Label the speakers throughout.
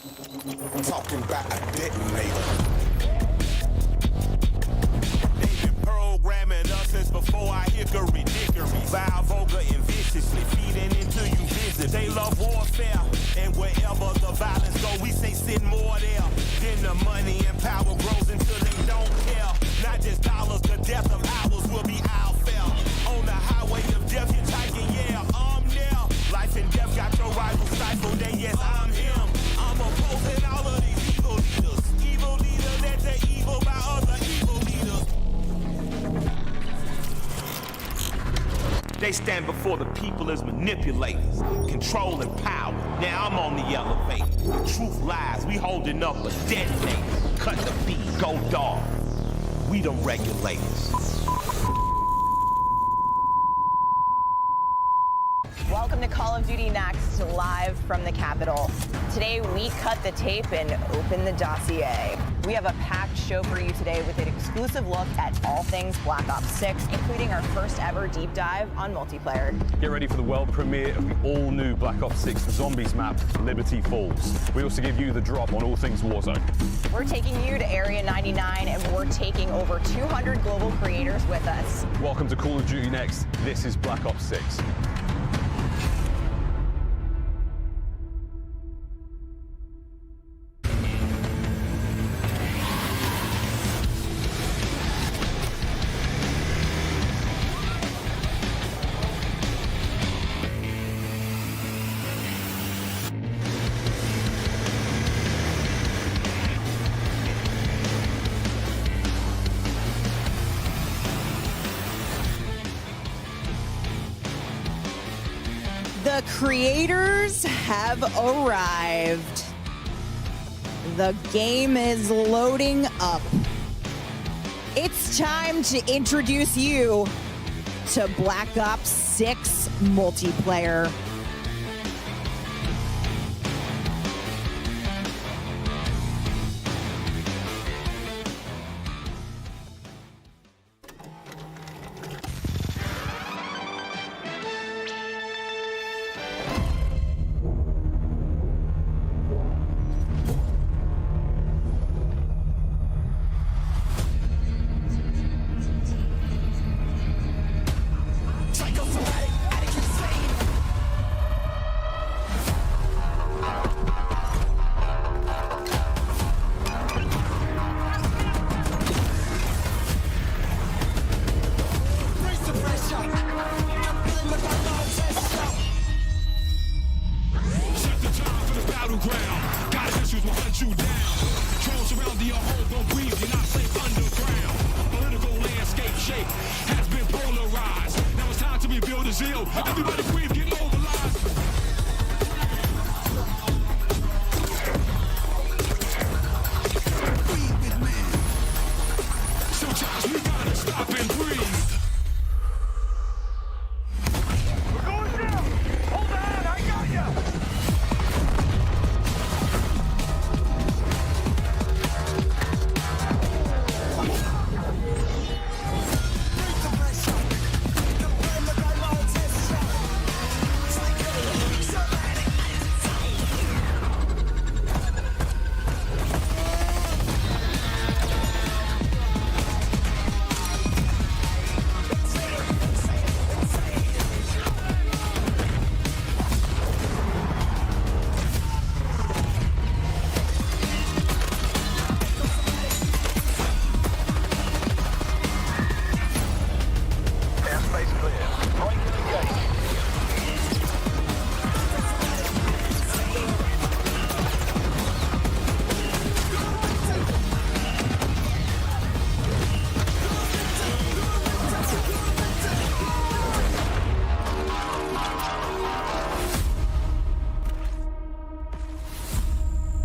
Speaker 1: Talking about a detonator. They've been programming us since before I hickory dickory. Vile, vulgar, and viciously feeding into you visits. They love warfare, and wherever the violence go, we say send more there. Then the money and power grows until they don't care. Not just dollars, the death of ours will be our fare. On the highway of death, hitchhiking, yeah, I'm there. Life and death got your rival stifled, and yes, I'm him. I'm opposing all of these evil leaders. Evil leaders that they're evil by other evil leaders. They stand before the people as manipulators, controlling power. Now I'm on the elevator. The truth lies, we holding up a detonator. Cut the beat, go dark. We the regulators.
Speaker 2: Welcome to Call of Duty Next, live from the Capitol. Today we cut the tape and open the dossier. We have a packed show for you today with an exclusive look at all things Black Ops 6, including our first ever deep dive on multiplayer.
Speaker 3: Get ready for the world premiere of the all-new Black Ops 6 Zombies map, Liberty Falls. We also give you the drop on all things Warzone.
Speaker 2: We're taking you to Area 99 and we're taking over 200 global creators with us.
Speaker 3: Welcome to Call of Duty Next. This is Black Ops 6.
Speaker 2: The creators have arrived. The game is loading up. It's time to introduce you to Black Ops 6 multiplayer.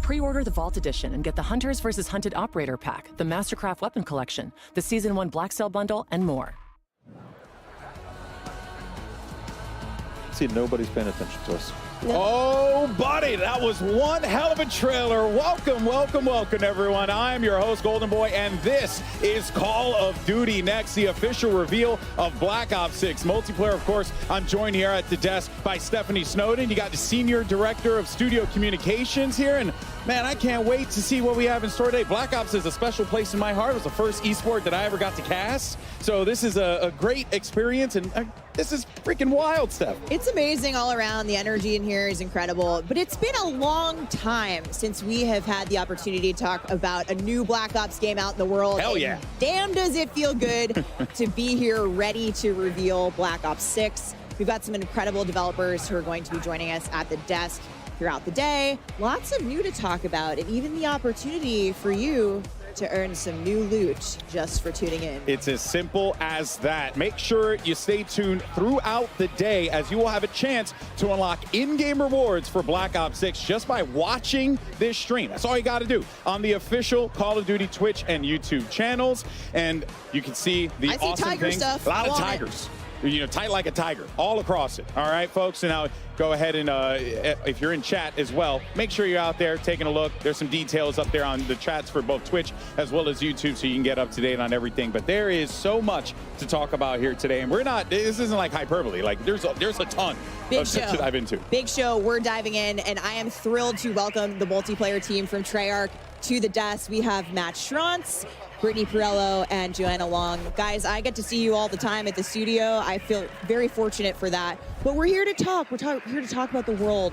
Speaker 4: Pre-order the Vault Edition and get the Hunters vs. Hunted Operator Pack, the Mastercraft Weapon Collection, the Season 1 Black Cell Bundle, and more.
Speaker 5: See, nobody's paying attention to us. Oh, buddy, that was one hell of a trailer. Welcome, welcome, welcome, everyone. I am your host, Golden Boy, and this is Call of Duty Next, the official reveal of Black Ops 6 multiplayer. Of course, I'm joined here at the desk by Stephanie Snowden. You got the Senior Director of Studio Communications here, and man, I can't wait to see what we have in store today. Black Ops is a special place in my heart. It was the first esport that I ever got to cast, so this is a great experience, and this is freaking wild stuff.
Speaker 2: It's amazing all around. The energy in here is incredible, but it's been a long time since we have had the opportunity to talk about a new Black Ops game out in the world.
Speaker 5: Hell yeah.
Speaker 2: And damn, does it feel good to be here ready to reveal Black Ops 6. We've got some incredible developers who are going to be joining us at the desk throughout the day. Lots of new to talk about, and even the opportunity for you to earn some new loot just for tuning in.
Speaker 5: It's as simple as that. Make sure you stay tuned throughout the day, as you will have a chance to unlock in-game rewards for Black Ops 6 just by watching this stream. That's all you got to do on the official Call of Duty Twitch and YouTube channels. And you can see the awesome
Speaker 2: tiger
Speaker 5: things.
Speaker 2: stuff.
Speaker 5: A lot of tigers. You know, tight like a tiger, all across it. All right, folks. And now go ahead and if you're in chat as well, make sure you're out there taking a look. There's some details up there on the chats for both Twitch as well as YouTube, so you can get up to date on everything. But there is so much to talk about here today, and we're not. This isn't like hyperbole. Like there's a ton
Speaker 2: Big
Speaker 5: of stuff to dive into.
Speaker 2: Big show. We're diving in, and I am thrilled to welcome the multiplayer team from Treyarch to the desk. We have Matt Schrantz, Brittany Perello, and Joanna Long. Guys, I get to see you all the time at the studio. I feel very fortunate for that. But we're here to talk. We're here to talk about the world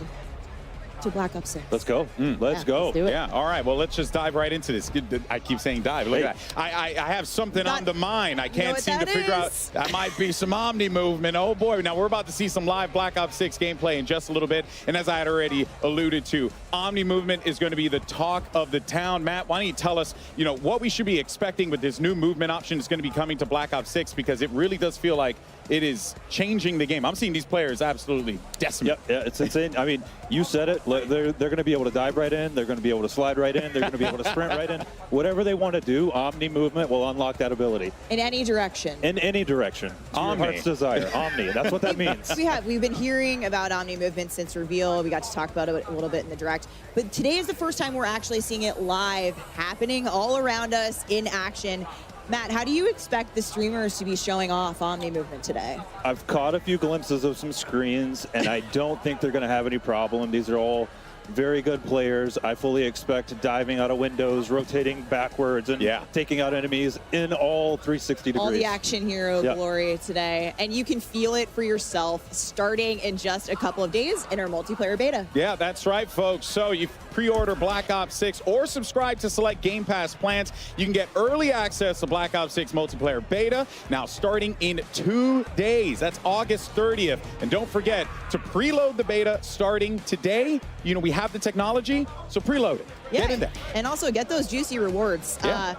Speaker 2: to Black Ops 6.
Speaker 5: Let's go. Let's go.
Speaker 2: Let's do it.
Speaker 5: Yeah. All right. Well, let's just dive right into this. I keep saying dive. Look at that. I have something on the mind. I can't seem to figure out. That might be some Omni movement. Oh boy. Now we're about to see some live Black Ops 6 gameplay in just a little bit. And as I had already alluded to, Omni movement is going to be the talk of the town. Matt, why don't you tell us, what we should be expecting with this new movement option that's going to be coming to Black Ops 6, because it really does feel like it is changing the game. I'm seeing these players absolutely decimate.
Speaker 6: Yeah, it's insane. I mean, you said it. They're going to be able to dive right in. They're going to be able to slide right in. They're going to be able to sprint right in. Whatever they want to do, Omni movement will unlock that ability.
Speaker 2: In any direction.
Speaker 6: In any direction. To your heart's desire. Omni. That's what that means.
Speaker 2: We've been hearing about Omni movement since reveal. We got to talk about it a little bit in the direct. But today is the first time we're actually seeing it live, happening all around us in action. Matt, how do you expect the streamers to be showing off Omni movement today?
Speaker 6: I've caught a few glimpses of some screens, and I don't think they're going to have any problem. These are all very good players. I fully expect diving out of windows, rotating backwards, and taking out enemies in all 360 degrees.
Speaker 2: All the action hero glory today. And you can feel it for yourself starting in just a couple of days in our multiplayer beta.
Speaker 5: Yeah, that's right, folks. So you pre-order Black Ops 6 or subscribe to select Game Pass plans, you can get early access to Black Ops 6 multiplayer beta now starting in 2 days. That's August 30th. And don't forget to preload the beta starting today. We have the technology, so preload it. Get in there.
Speaker 2: And also get those juicy rewards.
Speaker 5: Yeah.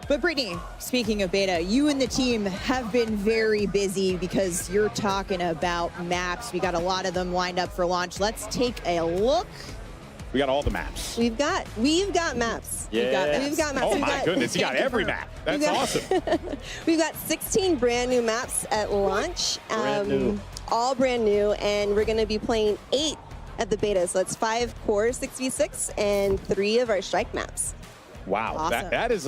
Speaker 2: But Brittany, speaking of beta, you and the team have been very busy because you're talking about maps. We got a lot of them lined up for launch. Let's take a look.
Speaker 5: We got all the maps.
Speaker 7: We've got maps.
Speaker 6: Yeah.
Speaker 7: We've got maps.
Speaker 5: Oh my goodness, you got every map. That's awesome.
Speaker 7: We've got 16 brand new maps at launch.
Speaker 6: Brand new.
Speaker 7: All brand new, and we're going to be playing 8 at the beta. So that's 5 core 6v6 and 3 of our strike maps.
Speaker 5: Wow,
Speaker 2: Awesome.
Speaker 5: that is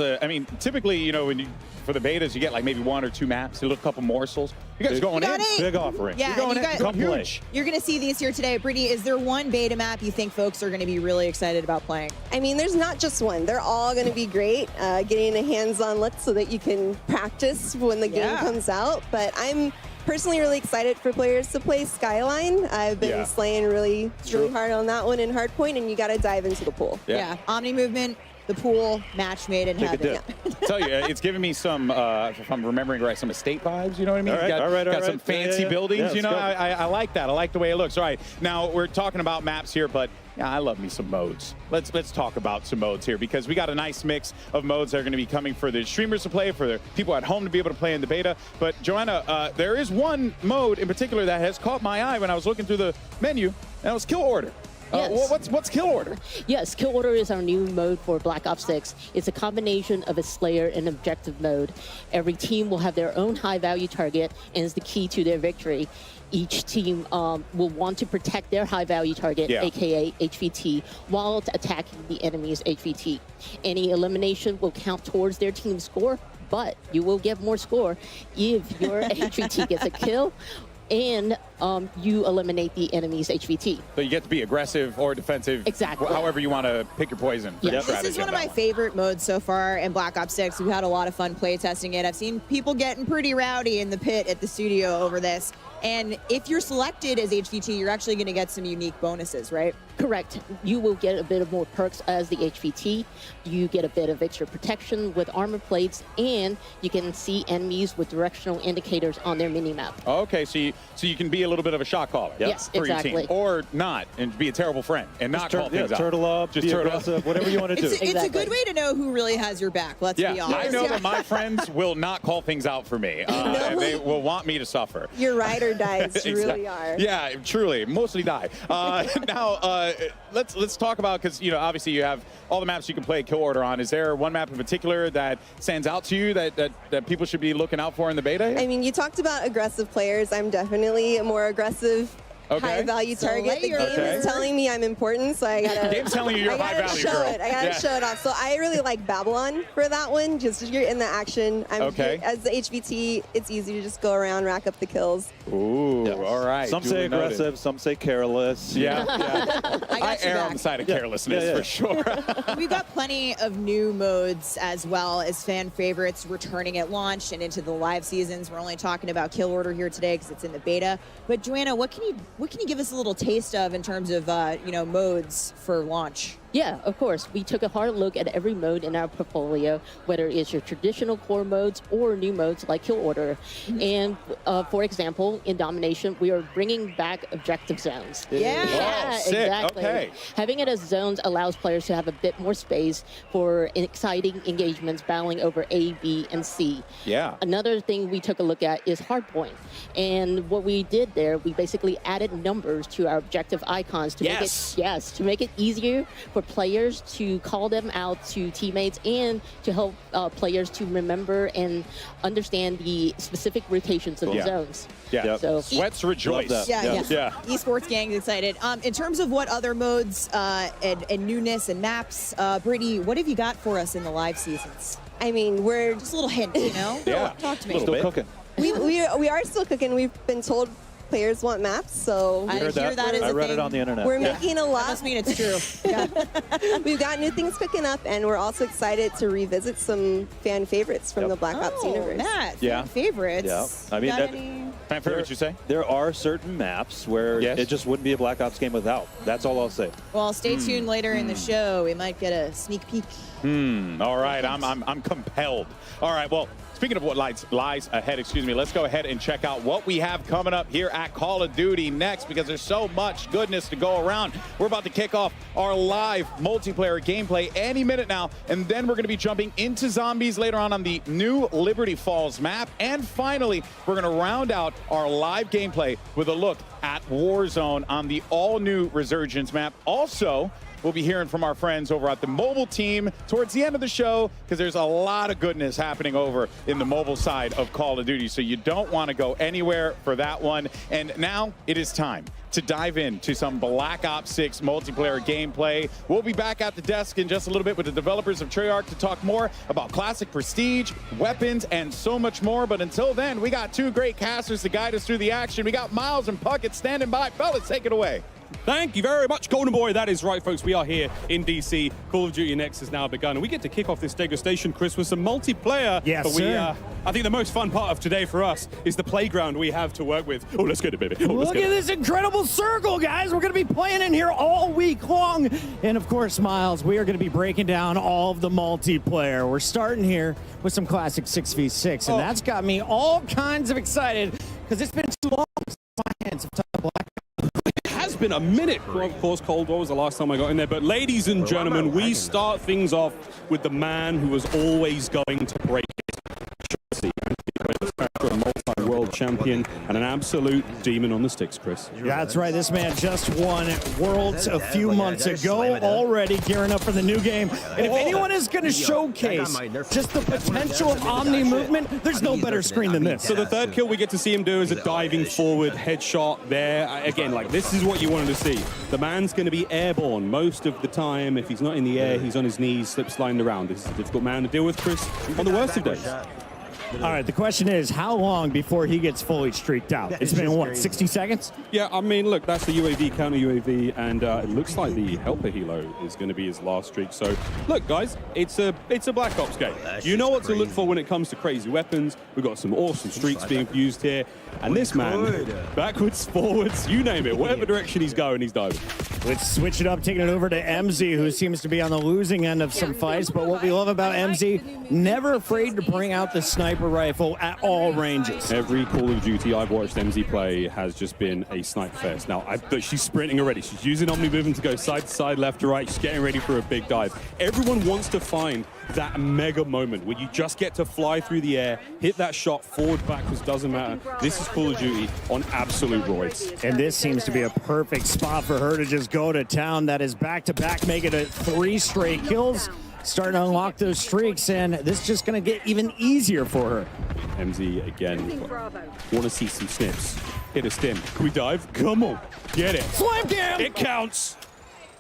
Speaker 5: typically, for the betas, you get like maybe 1 or 2 maps, a couple morsels. You guys going in?
Speaker 6: Big offering.
Speaker 2: Yeah,
Speaker 5: You're going in huge.
Speaker 2: You're going to see these here today. Brittany, is there one beta map you think folks are going to be really excited about playing?
Speaker 7: I mean, there's not just one. They're all going to be great. Getting a hands-on look so that you can practice when the game comes out. But I'm personally really excited for players to play Skyline. I've been slaying really hard on that one in Hardpoint, and you got to dive into the pool.
Speaker 2: Yeah. Omni movement, the pool, match made in heaven.
Speaker 5: Tell you, it's giving me some, if I'm remembering right, some estate vibes, you know what I mean?
Speaker 6: All right.
Speaker 5: Got some fancy buildings, I like that. I like the way it looks. All right, now we're talking about maps here, but yeah, I love me some modes. Let's talk about some modes here, because we got a nice mix of modes that are going to be coming for the streamers to play, for the people at home to be able to play in the beta. But Joanna, there is one mode in particular that has caught my eye when I was looking through the menu, and it was Kill Order. Yes. What's Kill Order?
Speaker 8: Yes, Kill Order is our new mode for Black Ops 6. It's a combination of a Slayer and objective mode. Every team will have their own high-value target, and is the key to their victory. Each team will want to protect their high-value target, aka HVT, while attacking the enemy's HVT. Any elimination will count towards their team score, but you will get more score if your HVT gets a kill and you eliminate the enemy's HVT.
Speaker 5: So you get to be aggressive or defensive, however you want to pick your poison.
Speaker 2: Yes. This is one of my favorite modes so far in Black Ops 6. We've had a lot of fun play testing it. I've seen people getting pretty rowdy in the pit at the studio over this. And if you're selected as HVT, you're actually going to get some unique bonuses, right?
Speaker 8: Correct. You will get a bit of more perks as the HVT. You get a bit of extra protection with armor plates, and you can see enemies with directional indicators on their minimap.
Speaker 5: Okay, so you can be a little bit of a shot caller.
Speaker 8: Yes,
Speaker 5: for
Speaker 8: exactly.
Speaker 5: your team, or not, and be a terrible friend and not call things out.
Speaker 6: Turtle up, just be aggressive, whatever you want to do.
Speaker 2: It's a good way to know who really has your back. Let's be honest.
Speaker 5: I know that my friends will not call things out for me, and they will want me to suffer.
Speaker 7: Your ride or dies really are.
Speaker 5: Yeah, truly, mostly die. Now, let's talk about, because obviously you have all the maps you can play Kill Order on. Is there one map in particular that stands out to you that people should be looking out for in the beta?
Speaker 7: I mean, you talked about aggressive players. I'm definitely a more aggressive, high-value target. The game is telling me I'm important, so I gotta.
Speaker 5: The game's telling you you're high-value, girl.
Speaker 7: I gotta show it off. So I really like Babylon for that one. Just you're in the action. Here, as the HVT, it's easy to just go around, rack up the kills.
Speaker 5: Ooh, all right.
Speaker 6: Some say aggressive, some say careless.
Speaker 5: Yeah. I err on the side of carelessness for sure.
Speaker 2: We've got plenty of new modes as well as fan favorites returning at launch and into the live seasons. We're only talking about Kill Order here today because it's in the beta. But Joanna, what can you give us a little taste of in terms of modes for launch?
Speaker 8: Yeah, of course. We took a hard look at every mode in our portfolio, whether it's your traditional core modes or new modes like Kill Order. And for example, in Domination, we are bringing back objective zones.
Speaker 2: Yeah,
Speaker 8: exactly.
Speaker 5: Okay.
Speaker 8: Having it as zones allows players to have a bit more space for exciting engagements battling over A, B, and C.
Speaker 5: Yeah.
Speaker 8: Another thing we took a look at is hardpoint. And what we did there, we basically added numbers to our objective icons to make it easier for players to call them out to teammates and to help players to remember and understand the specific rotations of the zones.
Speaker 5: Yeah.
Speaker 8: So
Speaker 5: Sweats rejoice.
Speaker 2: Yeah. Esports gang's excited. In terms of what other modes and newness and maps, Brittany, what have you got for us in the live seasons?
Speaker 7: I mean, we're
Speaker 2: just a little hint, Talk to me.
Speaker 6: Still cooking.
Speaker 7: We are still cooking. We've been told players want maps, so
Speaker 2: I hear that is
Speaker 6: I read it on the internet.
Speaker 7: We're making a lot.
Speaker 2: That must mean it's true.
Speaker 7: We've got new things cooking up, and we're also excited to revisit some fan favorites from the Black Ops universe.
Speaker 2: Matt, fan favorites.
Speaker 6: Yeah, I mean,
Speaker 5: fan favorites, you say?
Speaker 6: There are certain maps where it just wouldn't be a Black Ops game without. That's all I'll say.
Speaker 2: Well, stay tuned later in the show. We might get a sneak peek.
Speaker 5: All right, I'm compelled. All right, well, speaking of what lies ahead, let's go ahead and check out what we have coming up here at Call of Duty next, because there's so much goodness to go around. We're about to kick off our live multiplayer gameplay any minute now, and then we're going to be jumping into zombies later on the new Liberty Falls map. And finally, we're going to round out our live gameplay with a look at Warzone on the all-new Resurgence map. Also, we'll be hearing from our friends over at the mobile team towards the end of the show, because there's a lot of goodness happening over in the mobile side of Call of Duty, so you don't want to go anywhere for that one. And now it is time to dive into some Black Ops 6 multiplayer gameplay. We'll be back at the desk in just a little bit with the developers of Treyarch to talk more about classic prestige, weapons, and so much more. But until then, we got two great casters to guide us through the action. We got Miles and Puckett standing by. Fellas, take it away.
Speaker 9: Thank you very much, Golden Boy. That is right, folks. We are here in DC. Call of Duty Next has now begun, and we get to kick off this degustation, Chris, with some multiplayer.
Speaker 10: Yes,
Speaker 9: but
Speaker 10: sir.
Speaker 9: I think the most fun part of today for us is the playground we have to work with. Oh, let's get it, baby.
Speaker 10: Look at this incredible circle, guys. We're going to be playing in here all week long. And, of course, Miles, we are going to be breaking down all of the multiplayer. We're starting here with some classic 6v6, and that's got me all kinds of excited, because it's been too long since my hands have touched Black.
Speaker 9: It has been a minute. Well, of course, Cold War was the last time I got in there. But ladies and gentlemen, we start things off with the man who was always going to break it. A multi-world champion and an absolute demon on the sticks, Chris.
Speaker 10: That's right. This man just won Worlds a few months ago, already gearing up for the new game. And if anyone is going to showcase just the potential of Omni movement, there's no better screen than this.
Speaker 9: So the third kill we get to see him do is a diving forward headshot there. Again, like, this is what you wanted to see. The man's going to be airborne most of the time. If he's not in the air, he's on his knees, slip sliding around. This is a difficult man to deal with, Chris, on the worst of days.
Speaker 10: All right, the question is, how long before he gets fully streaked out? It's been, what, 60 seconds?
Speaker 9: Yeah, I mean, look, that's the UAV, counter UAV, and it looks like the helper helo is going to be his last streak. So, look, guys, it's a Black Ops game. You know what to look for when it comes to crazy weapons. We've got some awesome streaks being used here. And this man, backwards, forwards, you name it, whatever direction he's going, he's diving.
Speaker 10: Let's switch it up, taking it over to MZ, who seems to be on the losing end of some fights. But what we love about MZ, never afraid to bring out the sniper rifle at all ranges.
Speaker 9: Every Call of Duty I've watched MZ play has just been a sniper fest. Now, she's sprinting already. She's using Omni movement to go side to side, left to right. She's getting ready for a big dive. Everyone wants to find that mega moment where you just get to fly through the air, hit that shot, forward, backwards, doesn't matter. This is Call of Duty on absolute roids.
Speaker 10: And this seems to be a perfect spot for her to just go to town. That is back-to-back, making it 3 straight kills. Starting to unlock those streaks, and this is just going to get even easier for her.
Speaker 9: MZ again. Want to see some snips. Hit a stim. Can we dive? Come on. Get it.
Speaker 10: Slam cam!
Speaker 9: It counts.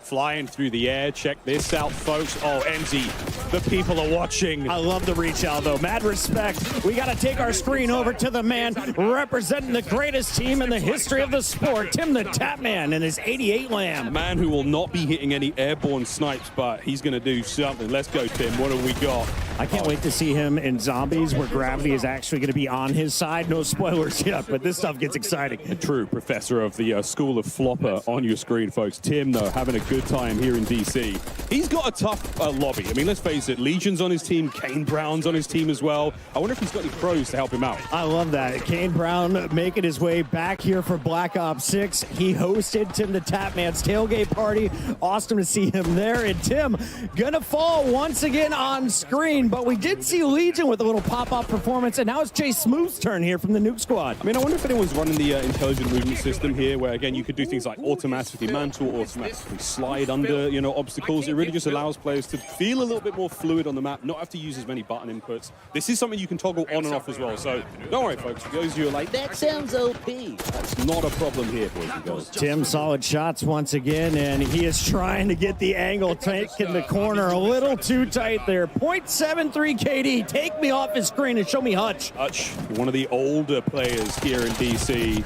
Speaker 9: Flying through the air. Check this out, folks. Oh, MZ, the people are watching.
Speaker 10: I love the reach out, though. Mad respect. We got to take our screen over to the man representing the greatest team in the history of the sport, Tim the Tapman and his 88 Lamb.
Speaker 9: A man who will not be hitting any airborne snipes, but he's going to do something. Let's go, Tim. What have we got?
Speaker 10: I can't wait to see him in Zombies, where gravity is actually going to be on his side. No spoilers yet, but this stuff gets exciting.
Speaker 9: A true professor of the School of Flopper on your screen, folks. Tim, though, having a good time here in DC. He's got a tough lobby. I mean, let's face it, Legion's on his team, Kane Brown's on his team as well. I wonder if he's got any pros to help him out.
Speaker 10: I love that. Kane Brown making his way back here for Black Ops 6. He hosted Tim the Tapman's tailgate party. Awesome to see him there. And Tim gonna fall once again on screen, but we did see Legion with a little pop-up performance, and now it's Jay Smooth's turn here from the Nuke Squad.
Speaker 9: I mean, I wonder if anyone's running the intelligent movement system here, where, again, you could do things like automatically mantle, automatically slide under, you know, obstacles. It really just allows players to feel a little bit more fluid on the map, not have to use as many button inputs. This is something you can toggle on and off as well, so don't worry, folks. For those of you who are like, that sounds OP, that's not a problem here, boys and girls.
Speaker 10: Tim, solid shots once again, and he is trying to get the angle, taking the corner a little too tight there. 0.73 KD, take me off his screen and show me Hutch.
Speaker 9: Hutch, one of the older players here in DC.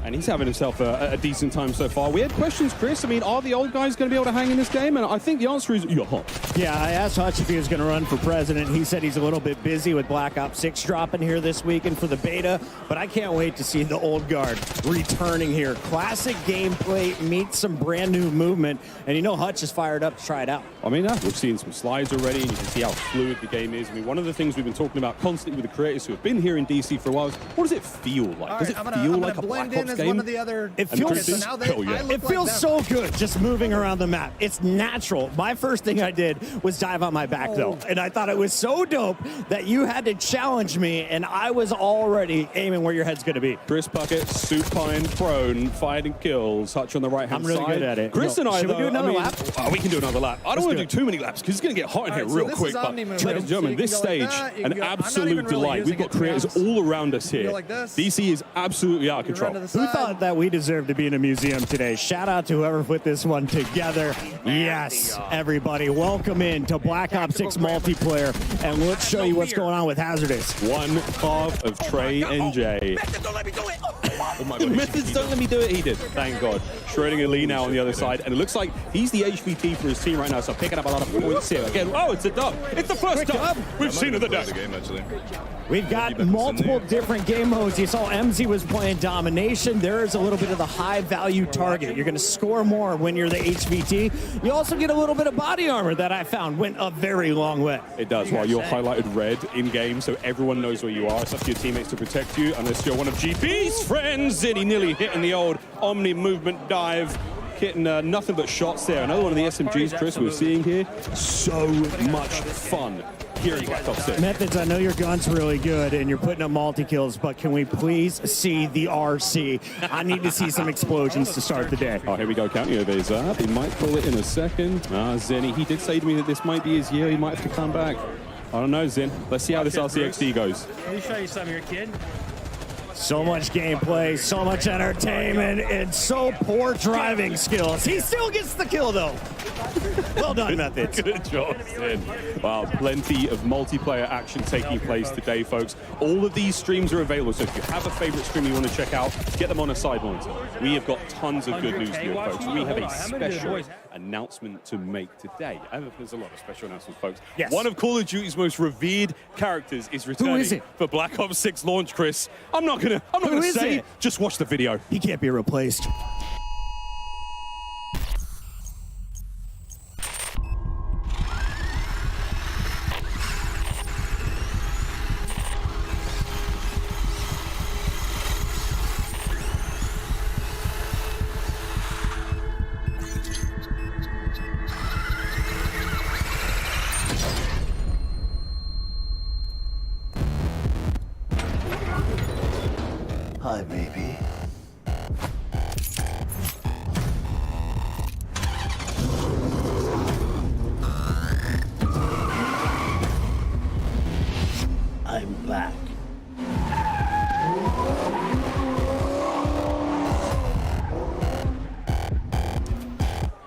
Speaker 9: And he's having himself a decent time so far. We had questions, Chris. I mean, are the old guys going to be able to hang in this game? And I think the answer is, you're hot.
Speaker 10: Yeah, I asked Hutch if he was going to run for president. He said he's a little bit busy with Black Ops 6 dropping here this weekend for the beta. But I can't wait to see the old guard returning here. Classic gameplay meets some brand new movement. And you know Hutch is fired up to try it out.
Speaker 9: I mean, we've seen some slides already, and you can see how fluid the game is. I mean, one of the things we've been talking about constantly with the creators who have been here in DC for a while is, what does it feel like? Does it feel like a Black Ops game?
Speaker 11: One of the other
Speaker 10: it feels so good just moving around the map. It's natural. My first thing I did was dive on my back, though. And I thought it was so dope that you had to challenge me, and I was already aiming where your head's going to be.
Speaker 9: Chris Puckett, supine prone, fighting kills, Hutch on the right-hand side.
Speaker 10: I'm really good at it.
Speaker 9: Chris and I,
Speaker 10: should we do another lap?
Speaker 9: We can do another lap. I don't want to do too many laps because it's going to get hot in here real quick. But ladies and gentlemen, this stage, an absolute delight. We've got creators all around us here. DC is absolutely out of control.
Speaker 10: Who thought that we deserved to be in a museum today? Shout out to whoever put this one together. Yes, everybody, welcome in to Black Ops 6 multiplayer, and let's show you what's going on with Hazardous.
Speaker 9: One half of Trey and Jay. Oh my God, Methods don't let me do it. He did, thank God. Schrodinger Lee now on the other side, and it looks like he's the HVT for his team right now, so picking up a lot of points here. Again, oh, it's a dub. It's the first dub we've seen of the day.
Speaker 10: We've got multiple different game modes. You saw MZ was playing domination. There is a little bit of the high-value target. You're going to score more when you're the HVT. You also get a little bit of body armor that I found went a very long way.
Speaker 9: It does, while you're highlighted red in-game, so everyone knows where you are. It's up to your teammates to protect you, unless you're one of GB's friends. And he nearly hitting the old Omni movement dive. Getting nothing but shots there. Another one of the SMGs, Chris, we're seeing here. So much fun here in Black Ops 6.
Speaker 10: Methods, I know your gun's really good and you're putting up multi-kills, but can we please see the RC? I need to see some explosions to start the day.
Speaker 9: Oh, here we go, counting over his up. He might pull it in a second. Zenny, he did say to me that this might be his year. He might have to come back. I don't know, Zen. Let's see how this RCXD goes.
Speaker 11: Let me show you some of your kid.
Speaker 10: So much gameplay, so much entertainment, and so poor driving skills. He still gets the kill, though. Well done, Methods.
Speaker 9: Good job, Zen. Wow, plenty of multiplayer action taking place today, folks. All of these streams are available, so if you have a favorite stream you want to check out, get them on a side monitor. We have got tons of good news for you, folks. We have a special announcement to make today. There's a lot of special announcements, folks.
Speaker 10: Yes.
Speaker 9: One of Call of Duty's most revered characters is returning
Speaker 10: is it?
Speaker 9: for Black Ops 6 launch, Chris. I'm not gonna say. Just watch the video.
Speaker 10: He can't be replaced.
Speaker 11: Hi, baby. I'm back.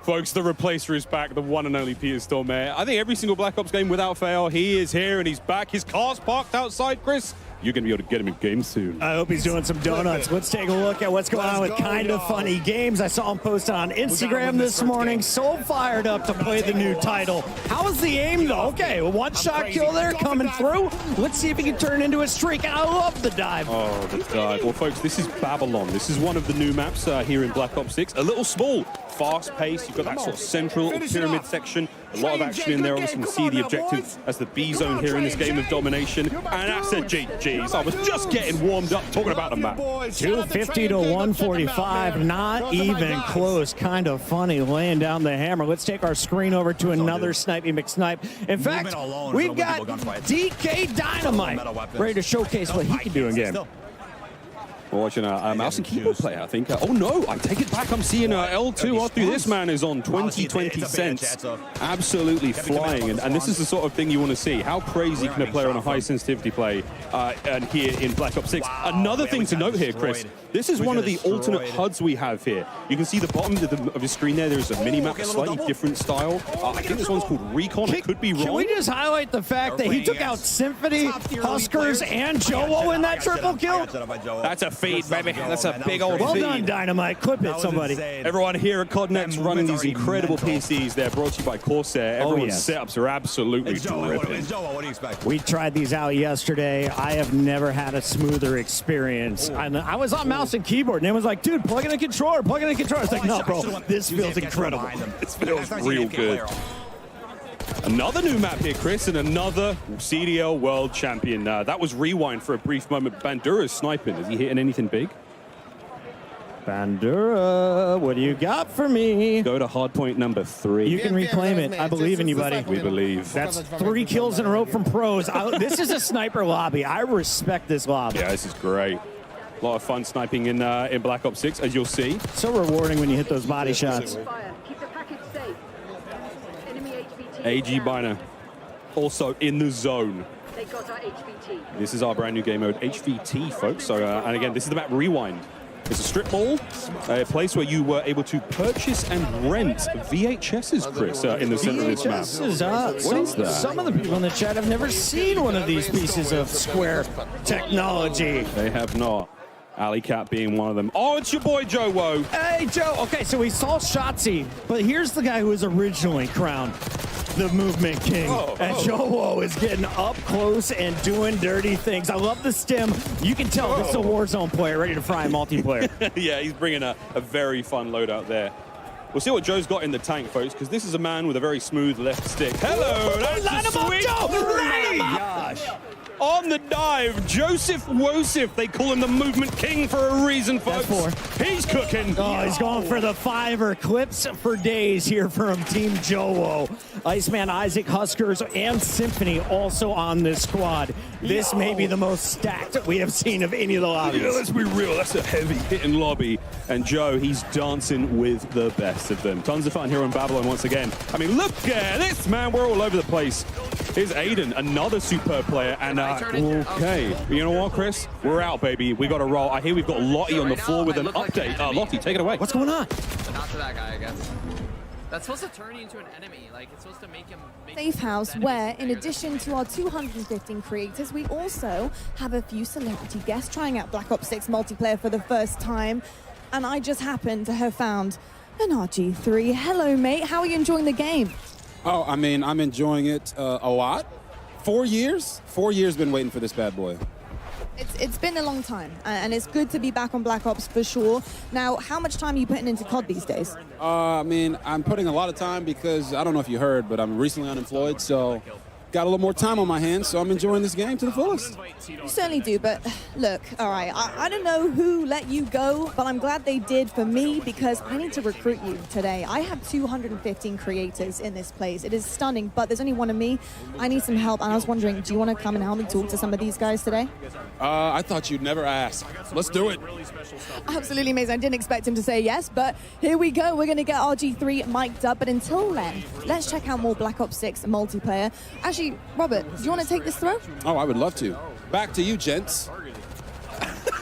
Speaker 9: Folks, the replacer is back, the one and only Peter Stormare. I think every single Black Ops game without fail, he is here and he's back. His car's parked outside, Chris. You're going to be able to get him in game soon.
Speaker 10: I hope he's doing some donuts. Let's take a look at what's going on with Kind of Funny Games. I saw him post on Instagram this morning. So fired up to play the new title. How is the aim, though? Okay, a one-shot kill there coming through. Let's see if he can turn into a streak. I love the dive.
Speaker 9: Oh, the dive. Well, folks, this is Babylon. This is one of the new maps here in Black Ops 6. A little small, fast-paced. You've got that sort of central pyramid section. A lot of action in there. Obviously, you can see the objective as the B zone here in this game of domination. And that's a GG's. I was just getting warmed up talking about the map.
Speaker 10: 250 to 145, not even close. Kind of funny laying down the hammer. Let's take our screen over to another Snipey McSnipe. In fact, we've got DK Dynamite ready to showcase what he can do in game.
Speaker 9: We're watching a mouse and keyboard player, I think. Oh no, I take it back. I'm seeing L2 after this man is on 20 cents. Absolutely flying. And this is the sort of thing you want to see. How crazy can a player on a high sensitivity play and here in Black Ops 6? Another thing to note here, Chris, this is one of the alternate HUDs we have here. You can see the bottom of the screen there. There's a mini-map, a slightly different style. I think this one's called Recon. I could be wrong.
Speaker 10: Can we just highlight the fact that he took out Symphony, Huskers, and Joe in that triple kill?
Speaker 9: That's a feed, baby. That's a big old
Speaker 10: well
Speaker 9: feed.
Speaker 10: Well done, Dynamite. Clip it, somebody.
Speaker 9: Everyone here at CODNext running these incredible PCs. They're brought to you by Corsair. Everyone's setups are absolutely dripping.
Speaker 10: We tried these out yesterday. I have never had a smoother experience. I was on mouse and keyboard, and it was like, dude, plug in a controller, plug in a controller. I was like, no, bro, this feels incredible.
Speaker 9: This feels real good. Another new map here, Chris, and another CDL World Champion. That was Rewind for a brief moment. Bandura's sniping. Is he hitting anything big?
Speaker 10: Bandura, what do you got for me?
Speaker 9: Go to hardpoint number 3.
Speaker 10: You can reclaim it. I believe in you, buddy.
Speaker 9: We believe.
Speaker 10: That's 3 kills in a row from pros. This is a sniper lobby. I respect this lobby.
Speaker 9: Yeah, this is great. A lot of fun sniping in Black Ops 6, as you'll see.
Speaker 10: So rewarding when you hit those body shots.
Speaker 9: AG Biner, also in the zone. This is our brand new game mode, HVT, folks. So, and again, this is the map Rewind. It's a strip mall, a place where you were able to purchase and rent VHSs, Chris, in the center of this map.
Speaker 10: What is that? Some of the people in the chat have never seen one of these pieces of Square technology.
Speaker 9: They have not. Alley Cat being one of them. Oh, it's your boy Joe Woe.
Speaker 10: Hey, Joe. Okay, so we saw Shotzi, but here's the guy who was originally crowned the Movement King. And Joe Woe is getting up close and doing dirty things. I love the stim. You can tell this is a Warzone player ready to fry multiplayer.
Speaker 9: Yeah, he's bringing a very fun loadout there. We'll see what Joe's got in the tank, folks, because this is a man with a very smooth left stick. Hello, that's
Speaker 10: line
Speaker 9: the
Speaker 10: him up,
Speaker 9: sweet.
Speaker 10: Joe! Line him up!
Speaker 11: Gosh.
Speaker 9: on the dive. Joseph Wosif, they call him the movement king for a reason, folks. He's cooking.
Speaker 10: Oh, he's going for the 5er. Clips for days here from Team Jowo. Iceman, Isaac, Huskers, and Symphony also on this squad. This may be the most stacked we have seen of any of the lobbies.
Speaker 9: Yeah, let's be real, that's a heavy hitting lobby. And Joe, he's dancing with the best of them. Tons of fun here on Babylon once again. I mean, look at this, man. We're all over the place. Here's Aiden, another superb player. And okay, you know what, Chris? We're out, baby. We got to roll. I hear we've got Lottie on the floor with an update. Lottie, take it away.
Speaker 10: What's going on?
Speaker 12: Not to that guy, I guess. That's supposed to turn you into an enemy. Like, it's supposed to make him...
Speaker 13: Safe house where, in addition to our 215 creators, we also have a few celebrity guests trying out Black Ops 6 multiplayer for the first time. And I just happen to have found an RG3. Hello, mate. How are you enjoying the game?
Speaker 14: Oh, I mean, I'm enjoying it a lot. 4 years? 4 years been waiting for this bad boy.
Speaker 13: It's been a long time, and it's good to be back on Black Ops for sure. Now, how much time are you putting into COD these days?
Speaker 14: I mean, I'm putting a lot of time because, I don't know if you heard, but I'm recently unemployed, so got a little more time on my hands, so I'm enjoying this game to the fullest.
Speaker 13: You certainly do, but look, all right, I don't know who let you go, but I'm glad they did for me because I need to recruit you today. I have 215 creators in this place. It is stunning, but there's only one of me. I need some help, and I was wondering, do you want to come and help me talk to some of these guys today?
Speaker 14: I thought you'd never ask. Let's do it.
Speaker 13: Absolutely amazing. I didn't expect him to say yes, but here we go. We're going to get RG3 mic'd up, but until then, let's check out more Black Ops 6 multiplayer. Actually, Robert, do you want to take this throw?
Speaker 14: Oh, I would love to. Back to you, gents.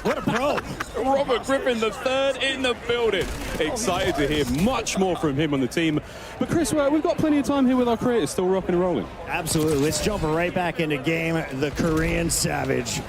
Speaker 10: What a pro.
Speaker 9: Robert Griffin III in the building. Excited to hear much more from him on the team. But Chris, we've got plenty of time here with our creators still rocking and rolling.
Speaker 10: Absolutely. Let's jump right back into game. The Korean Savage.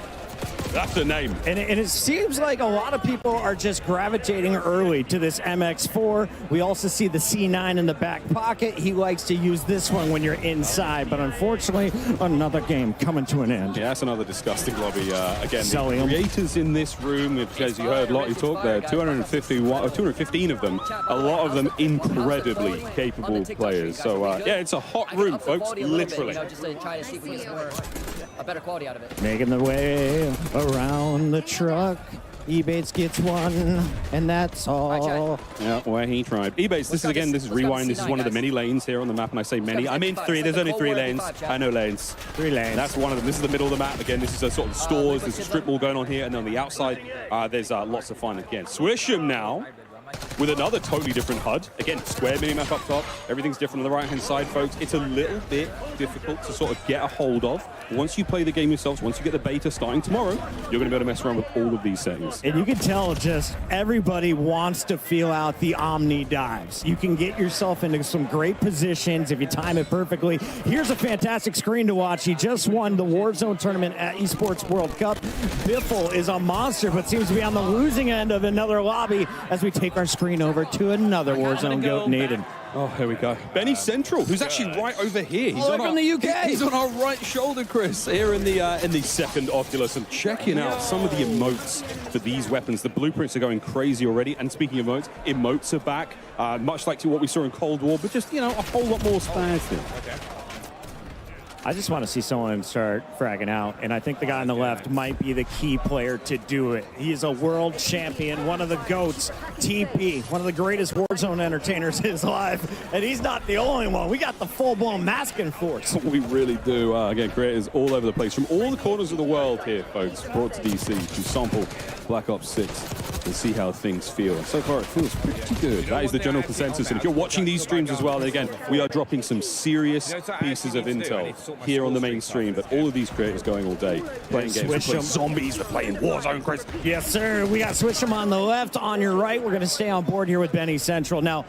Speaker 9: That's the name.
Speaker 10: And it seems like a lot of people are just gravitating early to this MX4. We also see the C9 in the back pocket. He likes to use this one when you're inside, but unfortunately, another game coming to an end.
Speaker 9: Yeah, that's another disgusting lobby. Again,
Speaker 10: Selling
Speaker 9: the creators in this room, as you heard Lottie talk there, 215 of them, a lot of them incredibly capable players. So, yeah, it's a hot room, folks, literally.
Speaker 12: Just to try to see if we get more, a better quality out of it.
Speaker 10: Making the way around the truck. Ebates gets one, and that's all.
Speaker 9: Yeah, well, he tried. Ebates, this is Rewind. This is one of the many lanes here on the map, and I say many. I mean 3. There's only 3 lanes. I know lanes.
Speaker 10: 3 lanes.
Speaker 9: That's one of them. This is the middle of the map. Again, this is a sort of stores. There's a strip mall going on here, and on the outside, there's lots of fun. Again, Swish'em now with another totally different HUD. Again, square minimap up top. Everything's different on the right-hand side, folks. It's a little bit difficult to sort of get a hold of. Once you play the game yourselves, once you get the beta starting tomorrow, you're going to be able to mess around with all of these settings.
Speaker 10: And you can tell just everybody wants to feel out the Omni dives. You can get yourself into some great positions if you time it perfectly. Here's a fantastic screen to watch. He just won the Warzone tournament at Esports World Cup. Biffle is a monster, but seems to be on the losing end of another lobby as we take our screen over to another Warzone goat, Naden.
Speaker 9: Oh, here we go. Benny Central, who's actually right over here. He's
Speaker 10: from the UK.
Speaker 9: He's on our right shoulder, Chris, here in the second Oculus, and checking out some of the emotes for these weapons. The blueprints are going crazy already. And speaking of emotes are back, much like to what we saw in Cold War, but just, you know, a whole lot more spaz here. Okay.
Speaker 10: I just want to see someone start fragging out, and I think the guy on the left might be the key player to do it. He's a world champion, one of the GOATs, TP, one of the greatest Warzone entertainers in his life, and he's not the only one. We got the full-blown masking force.
Speaker 9: We really do. Again, creators all over the place, from all the corners of the world here, folks, brought to DC to sample Black Ops 6 and see how things feel. And so far, it feels pretty good. That is the general consensus. And if you're watching these streams as well, then again, we are dropping some serious pieces of intel here on the main stream, but all of these creators going all day, playing games, they're playing zombies, they're playing Warzone, Chris.
Speaker 10: Yes, sir. We got Swish'em on the left. On your right, we're going to stay on board here with Benny Central. Now,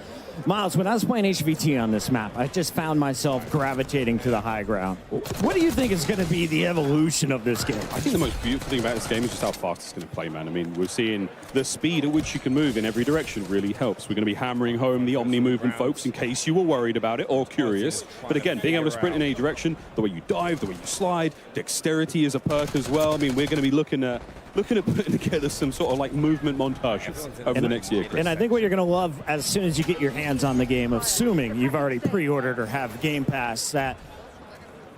Speaker 10: Miles, when I was playing HVT on this map, I just found myself gravitating to the high ground. What do you think is going to be the evolution of this game?
Speaker 9: I think the most beautiful thing about this game is just how fast it's going to play, man. I mean, we're seeing the speed at which you can move in every direction really helps. We're going to be hammering home the Omni movement, folks, in case you were worried about it or curious. But again, being able to sprint in any direction, the way you dive, the way you slide, dexterity is a perk as well. I mean, we're going to be looking at putting together some sort of like movement montages over the next year, Chris.
Speaker 10: And I think what you're going to love as soon as you get your hands on the game, assuming you've already pre-ordered or have Game Pass, that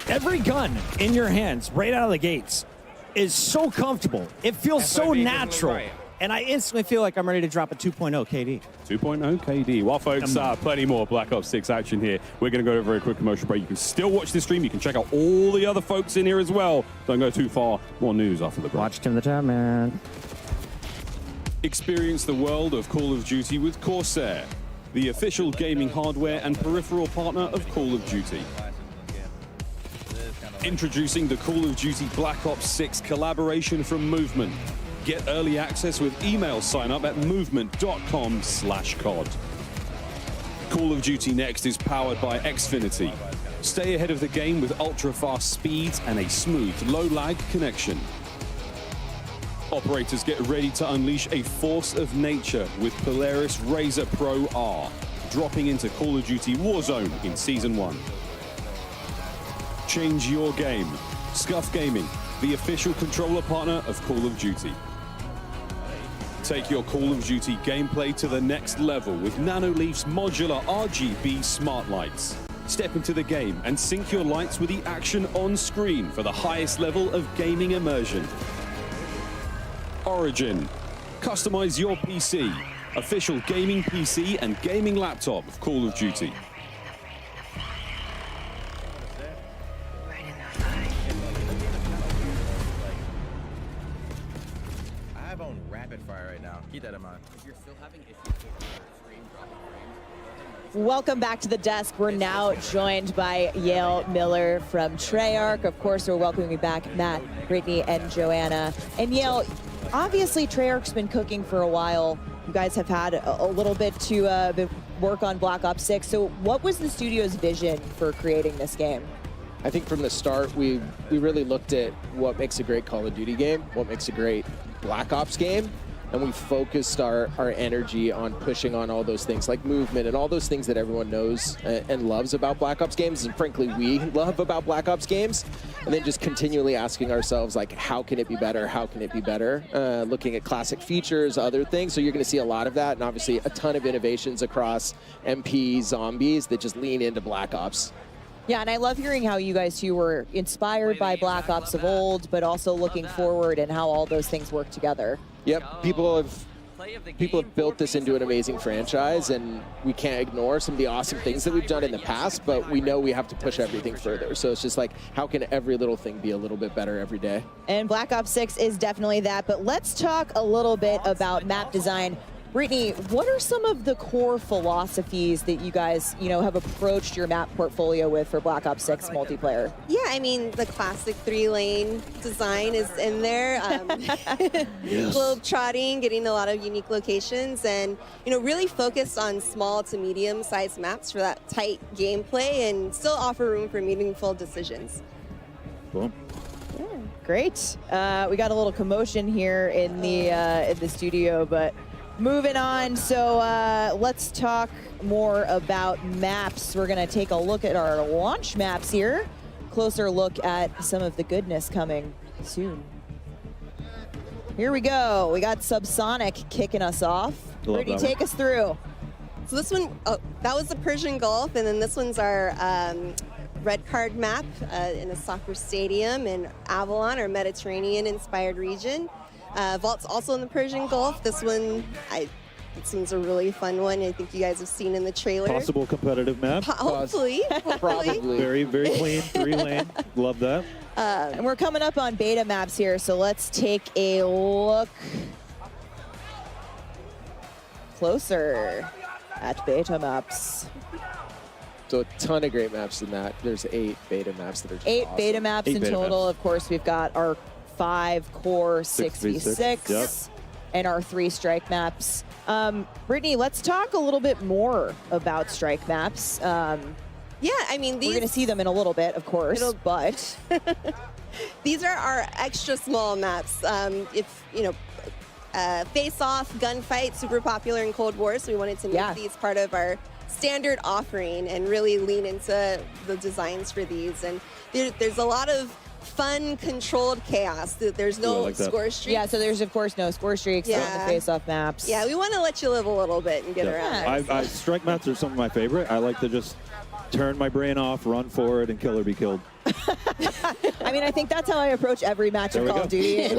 Speaker 10: Every gun in your hands right out of the gates is so comfortable. It feels so natural. And I instantly feel like I'm ready to drop a 2.0 KD.
Speaker 9: 2.0 KD. Well, folks, plenty more Black Ops 6 action here. We're going to go to a very quick commercial break. You can still watch the stream. You can check out all the other folks in here as well. Don't go too far. More news after the break.
Speaker 10: Watch Tim the Tab, man.
Speaker 9: Experience the world of Call of Duty with Corsair, the official gaming hardware and peripheral partner of Call of Duty. Introducing the Call of Duty Black Ops 6 collaboration from Movement. Get early access with email sign up at movement.com/COD. Call of Duty Next is powered by Xfinity. Stay ahead of the game with ultra-fast speeds and a smooth, low-lag connection. Operators, get ready to unleash a force of nature with Polaris Razor Pro R, dropping into Call of Duty Warzone in Season 1. Change your game. Scuff Gaming, the official controller partner of Call of Duty. Take your Call of Duty gameplay to the next level with Nanoleaf's modular RGB smart lights. Step into the game and sync your lights with the action on screen for the highest level of gaming immersion. Origin. Customize your PC. Official gaming PC and gaming laptop of Call of Duty.
Speaker 12: I have on rapid fire right now. Keep that in mind. If you're still having issues with your stream dropping frames,
Speaker 2: Welcome back to the desk. We're now joined by Yale Miller from Treyarch. Of course, we're welcoming back Matt, Brittany, and Joanna. And Yale, obviously Treyarch's been cooking for a while. You guys have had a little bit to work on Black Ops 6. So what was the studio's vision for creating this game?
Speaker 15: I think from the start, we really looked at what makes a great Call of Duty game, what makes a great Black Ops game, and we focused our energy on pushing on all those things like movement and all those things that everyone knows and loves about Black Ops games, and frankly we love about Black Ops games, and then just continually asking ourselves, like, how can it be better, how can it be better, looking at classic features, other things. So you're going to see a lot of that, and obviously a ton of innovations across MP, zombies that just lean into Black Ops.
Speaker 2: Yeah, and I love hearing how you guys two were inspired by Black Ops of old, but also looking forward and how all those things work together.
Speaker 15: Yep, people have built this into an amazing franchise, and we can't ignore some of the awesome things that we've done in the past, but we know we have to push everything further. So it's just like, how can every little thing be a little bit better every day?
Speaker 2: And Black Ops 6 is definitely that, but let's talk a little bit about map design. Brittany, what are some of the core philosophies that you guys, have approached your map portfolio with for Black Ops 6 multiplayer?
Speaker 7: Yeah, I mean, the classic 3-lane design is in there. Globe trotting, getting a lot of unique locations, and, really focused on small to medium-sized maps for that tight gameplay and still offer room for meaningful decisions.
Speaker 5: Boom.
Speaker 2: Yeah, great. We got a little commotion here in the studio, but moving on, so let's talk more about maps. We're gonna take a look at our launch maps here. Closer look at some of the goodness coming soon. Here we go. We got Subsonic kicking us off. Brittany, take us through.
Speaker 7: So this one, that was the Persian Gulf, and then this one's our red card map in a soccer stadium in Avalon, our Mediterranean-inspired region. Vault's also in the Persian Gulf. This one's a really fun one. I think you guys have seen in the trailer.
Speaker 6: Possible competitive map.
Speaker 7: Hopefully.
Speaker 15: Probably.
Speaker 6: Very, very clean, 3-lane. Love that.
Speaker 2: And we're coming up on beta maps here, so let's take a look closer at beta maps.
Speaker 15: So a ton of great maps in that. There's 8 beta maps that are just
Speaker 2: 8
Speaker 15: awesome.
Speaker 2: beta maps in total. Of course, we've got our 5 core 6v6
Speaker 6: Yep.
Speaker 2: and our 3 strike maps. Brittany, let's talk a little bit more about strike maps.
Speaker 7: Yeah, I mean,
Speaker 2: we're going to see them in a little bit, of course, but
Speaker 7: these are our extra small maps. Face-off, gunfight, super popular in Cold War, so we wanted to make these part of our standard offering and really lean into the designs for these. And there's a lot of fun, controlled chaos. There's no score streaks.
Speaker 2: Yeah, so there's, of course, no score streaks on the face-off maps.
Speaker 7: Yeah, we want to let you live a little bit and get around.
Speaker 6: Strike maps are some of my favorite. I like to just turn my brain off, run forward, and kill or be killed.
Speaker 2: I mean, I think that's how I approach every match of Call of Duty,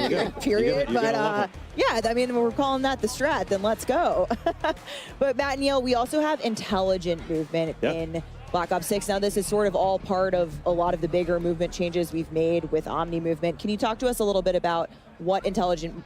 Speaker 2: period. But yeah, I mean, we're calling that the strat, then let's go. But Matt and Neil, we also have intelligent movement in Black Ops 6. Now, this is sort of all part of a lot of the bigger movement changes we've made with Omni movement. Can you talk to us a little bit about what intelligent,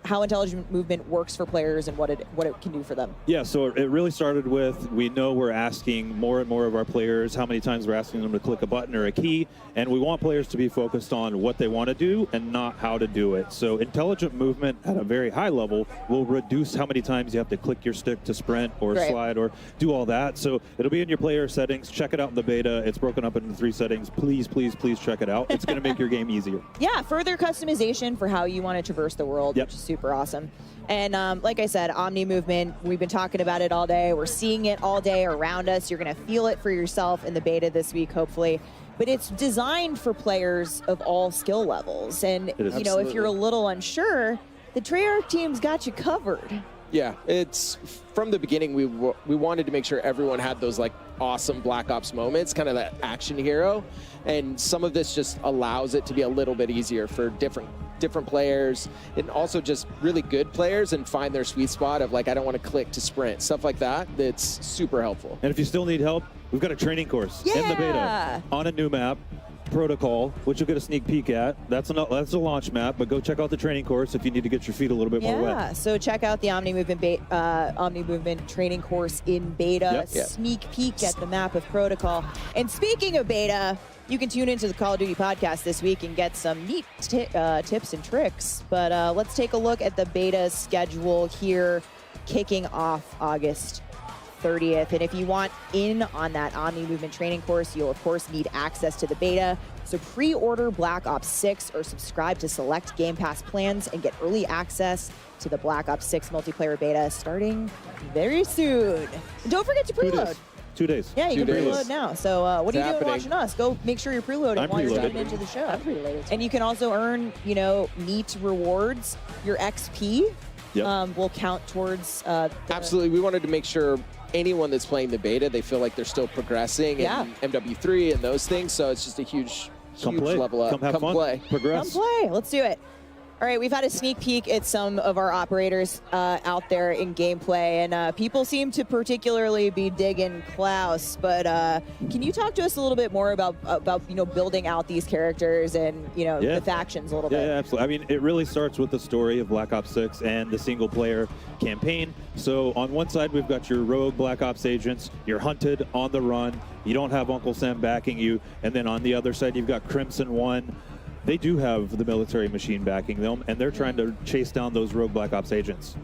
Speaker 2: how intelligent movement works for players and what it can do for them?
Speaker 6: Yeah, so it really started with, we know we're asking more and more of our players how many times we're asking them to click a button or a key, and we want players to be focused on what they want to do and not how to do it. So intelligent movement at a very high level will reduce how many times you have to click your stick to sprint or slide or do all that. So it'll be in your player settings. Check it out in the beta. It's broken up into 3 settings. Please, please, please check it out. It's going to make your game easier.
Speaker 2: Yeah, further customization for how you want to traverse the world, which is super awesome. And like I said, Omni movement, we've been talking about it all day. We're seeing it all day around us. You're going to feel it for yourself in the beta this week, hopefully. But it's designed for players of all skill levels. And, if you're a little unsure, the Treyarch team's got you covered.
Speaker 15: Yeah, it's from the beginning, we wanted to make sure everyone had those like awesome Black Ops moments, kind of that action hero. And some of this just allows it to be a little bit easier for different players, and also just really good players, and find their sweet spot of like, I don't want to click to sprint, stuff like that. That's super helpful.
Speaker 6: And if you still need help, we've got a training course in the beta on a new map, Protocol, which you'll get a sneak peek at. That's a launch map, but go check out the training course if you need to get your feet a little bit more wet.
Speaker 2: Yeah, so check out the Omni Movement training course in beta. Sneak peek at the map of Protocol. And speaking of beta, you can tune into the Call of Duty podcast this week and get some neat tips and tricks. But let's take a look at the beta schedule here, kicking off August 30th. And if you want in on that Omni Movement training course, you'll of course need access to the beta. So pre-order Black Ops 6 or subscribe to select Game Pass plans and get early access to the Black Ops 6 multiplayer beta starting very soon. And don't forget to preload.
Speaker 6: 2 days.
Speaker 2: Yeah, you
Speaker 6: 2
Speaker 2: can
Speaker 6: days.
Speaker 2: preload now. So what are you doing watching us? Go make sure you're preloading while you're tuning into the show.
Speaker 8: I'm preloaded.
Speaker 2: And you can also earn, neat rewards. Your XP will count towards
Speaker 15: Absolutely. We wanted to make sure anyone that's playing the beta, they feel like they're still progressing in MW3 and those things. So it's just a huge level up.
Speaker 6: Come play. Progress.
Speaker 2: Come play. Let's do it. All right, we've had a sneak peek at some of our operators out there in gameplay, and people seem to particularly be digging Klaus. But can you talk to us a little bit more about building out these characters and the factions a little bit?
Speaker 6: Yeah, absolutely. I mean, it really starts with the story of Black Ops 6 and the single-player campaign. So on one side, we've got your rogue Black Ops agents. You're hunted on the run. You don't have Uncle Sam backing you. And then on the other side, you've got Crimson One. They do have the military machine backing them, and they're trying to chase down those rogue Black Ops agents.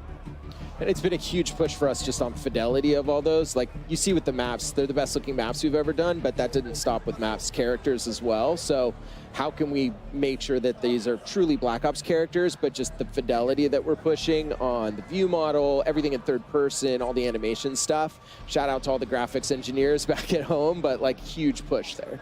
Speaker 15: And it's been a huge push for us just on fidelity of all those. Like you see with the maps, they're the best looking maps we've ever done, but that didn't stop with maps characters as well. So how can we make sure that these are truly Black Ops characters, but just the fidelity that we're pushing on the view model, everything in third person, all the animation stuff. Shout out to all the graphics engineers back at home, but like huge push there.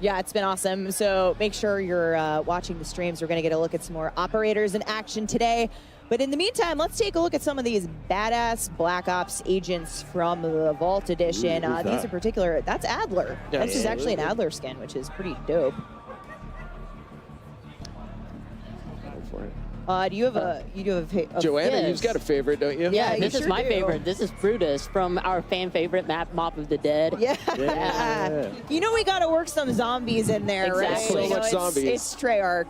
Speaker 2: Yeah, it's been awesome. So make sure you're watching the streams. We're going to get a look at some more operators in action today. But in the meantime, let's take a look at some of these badass Black Ops agents from the Vault Edition. These in particular, that's Adler.
Speaker 15: Yeah,
Speaker 2: this is actually an Adler skin, which is pretty dope. Do you have a
Speaker 15: Joanna, you've got a favorite, don't you?
Speaker 8: Yeah, this
Speaker 2: you
Speaker 8: is
Speaker 2: sure
Speaker 8: my
Speaker 2: do.
Speaker 8: favorite. This is Brutus from our fan favorite map, Mob of the Dead.
Speaker 2: Yeah. We got to work some zombies in there,
Speaker 8: Exactly.
Speaker 2: right?
Speaker 15: So much zombies.
Speaker 2: It's Treyarch.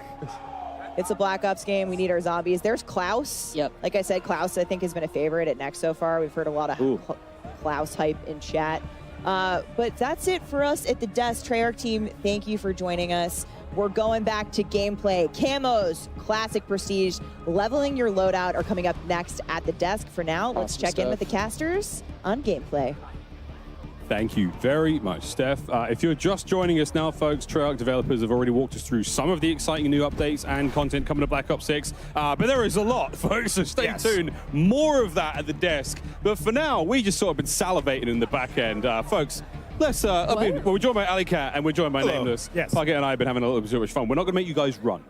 Speaker 2: It's a Black Ops game. We need our zombies. There's Klaus.
Speaker 8: Yep.
Speaker 2: Like I said, Klaus, I think, has been a favorite at Next so far. We've heard a lot of Klaus hype in chat. But that's it for us at the desk. Treyarch team, thank you for joining us. We're going back to gameplay. Camos, classic prestige, leveling your loadout are coming up next at the desk. For now, let's check in with the casters on gameplay.
Speaker 9: Thank you very much, Steph. If you're just joining us now, folks, Treyarch developers have already walked us through some of the exciting new updates and content coming to Black Ops 6. But there is a lot, folks, so stay tuned. More of that at the desk. But for now, we just sort of been salivating in the back end. Folks, let's, we're joined by Ali Cat and we're joined by Nameless.
Speaker 10: Yes.
Speaker 9: Parkett and I have been having a little bit of fun. We're not going to make you guys run.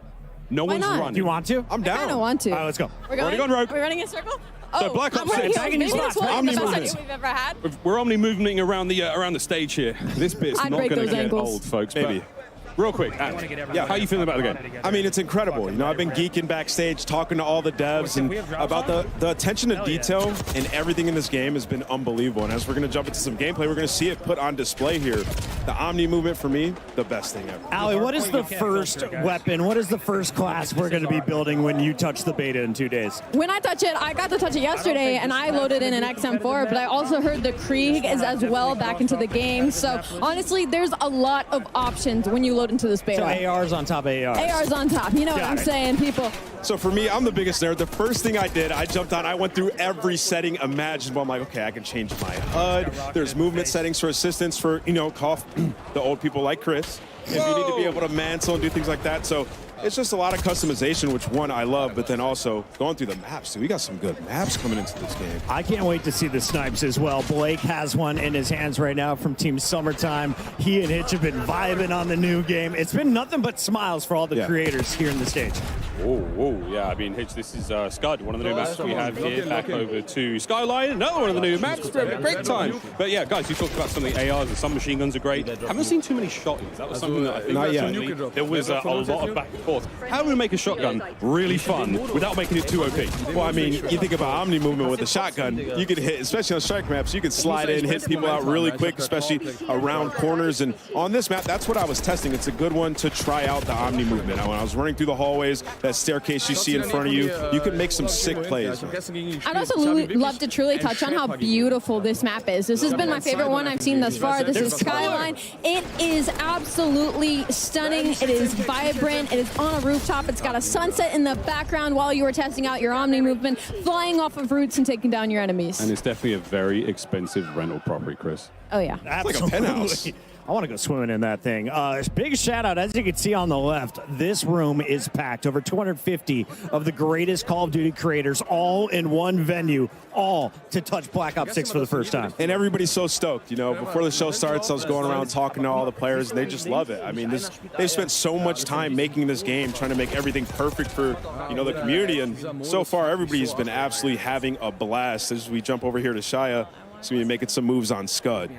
Speaker 9: No one's running.
Speaker 10: Do you want to?
Speaker 9: I'm down.
Speaker 16: I kind of want to.
Speaker 10: All right, let's go.
Speaker 16: We're going,
Speaker 9: Already gone rogue.
Speaker 16: Are we running in a circle?
Speaker 9: So Black Ops 6.
Speaker 16: Maybe this will be the
Speaker 9: Omni
Speaker 16: best
Speaker 9: movement.
Speaker 16: idea we've ever had.
Speaker 9: We're omni moving around the stage here. This bit's
Speaker 16: I'd
Speaker 9: not
Speaker 16: break
Speaker 9: going to
Speaker 16: those
Speaker 9: get
Speaker 16: ankles.
Speaker 9: old, folks.
Speaker 6: Maybe.
Speaker 9: But Real quick, yeah, how are you feeling about the game?
Speaker 16: I mean, it's incredible. You know, I've been geeking backstage, talking to all the devs, and about the attention to detail and everything in this game has been unbelievable. And as we're going to jump into some gameplay, we're going to see it put on display here. The Omni movement, for me, the best thing ever.
Speaker 10: Allie, what is the first weapon? What is the first class we're going to be building when you touch the beta in 2 days?
Speaker 17: When I touch it, I got to touch it yesterday, and I loaded in an XM4, but I also heard the Krieg is as well back into the game. So honestly, there's a lot of options when you load into this beta.
Speaker 10: So AR's on top of ARs.
Speaker 17: AR's on top. You know what I'm saying, people.
Speaker 16: So for me, I'm the biggest nerd. The first thing I did, I jumped on, I went through every setting imaginable. I'm like, okay, I can change my HUD. There's movement settings for assistance for, you know, the old people like Chris. If you need to be able to mantle and do things like that. So it's just a lot of customization, which one I love, but then also going through the maps. Dude, we got some good maps coming into this game.
Speaker 10: I can't wait to see the snipes as well. Blake has one in his hands right now from Team Summertime. He and Hitch have been vibing on the new game. It's been nothing but smiles for all the creators here in the stage.
Speaker 9: Oh, yeah. I mean, Hitch, this is Scud, one of the new maps we have here. Back over to Skyline, another one of the new maps. Great time. But yeah, guys, you talked about some of the ARs and some machine guns are great. Haven't seen too many shotguns. That was something that I think there was a lot of back and forth. How do we make a shotgun really fun without making it too OP?
Speaker 16: Well, I mean, you think about Omni movement with a shotgun, you could hit, especially on strike maps, you can slide in, hit people out really quick, especially around corners. And on this map, that's what I was testing. It's a good one to try out the Omni movement. When I was running through the hallways, that staircase you see in front of you, you can make some sick plays.
Speaker 17: I'd also love to truly touch on how beautiful this map is. This has been my favorite one I've seen thus far. This is Skyline. It is absolutely stunning. It is vibrant. It is on a rooftop. It's got a sunset in the background while you were testing out your Omni movement, flying off of roofs and taking down your enemies.
Speaker 9: And it's definitely a very expensive rental property, Chris.
Speaker 17: Oh, yeah.
Speaker 10: Absolutely. Like a penthouse. I want to go swimming in that thing. Big shout out, as you can see on the left, this room is packed. Over 250 of the greatest Call of Duty creators all in one venue, all to touch Black Ops 6 for the first time.
Speaker 16: And everybody's so stoked. You know, before the show starts, I was going around talking to all the players, and they just love it. I mean, they've spent so much time making this game, trying to make everything perfect for, you know, the community. And so far, everybody's been absolutely having a blast. As we jump over here to Shia, so we're making some moves on Scud.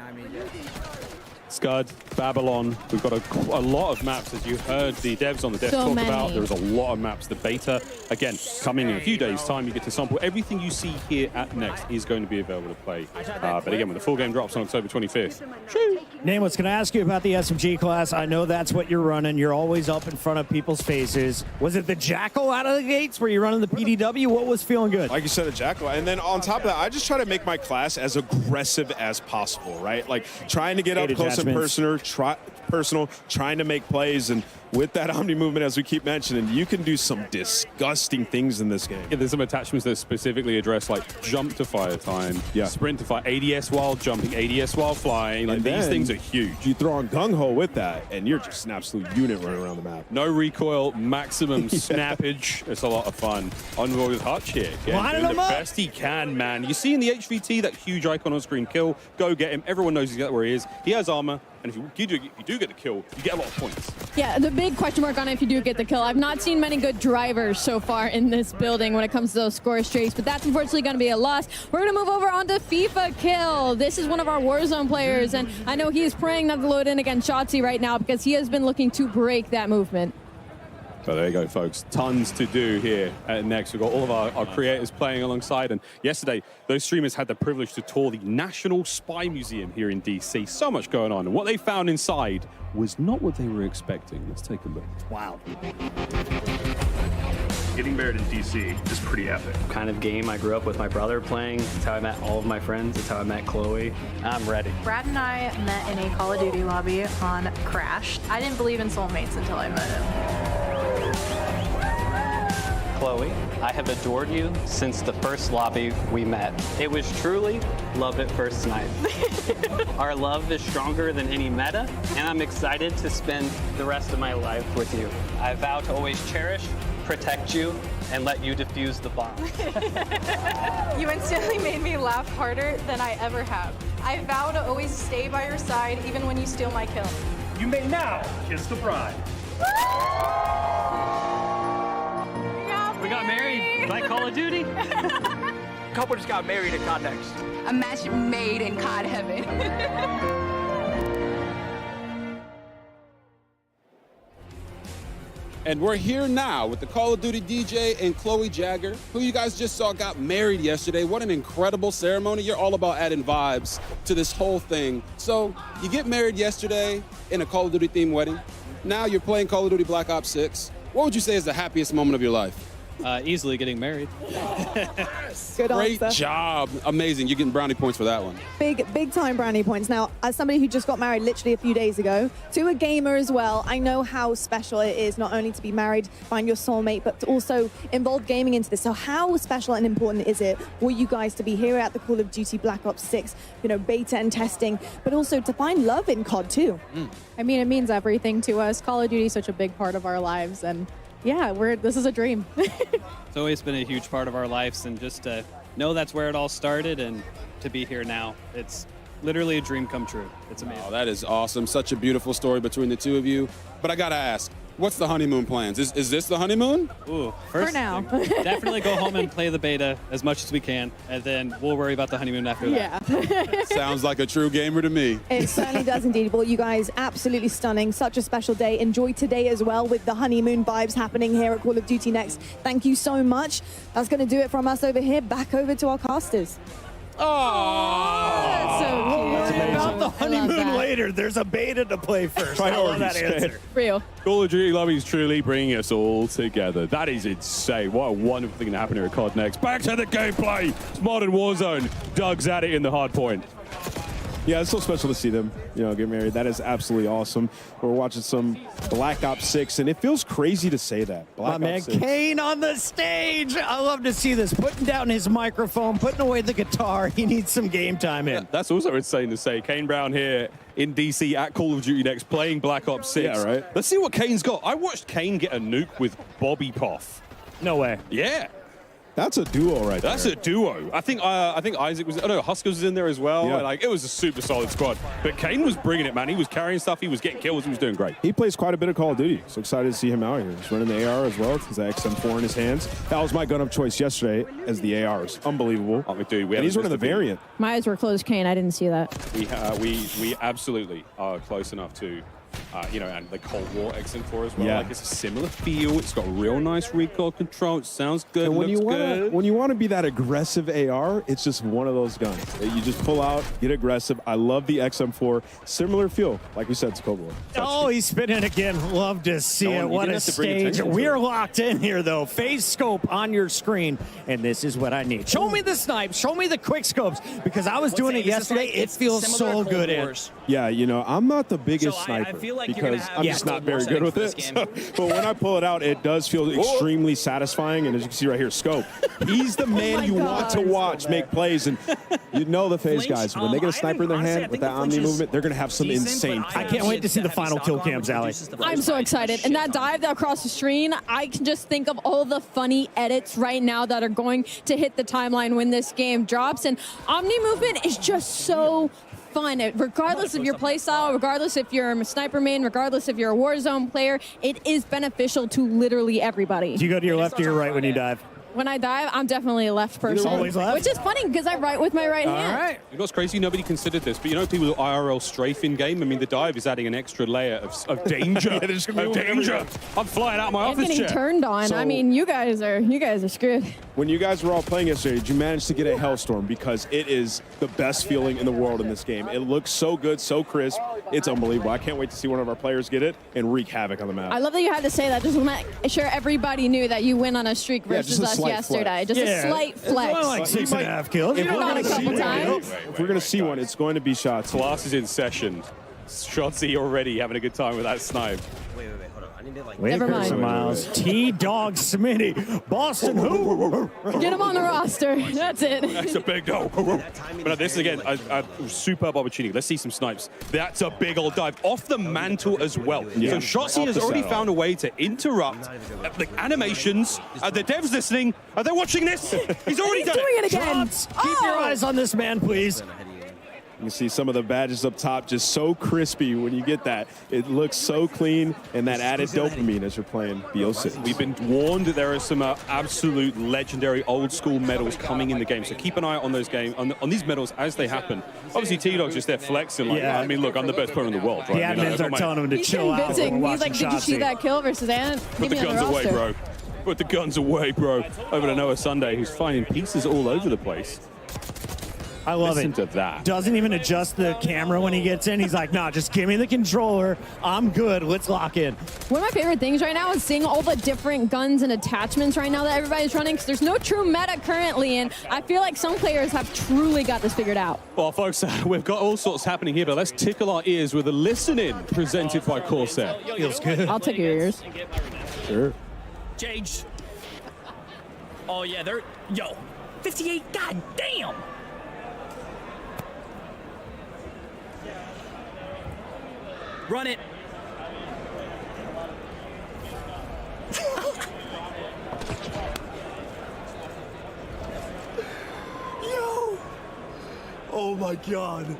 Speaker 9: Scud, Babylon, we've got a lot of maps, as you heard the devs on the desk talk about. There's a lot of maps. The beta, again, coming in a few days' time, you get to sample. Everything you see here at Next is going to be available to play. But again, when the full game drops on October 25th.
Speaker 10: Nameless, can I ask you about the SMG class? I know that's what you're running. You're always up in front of people's faces. Was it the Jackal out of the gates? Were you running the PDW? What was feeling good?
Speaker 16: Like you said, a Jackal. And then on top of that, I just try to make my class as aggressive as possible, right? Like trying to get up close and personal, trying to make plays. And with that Omni movement, as we keep mentioning, you can do some disgusting things in this game.
Speaker 9: Yeah, there's some attachments that specifically address like jump to fire time, sprint to fire, ADS while jumping, ADS while flying. Like these things are huge.
Speaker 16: You throw on gung ho with that, and you're just an absolute unit running around the map.
Speaker 9: No recoil, maximum snappage. It's a lot of fun. Onboard with Hutch here. Doing the best he can, man. You see in the HVT that huge icon on screen kill. Go get him. Everyone knows exactly where he is. He has armor. And if you do get the kill, you get a lot of points.
Speaker 17: Yeah, the big question mark on it if you do get the kill. I've not seen many good drivers so far in this building when it comes to those score streaks, but that's unfortunately going to be a loss. We're going to move over on to FIFA Kill. This is one of our Warzone players, and I know he is praying not to load in against Shotzi right now because he has been looking to break that movement.
Speaker 9: So there you go, folks. Tons to do here at Next. We've got all of our creators playing alongside. And yesterday, those streamers had the privilege to tour the National Spy Museum here in DC. So much going on. And what they found inside was not what they were expecting. Let's take a look.
Speaker 10: Wow.
Speaker 18: Getting married in DC is pretty epic.
Speaker 19: Kind of game I grew up with my brother playing. It's how I met all of my friends. It's how I met Chloe. I'm ready.
Speaker 20: Brad and I met in a Call of Duty lobby on Crash. I didn't believe in soulmates until I met him.
Speaker 19: Chloe, I have adored you since the first lobby we met. It was truly love at first sight. Our love is stronger than any meta, and I'm excited to spend the rest of my life with you. I vow to always cherish, protect you, and let you defuse the bomb.
Speaker 20: You instantly made me laugh harder than I ever have. I vow to always stay by your side, even when you steal my kill.
Speaker 18: You may now kiss the bride.
Speaker 20: We
Speaker 18: got married by Call of Duty.
Speaker 21: Couple just got married at CODNext.
Speaker 22: A match made in COD heaven.
Speaker 14: And we're here now with the Call of Duty DJ and Chloe Jagger, who you guys just saw got married yesterday. What an incredible ceremony. You're all about adding vibes to this whole thing. So you get married yesterday in a Call of Duty themed wedding. Now you're playing Call of Duty Black Ops 6. What would you say is the happiest moment of your life?
Speaker 19: Easily getting married.
Speaker 13: Good
Speaker 14: Great
Speaker 13: answer.
Speaker 14: job. Amazing. You're getting brownie points for that one.
Speaker 13: Big time brownie points. Now, as somebody who just got married literally a few days ago, to a gamer as well, I know how special it is not only to be married, find your soulmate, but to also involve gaming into this. So how special and important is it for you guys to be here at the Call of Duty Black Ops 6, beta and testing, but also to find love in COD too?
Speaker 17: I mean, it means everything to us. Call of Duty is such a big part of our lives, and yeah, this is a dream.
Speaker 19: It's always been a huge part of our lives, and just to know that's where it all started and to be here now, it's literally a dream come true. It's amazing.
Speaker 14: Oh, that is awesome. Such a beautiful story between the two of you. But I gotta ask, what's the honeymoon plans? Is this the honeymoon?
Speaker 19: Ooh, first
Speaker 17: For now.
Speaker 19: definitely go home and play the beta as much as we can, and then we'll worry about the honeymoon after that.
Speaker 13: Yeah.
Speaker 14: Sounds like a true gamer to me.
Speaker 13: It certainly does indeed. Well, you guys, absolutely stunning. Such a special day. Enjoy today as well with the honeymoon vibes happening here at Call of Duty Next. Thank you so much. That's going to do it from us over here. Back over to our casters.
Speaker 10: That's
Speaker 17: so cute.
Speaker 10: That's amazing. About the
Speaker 17: I love
Speaker 10: honeymoon
Speaker 17: that.
Speaker 10: later. There's a beta to play first. I love that
Speaker 3: Priorities,
Speaker 10: answer.
Speaker 17: Real.
Speaker 3: Call of Duty Lobby is truly bringing us all together. That is insane. What a wonderful thing to happen here at CODNext. Back to the gameplay. It's Modern Warzone. Doug's at it in the hard point.
Speaker 1: Yeah, it's so special to see them, get married. That is absolutely awesome. We're watching some Black Ops 6, and it feels crazy to say that.
Speaker 10: My man
Speaker 1: Ops 6.
Speaker 10: Kane on the stage. I love to see this. Putting down his microphone, putting away the guitar. He needs some game time in.
Speaker 3: That's also insane to say. Kane Brown here in DC at Call of Duty Next playing Black Ops 6.
Speaker 1: Yeah, right.
Speaker 3: Let's see what Kane's got. I watched Kane get a nuke with Bobby Poff.
Speaker 10: No way.
Speaker 3: Yeah.
Speaker 1: That's a duo right there.
Speaker 3: That's a duo. I think Isaac was. Oh no, Huskers was in there as well.
Speaker 1: Yeah.
Speaker 3: Like it was a super solid squad. But Kane was bringing it, man. He was carrying stuff. He was getting kills. He was doing great.
Speaker 1: He plays quite a bit of Call of Duty, so excited to see him out here. He's running the AR as well. He's the XM4 in his hands. That was my gun of choice yesterday as the ARs. Unbelievable.
Speaker 3: Oh, dude,
Speaker 1: and he's running the variant.
Speaker 17: My eyes were closed, Kane. I didn't see that.
Speaker 3: We absolutely are close enough to. And the Cold War XM4 as well.
Speaker 1: Yeah.
Speaker 3: Like it's a similar feel. It's got real nice recoil control. It sounds good.
Speaker 1: And
Speaker 3: looks good.
Speaker 1: when you want to be that aggressive AR, it's just one of those guns that you just pull out, get aggressive. I love the XM4. Similar feel, like we said, to Cold War.
Speaker 10: Oh, he's spinning again. Love to see it. What a stage. We're locked in here, though. Phase scope on your screen, and this is what I need. Show me the snipes. Show me the quick scopes, because I was doing it yesterday. It feels so good.
Speaker 1: Yeah, I'm not the biggest sniper.
Speaker 11: I feel like
Speaker 1: because I'm just not very good with it. So, but when I pull it out, it does feel extremely satisfying. And as you can see right here, Scope, he's the man you want to watch make plays. And the phase guys, when they get a sniper in their hand with that Omni movement, they're going to have some insane.
Speaker 10: I can't wait to see the final kill cams, Allie.
Speaker 17: I'm so excited. And that dive across the screen, I can just think of all the funny edits right now that are going to hit the timeline when this game drops. And Omni movement is just so fun, regardless of your playstyle, regardless if you're a sniper main, regardless if you're a Warzone player, it is beneficial to literally everybody.
Speaker 10: Do you go to your left or your right when you dive?
Speaker 17: When I dive, I'm definitely a left person.
Speaker 10: Always left?
Speaker 17: Which is funny because I write with my right hand.
Speaker 10: All right.
Speaker 3: You know what's crazy? Nobody considered this, but people do IRL strafe in game. I mean, the dive is adding an extra layer of danger. Of danger. I'm flying out of my
Speaker 17: And
Speaker 3: office
Speaker 17: getting
Speaker 3: chair.
Speaker 17: turned on.
Speaker 1: So-
Speaker 17: I mean, you guys are screwed.
Speaker 1: When you guys were all playing yesterday, did you manage to get a Hellstorm? Because it is the best feeling in the world in this game. It looks so good, so crisp. It's unbelievable. I can't wait to see one of our players get it and wreak havoc on the map.
Speaker 17: I love that you had to say that. Just to make sure everybody knew that you went on a streak versus
Speaker 1: just a
Speaker 17: us
Speaker 1: slight
Speaker 17: yesterday.
Speaker 1: flex.
Speaker 17: Just a slight flex.
Speaker 10: Only like 6.5 kills.
Speaker 17: You've done it a couple times.
Speaker 1: If we're going to see one, it's going to be shots.
Speaker 3: Class is in session. Shotzi already having a good time with that snipe.
Speaker 11: Wait, hold on. I need to
Speaker 10: Wait
Speaker 17: Never
Speaker 10: for
Speaker 17: mind.
Speaker 10: some Miles. T-Dog Smitty. Boston who?
Speaker 17: Get him on the roster. That's it.
Speaker 3: That's a big no. But this again, a superb opportunity. Let's see some snipes. That's a big old dive off the mantle as well.
Speaker 1: Yeah.
Speaker 3: So Shotzi has already found a way to interrupt the animations. Are the devs listening? Are they watching this? He's already
Speaker 17: He's
Speaker 3: done
Speaker 17: doing it again.
Speaker 10: Shots. Keep your eyes on this man, please.
Speaker 1: You can see some of the badges up top just so crispy when you get that. It looks so clean, and that added dopamine as you're playing BO6.
Speaker 9: We've been warned that there are some absolute legendary old school medals coming in the game, so keep an eye on those on these medals as they happen. Obviously, T-Dog's just there flexing like, I mean, look, I'm the best player in the world, right?
Speaker 10: The admins are telling him to chill out.
Speaker 17: He's like, did you see that kill versus Ant?
Speaker 9: Put the guns away, bro. Put the guns away, bro. Over to Noah Sunday, who's finding pieces all over the place.
Speaker 10: I love
Speaker 9: Listen
Speaker 10: it.
Speaker 9: to that.
Speaker 10: Doesn't even adjust the camera when he gets in. He's like, nah, just give me the controller. I'm good. Let's lock in.
Speaker 17: One of my favorite things right now is seeing all the different guns and attachments right now that everybody's running, because there's no true meta currently, and I feel like some players have truly got this figured out.
Speaker 9: Well, folks, we've got all sorts happening here, but let's tickle our ears with a listen-in presented by Corsair.
Speaker 10: Feels good.
Speaker 17: I'll tickle your ears.
Speaker 1: Sure.
Speaker 11: Jage. Oh, yeah, they're... Yo, 58, god damn! Run it.
Speaker 10: Yo! Oh, my God.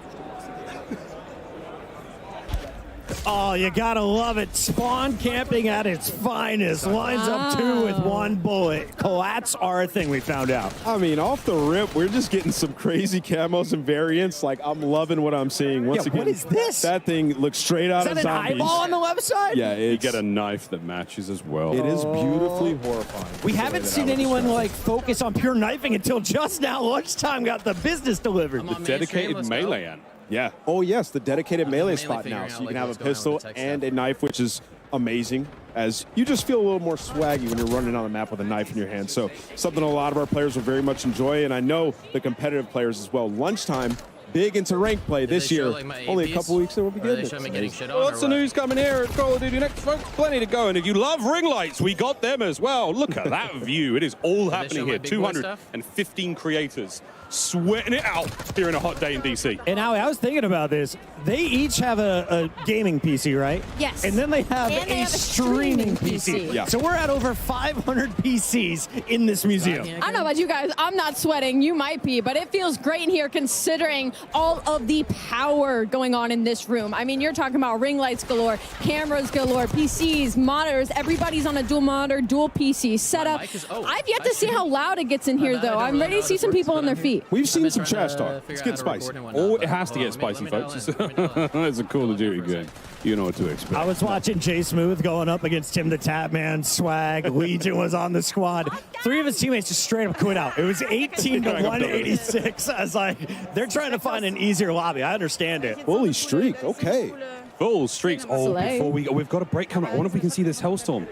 Speaker 10: Oh, you gotta love it. Spawn camping at its finest. Lines up 2 with 1 bullet. Collats are a thing, we found out.
Speaker 1: I mean, off the rip, we're just getting some crazy camos and variants. Like, I'm loving what I'm seeing. Once again,
Speaker 10: what is this?
Speaker 1: That thing looks straight out of
Speaker 10: Is that an
Speaker 1: zombies.
Speaker 10: eyeball on the left side?
Speaker 1: Yeah,
Speaker 9: You
Speaker 1: it's,
Speaker 9: get a knife that matches as well.
Speaker 1: it is beautifully horrifying.
Speaker 10: We haven't seen anyone like focus on pure knifing until just now. Lunchtime got the business delivered.
Speaker 9: The dedicated melee ant.
Speaker 1: Yeah. Oh, yes, the dedicated melee spot
Speaker 12: figuring
Speaker 1: now.
Speaker 12: out,
Speaker 1: So you
Speaker 12: like,
Speaker 1: can have a
Speaker 12: what's going on
Speaker 1: pistol
Speaker 12: with the tech
Speaker 1: and
Speaker 12: stuff.
Speaker 1: a knife, which is amazing, as you just feel a little more swaggy when you're running on the map with a knife in your hand. So something a lot of our players will very much enjoy, and I know the competitive players as well. Lunchtime, big into rank play this
Speaker 12: they show,
Speaker 1: year.
Speaker 12: like, my
Speaker 1: Only a
Speaker 12: APs?
Speaker 1: couple weeks, and we'll be
Speaker 12: Or they
Speaker 1: good.
Speaker 12: show me getting shit on,
Speaker 9: Well,
Speaker 12: or
Speaker 9: lots of
Speaker 12: what?
Speaker 9: news coming here at Call of Duty Next, folks. Plenty to go. And if you love ring lights, we got them as well. Look at that view. It is all
Speaker 12: show
Speaker 9: happening
Speaker 12: my
Speaker 9: here.
Speaker 12: big boy stuff?
Speaker 9: 215 creators sweating it out here in a hot day in DC.
Speaker 10: And Howie, I was thinking about this. They each have a gaming PC, right?
Speaker 17: Yes.
Speaker 10: And then they have,
Speaker 17: And they
Speaker 10: a
Speaker 17: have a
Speaker 10: streaming
Speaker 17: streaming
Speaker 10: PC.
Speaker 17: PC.
Speaker 1: Yeah.
Speaker 10: So we're at over 500 PCs in this museum.
Speaker 17: I don't know about you guys. I'm not sweating. You might be, but it feels great in here considering all of the power going on in this room. I mean, you're talking about ring lights galore, cameras galore, PCs, monitors. Everybody's on a dual monitor, dual PC setup.
Speaker 12: mic is- oh,
Speaker 17: I've yet to see how loud it gets in here,
Speaker 12: bad. I
Speaker 17: though.
Speaker 12: don't
Speaker 17: I'm
Speaker 12: really
Speaker 17: ready
Speaker 12: know
Speaker 17: to see
Speaker 12: how
Speaker 17: some
Speaker 12: this
Speaker 17: people
Speaker 12: works,
Speaker 17: on
Speaker 12: but
Speaker 17: their
Speaker 12: I'm
Speaker 17: feet.
Speaker 1: We've
Speaker 12: I'm
Speaker 1: seen
Speaker 12: just
Speaker 1: some
Speaker 12: trying
Speaker 1: trash
Speaker 12: to
Speaker 1: talk.
Speaker 12: figure
Speaker 1: It's
Speaker 12: out
Speaker 1: getting
Speaker 12: how to record
Speaker 1: spicy.
Speaker 12: and whatnot,
Speaker 9: Oh, it
Speaker 12: but
Speaker 9: has to
Speaker 12: hold
Speaker 9: get
Speaker 12: on,
Speaker 9: spicy,
Speaker 12: leave me
Speaker 9: folks.
Speaker 12: know when.
Speaker 9: It's a Call of Duty game. You know what to expect.
Speaker 10: I was watching Jay Smooth going up against Tim the Tap Man, Swag, Legion was on the squad. 3 of his teammates just straight up quit out. It was 18 to 186. I was like, they're trying to find an easier lobby. I understand it.
Speaker 1: Fully streak. Okay.
Speaker 9: Full streaks. Oh,
Speaker 17: Slay.
Speaker 9: before we've got a break coming up. I wonder if we can see this Hellstorm.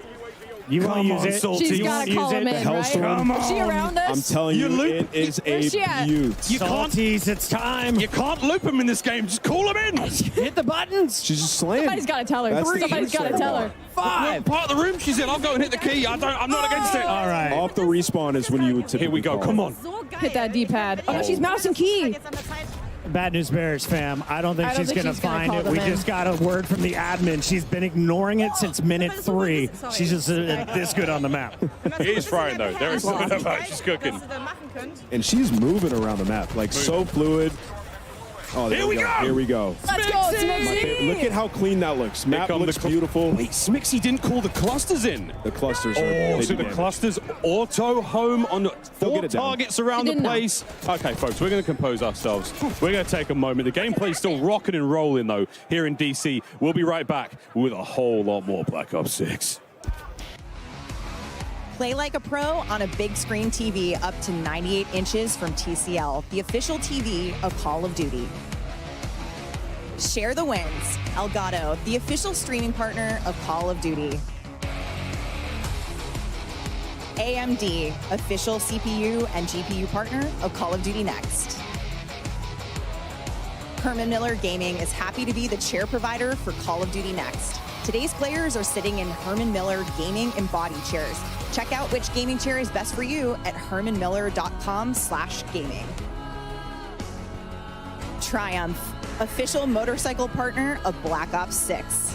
Speaker 10: You want to use it?
Speaker 9: Salty.
Speaker 17: She's
Speaker 10: You
Speaker 17: got
Speaker 10: wanna
Speaker 17: to
Speaker 10: use
Speaker 17: call
Speaker 10: it?
Speaker 17: him in, right?
Speaker 1: Hellstorm.
Speaker 17: Is she around us?
Speaker 1: I'm telling you, it is
Speaker 17: Where's she
Speaker 1: a
Speaker 17: at?
Speaker 1: beaut.
Speaker 9: You can't,
Speaker 10: Salties, it's time.
Speaker 9: you can't loop him in this game. Just call him in.
Speaker 10: Hit the buttons.
Speaker 1: She's just slaying.
Speaker 17: Somebody's got to tell her.
Speaker 1: That's the
Speaker 17: Somebody's
Speaker 1: truth
Speaker 17: got to
Speaker 1: right
Speaker 17: tell
Speaker 1: now.
Speaker 17: her.
Speaker 10: 5.
Speaker 9: Part of the room she's in. I'll go and hit the key. I'm not against it.
Speaker 10: All right.
Speaker 1: Off the respawn is when you would typically
Speaker 9: Here we go.
Speaker 1: call.
Speaker 9: Come on.
Speaker 17: Hit that D-pad. Oh, no, she's mouse and key.
Speaker 10: Bad news bears, fam. I don't think
Speaker 17: I don't
Speaker 10: she's
Speaker 17: think
Speaker 10: going to
Speaker 17: she's gonna
Speaker 10: find
Speaker 17: call
Speaker 10: it.
Speaker 17: them
Speaker 10: We
Speaker 17: in.
Speaker 10: just got a word from the admin. She's been ignoring it since minute 3. She's just this good on the map.
Speaker 9: He is frying, though. There is something about she's cooking.
Speaker 1: And she's moving around the map, like so fluid. Oh, there
Speaker 9: Here we go.
Speaker 1: Here we go.
Speaker 17: Let's go, Smixy.
Speaker 1: Look at how clean that looks.
Speaker 9: Here
Speaker 1: Map
Speaker 9: come
Speaker 1: looks
Speaker 9: the
Speaker 1: beautiful.
Speaker 9: Wait, Smixy didn't call the clusters in.
Speaker 1: The clusters are
Speaker 9: Oh,
Speaker 1: they
Speaker 9: so
Speaker 1: do
Speaker 9: the
Speaker 1: damage.
Speaker 9: clusters auto home on 4
Speaker 1: get it down.
Speaker 9: targets around
Speaker 17: He
Speaker 9: the
Speaker 17: didn't know.
Speaker 9: place. Okay, folks, we're going to compose ourselves. We're going to take a moment. The gameplay's still rocking and rolling, though, here in DC. We'll be right back with a whole lot more Black Ops 6.
Speaker 2: Play like a pro on a big screen TV up to 98 inches from TCL, the official TV of Call of Duty. Share the wins. Elgato, the official streaming partner of Call of Duty. AMD, official CPU and GPU partner of Call of Duty Next. Herman Miller Gaming is happy to be the chair provider for Call of Duty Next. Today's players are sitting in Herman Miller Gaming embodied chairs. Check out which gaming chair is best for you at hermanmiller.com/gaming. Triumph, official motorcycle partner of Black Ops 6.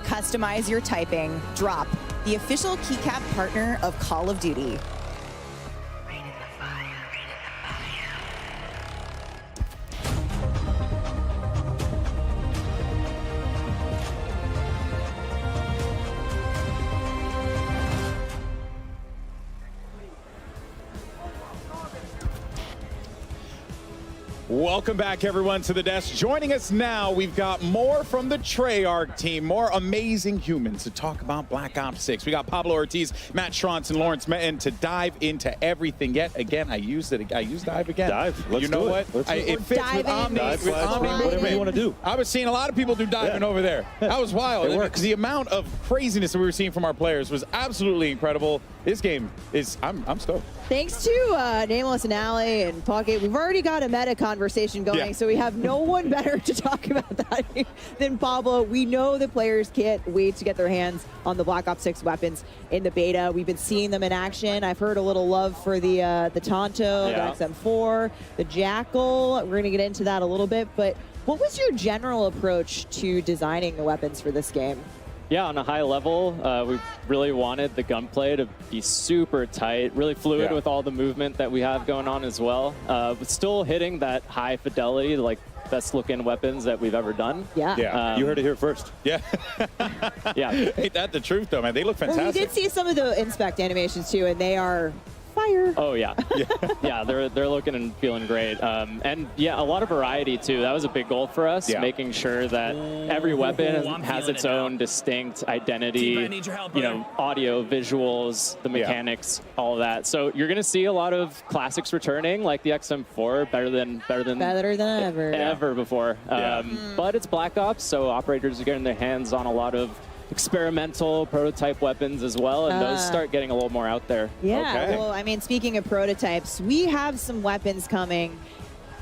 Speaker 2: Customize your typing. Drop, the official keycap partner of Call of Duty.
Speaker 5: Welcome back, everyone, to the desk. Joining us now, we've got more from the Treyarch team, more amazing humans to talk about Black Ops 6. We got Pablo Ortiz, Matt Schrontz, and Lawrence Metten to dive into everything. Yet again, I used it. I used dive again.
Speaker 6: Dive. Let's
Speaker 5: you know
Speaker 6: do
Speaker 5: what?
Speaker 6: It.
Speaker 5: It fits with Omni.
Speaker 6: Dive,
Speaker 5: With Omni.
Speaker 6: whatever you want to do.
Speaker 5: I was seeing a lot of people do diving over there. That was wild.
Speaker 6: It works.
Speaker 5: The amount of craziness that we were seeing from our players was absolutely incredible. This game is, I'm stoked.
Speaker 4: Thanks to Nameless and Alley and Pocket, we've already got a meta conversation going, so we have no one better to talk about that than Pablo. We know the players can't wait to get their hands on the Black Ops 6 weapons in the beta. We've been seeing them in action. I've heard a little love for the Tonto, the XM4, the Jackal. We're going to get into that a little bit, but what was your general approach to designing the weapons for this game?
Speaker 22: Yeah, on a high level, we really wanted the gunplay to be super tight, really fluid with all the movement that we have going on as well. But still hitting that high fidelity, like best looking weapons that we've ever done.
Speaker 6: Yeah. You heard it here first.
Speaker 5: Yeah.
Speaker 22: Yeah.
Speaker 5: Ain't that the truth, though, man? They look fantastic.
Speaker 4: Well, we did see some of the inspect animations, too, and they are fire.
Speaker 22: Oh, yeah. Yeah, they're looking and feeling great. And, yeah, a lot of variety, too. That was a big goal for us, making sure that every weapon has its own distinct identity, you know, audio, visuals, the mechanics, all of that. So you're going to see a lot of classics returning, like the XM4, better than ever before. But it's Black Ops, so operators are getting their hands on a lot of experimental prototype weapons as well, and those start getting a little more out there.
Speaker 4: Yeah, well, I mean, speaking of prototypes, we have some weapons coming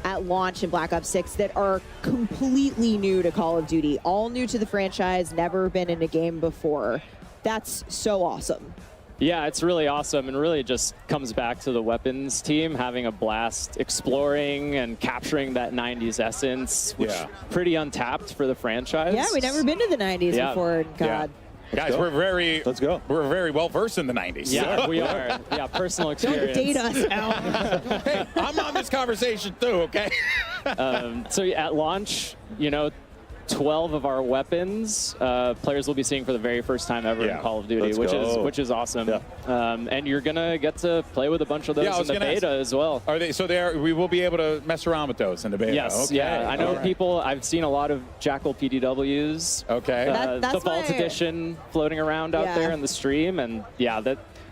Speaker 4: at launch in Black Ops 6 that are completely new to Call of Duty, all new to the franchise, never been in a game before. That's so awesome.
Speaker 22: Yeah, it's really awesome, and really just comes back to the weapons team having a blast exploring and capturing that 90s essence, which is pretty untapped for the franchise.
Speaker 4: Yeah, we've never been to the 90s before. God.
Speaker 5: Guys, we're very we're very well versed in the 90s.
Speaker 22: Yeah, we are. Yeah, personal experience.
Speaker 4: Don't date us now.
Speaker 5: Hey, I'm on this conversation too, okay?
Speaker 22: So at launch, you know, 12 of our weapons players will be seeing for the very first time ever in Call of Duty, which is awesome. And you're gonna get to play with a bunch of those in the beta as well.
Speaker 5: Are they? So we will be able to mess around with those in the beta.
Speaker 22: Yes, I know people. I've seen a lot of Jackal PDWs.
Speaker 5: Okay,
Speaker 22: the Vault Edition floating around out there in the stream, and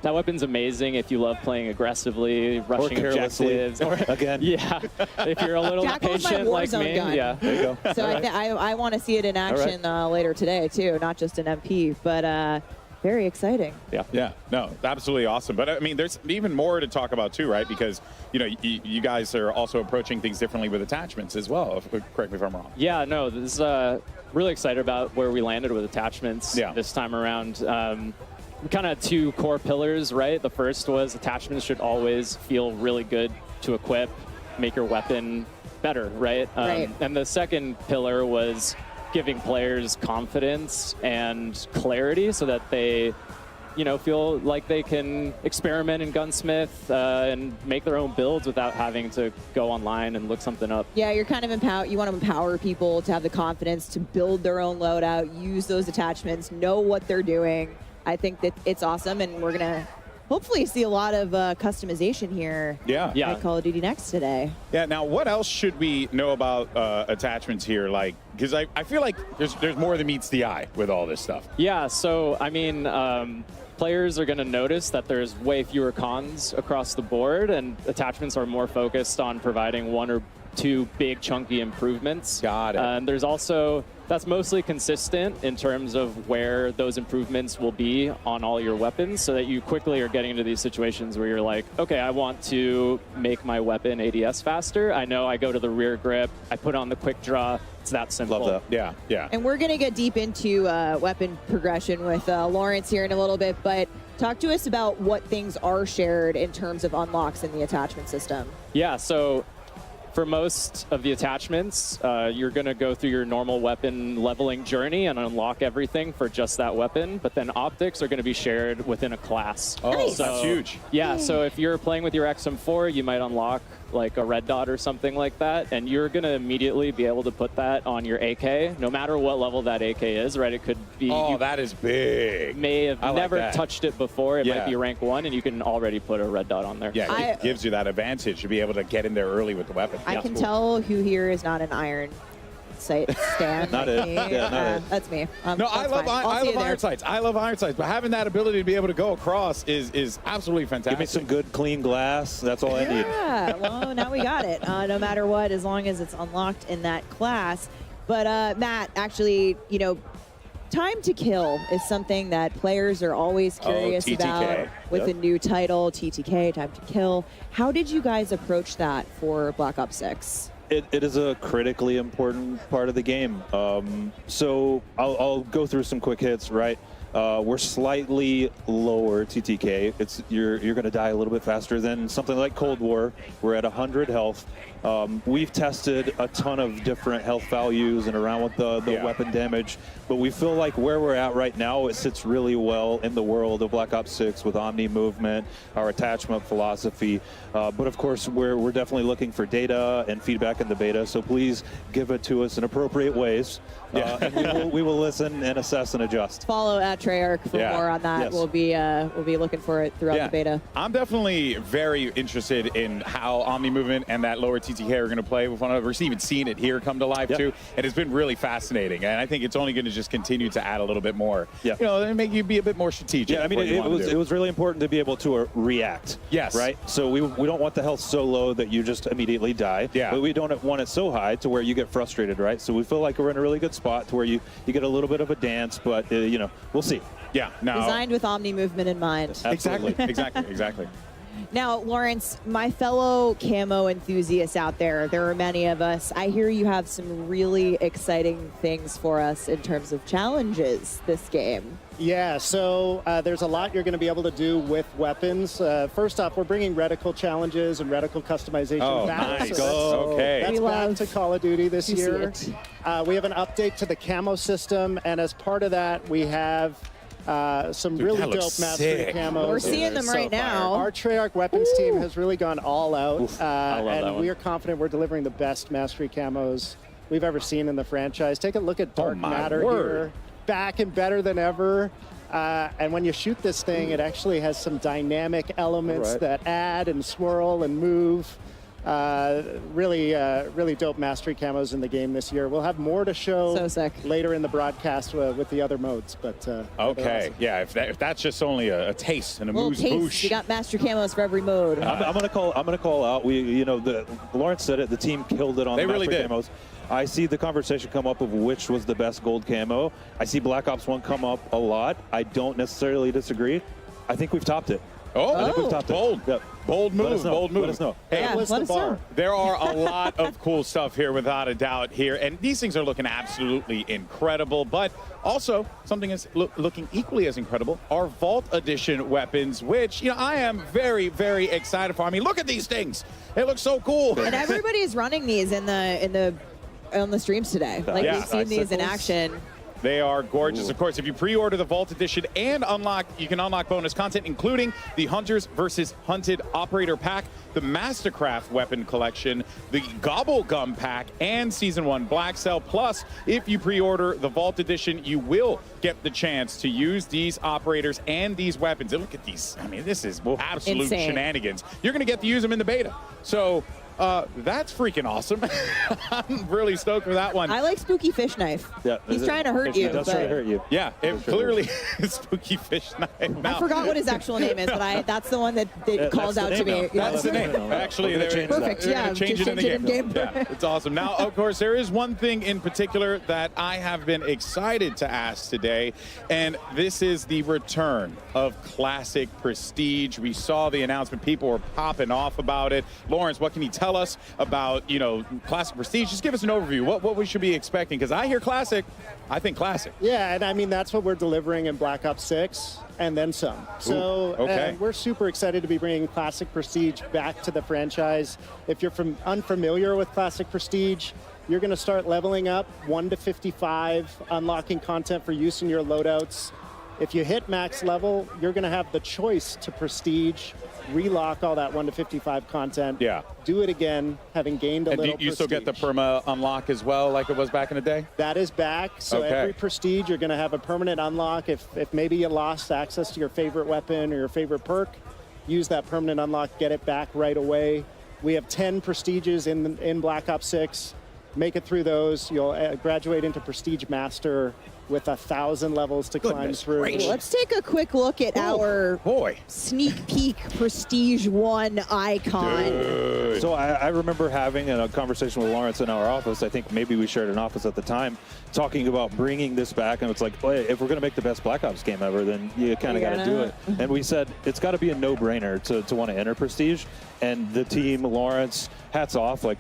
Speaker 22: that weapon's amazing if you love playing aggressively, rushing objectives.
Speaker 6: Again.
Speaker 22: Yeah. If you're a little impatient like me.
Speaker 4: Gun.
Speaker 22: Yeah.
Speaker 6: There you go.
Speaker 4: So I want to see it in action later today, too, not just in MP, but very exciting.
Speaker 5: Yeah. No, absolutely awesome. But, I mean, there's even more to talk about, too, right? Because, you know, you guys are also approaching things differently with attachments as well. Correct me if I'm wrong.
Speaker 22: Yeah, no, this is really excited about where we landed with attachments this time around. Kind of two core pillars, right? The first was attachments should always feel really good to equip, make your weapon better, right? And the second pillar was giving players confidence and clarity so that they, you know, feel like they can experiment in Gunsmith and make their own builds without having to go online and look something up.
Speaker 4: Yeah, you're kind of you want to empower people to have the confidence to build their own loadout, use those attachments, know what they're doing. I think that it's awesome, and we're going to hopefully see a lot of customization here at Call of Duty Next today.
Speaker 5: Yeah, now what else should we know about attachments here? Like, because I feel like there's more than meets the eye with all this stuff.
Speaker 22: Yeah, so, I mean, players are going to notice that there's way fewer cons across the board, and attachments are more focused on providing one or two big chunky improvements.
Speaker 5: Got it.
Speaker 22: And there's also, that's mostly consistent in terms of where those improvements will be on all your weapons, so that you quickly are getting into these situations where you're like, okay, I want to make my weapon ADS faster. I know I go to the rear grip, I put on the quick draw. It's that simple.
Speaker 5: Love that. Yeah.
Speaker 4: And we're going to get deep into weapon progression with Lawrence here in a little bit, but talk to us about what things are shared in terms of unlocks in the attachment system.
Speaker 22: Yeah, so for most of the attachments, you're going to go through your normal weapon leveling journey and unlock everything for just that weapon, but then optics are going to be shared within a class.
Speaker 5: Oh, nice. That's huge.
Speaker 22: Yeah, so if you're playing with your XM4, you might unlock like a red dot or something like that, and you're going to immediately be able to put that on your AK, no matter what level that AK is, right? It could be...
Speaker 5: Oh, that is big.
Speaker 22: May have never
Speaker 5: that.
Speaker 22: touched it before. It might be rank 1, and you can already put a red dot on there.
Speaker 5: Yeah, it gives you that advantage to be able to get in there early with the weapon.
Speaker 4: I can tell who here is not an iron sight stand.
Speaker 6: Not
Speaker 4: like
Speaker 6: it.
Speaker 4: me.
Speaker 6: Yeah, not it.
Speaker 4: That's me.
Speaker 5: No, I love iron sights. I love iron sights, but having that ability to be able to go across is absolutely fantastic.
Speaker 6: Give me some good, clean glass. That's all I need.
Speaker 4: Yeah, well, now we got it. No matter what, as long as it's unlocked in that class. But Matt, actually, you know, time to kill is something that players are always curious about with a new title, TTK, time to kill. How did you guys approach that for Black Ops 6?
Speaker 6: It is a critically important part of the game. So I'll go through some quick hits, right? We're slightly lower TTK. You're going to die a little bit faster than something like Cold War. We're at 100 health. We've tested a ton of different health values and around with the weapon damage, but we feel like where we're at right now, it sits really well in the world of Black Ops 6 with Omni movement, our attachment philosophy. But of course, we're definitely looking for data and feedback in the beta, so please give it to us in appropriate ways. And we will listen and assess and adjust.
Speaker 4: Follow at Treyarch for more on that.
Speaker 6: Yes.
Speaker 4: We'll be looking for it throughout the beta.
Speaker 5: I'm definitely very interested in how Omni movement and that lower TTK are going to play with one another. We've even seen it here come to life too, and it's been really fascinating. And I think it's only going to just continue to add a little bit more. You know, and make you be a bit more strategic.
Speaker 6: Yeah, I mean, it was really important to be able to react.
Speaker 5: Yes.
Speaker 6: Right. So we don't want the health so low that you just immediately die.
Speaker 5: Yeah.
Speaker 6: But we don't want it so high to where you get frustrated, right? So we feel like we're in a really good spot to where you get a little bit of a dance, but you know, we'll see.
Speaker 5: Yeah. Now,
Speaker 4: designed with Omni movement in mind.
Speaker 5: Exactly. Exactly.
Speaker 4: Now, Lawrence, my fellow camo enthusiasts out there are many of us. I hear you have some really exciting things for us in terms of challenges this game.
Speaker 7: Yeah, so there's a lot you're going to be able to do with weapons. First off, we're bringing reticle challenges and reticle customization back.
Speaker 5: Nice.
Speaker 7: So that's back to Call of Duty this year. We have an update to the camo system, and as part of that, we have some really dope mastery camos.
Speaker 4: We're seeing them right now.
Speaker 7: Our Treyarch weapons team has really gone all out, and we are confident we're delivering the best mastery camos we've ever seen in the franchise. Take a look at Dark Matter here. Back and better than ever. And when you shoot this thing, it actually has some dynamic elements that add and swirl and move. Really dope mastery camos in the game this year. We'll have more to show later in the broadcast with the other modes. But
Speaker 5: okay, yeah. If that's just only a taste and a
Speaker 4: boosh. You got master camos for every mode.
Speaker 6: I'm gonna call out. Lawrence said it. The team killed it on the mastery camos. I see the conversation come up of which was the best gold camo. I see Black Ops 1 come up a lot. I don't necessarily disagree. I think we've topped it. I think we've topped it. Yep.
Speaker 5: Bold move, bold move.
Speaker 6: Let us know.
Speaker 5: Hey,
Speaker 7: let us know.
Speaker 5: There are a lot of cool stuff here, without a doubt here, and these things are looking absolutely incredible, but also something is looking equally as incredible, our Vault Edition weapons, which, you know, I am very, very excited for. I mean, look at these things. They look so cool.
Speaker 4: And everybody is running these on the streams today. Like, we've seen these in action.
Speaker 5: They are gorgeous. Of course, if you pre-order the Vault Edition and you can unlock bonus content, including the Hunters versus Hunted Operator Pack, the Mastercraft Weapon Collection, the Gobble Gum Pack, and Season 1 Black Cell. Plus, if you pre-order the Vault Edition, you will get the chance to use these operators and these weapons. And look at these. I mean, this is absolute shenanigans. You're going to get to use them in the beta. So that's freaking awesome. I'm really stoked for that one.
Speaker 4: I like Spooky Fish Knife.
Speaker 6: Yeah,
Speaker 4: he's trying to hurt you.
Speaker 6: That's trying to hurt you.
Speaker 5: Yeah, it clearly is Spooky Fish Knife.
Speaker 4: I forgot what his actual name is, but that's the one that calls out to me.
Speaker 5: That's the name. Actually, they're
Speaker 4: perfect. Yeah,
Speaker 5: change it in the game. Yeah, it's awesome. Now, of course, there is one thing in particular that I have been excited to ask today, and this is the return of Classic Prestige. We saw the announcement. People were popping off about it. Lawrence, what can you tell us about, you know, Classic Prestige? Just give us an overview. What we should be expecting, because I hear Classic, I think Classic.
Speaker 7: Yeah, and I mean, that's what we're delivering in Black Ops 6 and then some. So we're super excited to be bringing Classic Prestige back to the franchise. If you're unfamiliar with Classic Prestige, you're going to start leveling up 1 to 55, unlocking content for use in your loadouts. If you hit max level, you're going to have the choice to prestige, relock all that 1 to 55 content.
Speaker 5: Yeah.
Speaker 7: Do it again, having gained a
Speaker 5: And
Speaker 7: little
Speaker 5: do you still get the
Speaker 7: prestige.
Speaker 5: perma unlock as well, like it was back in the day?
Speaker 7: That is back. So
Speaker 5: Okay.
Speaker 7: every prestige, you're going to have a permanent unlock. If maybe you lost access to your favorite weapon or your favorite perk, use that permanent unlock, get it back right away. We have 10 prestiges in Black Ops 6. Make it through those. You'll graduate into Prestige Master with 1,000 levels to climb through.
Speaker 4: Let's take a quick look at our sneak peek Prestige 1 icon.
Speaker 6: So I remember having a conversation with Lawrence in our office. I think maybe we shared an office at the time, talking about bringing this back. And it's like, well, if we're going to make the best Black Ops game ever, then you kind of got to do it. And we said it's got to be a no-brainer to want to enter Prestige. And the team, Lawrence, hats off, like,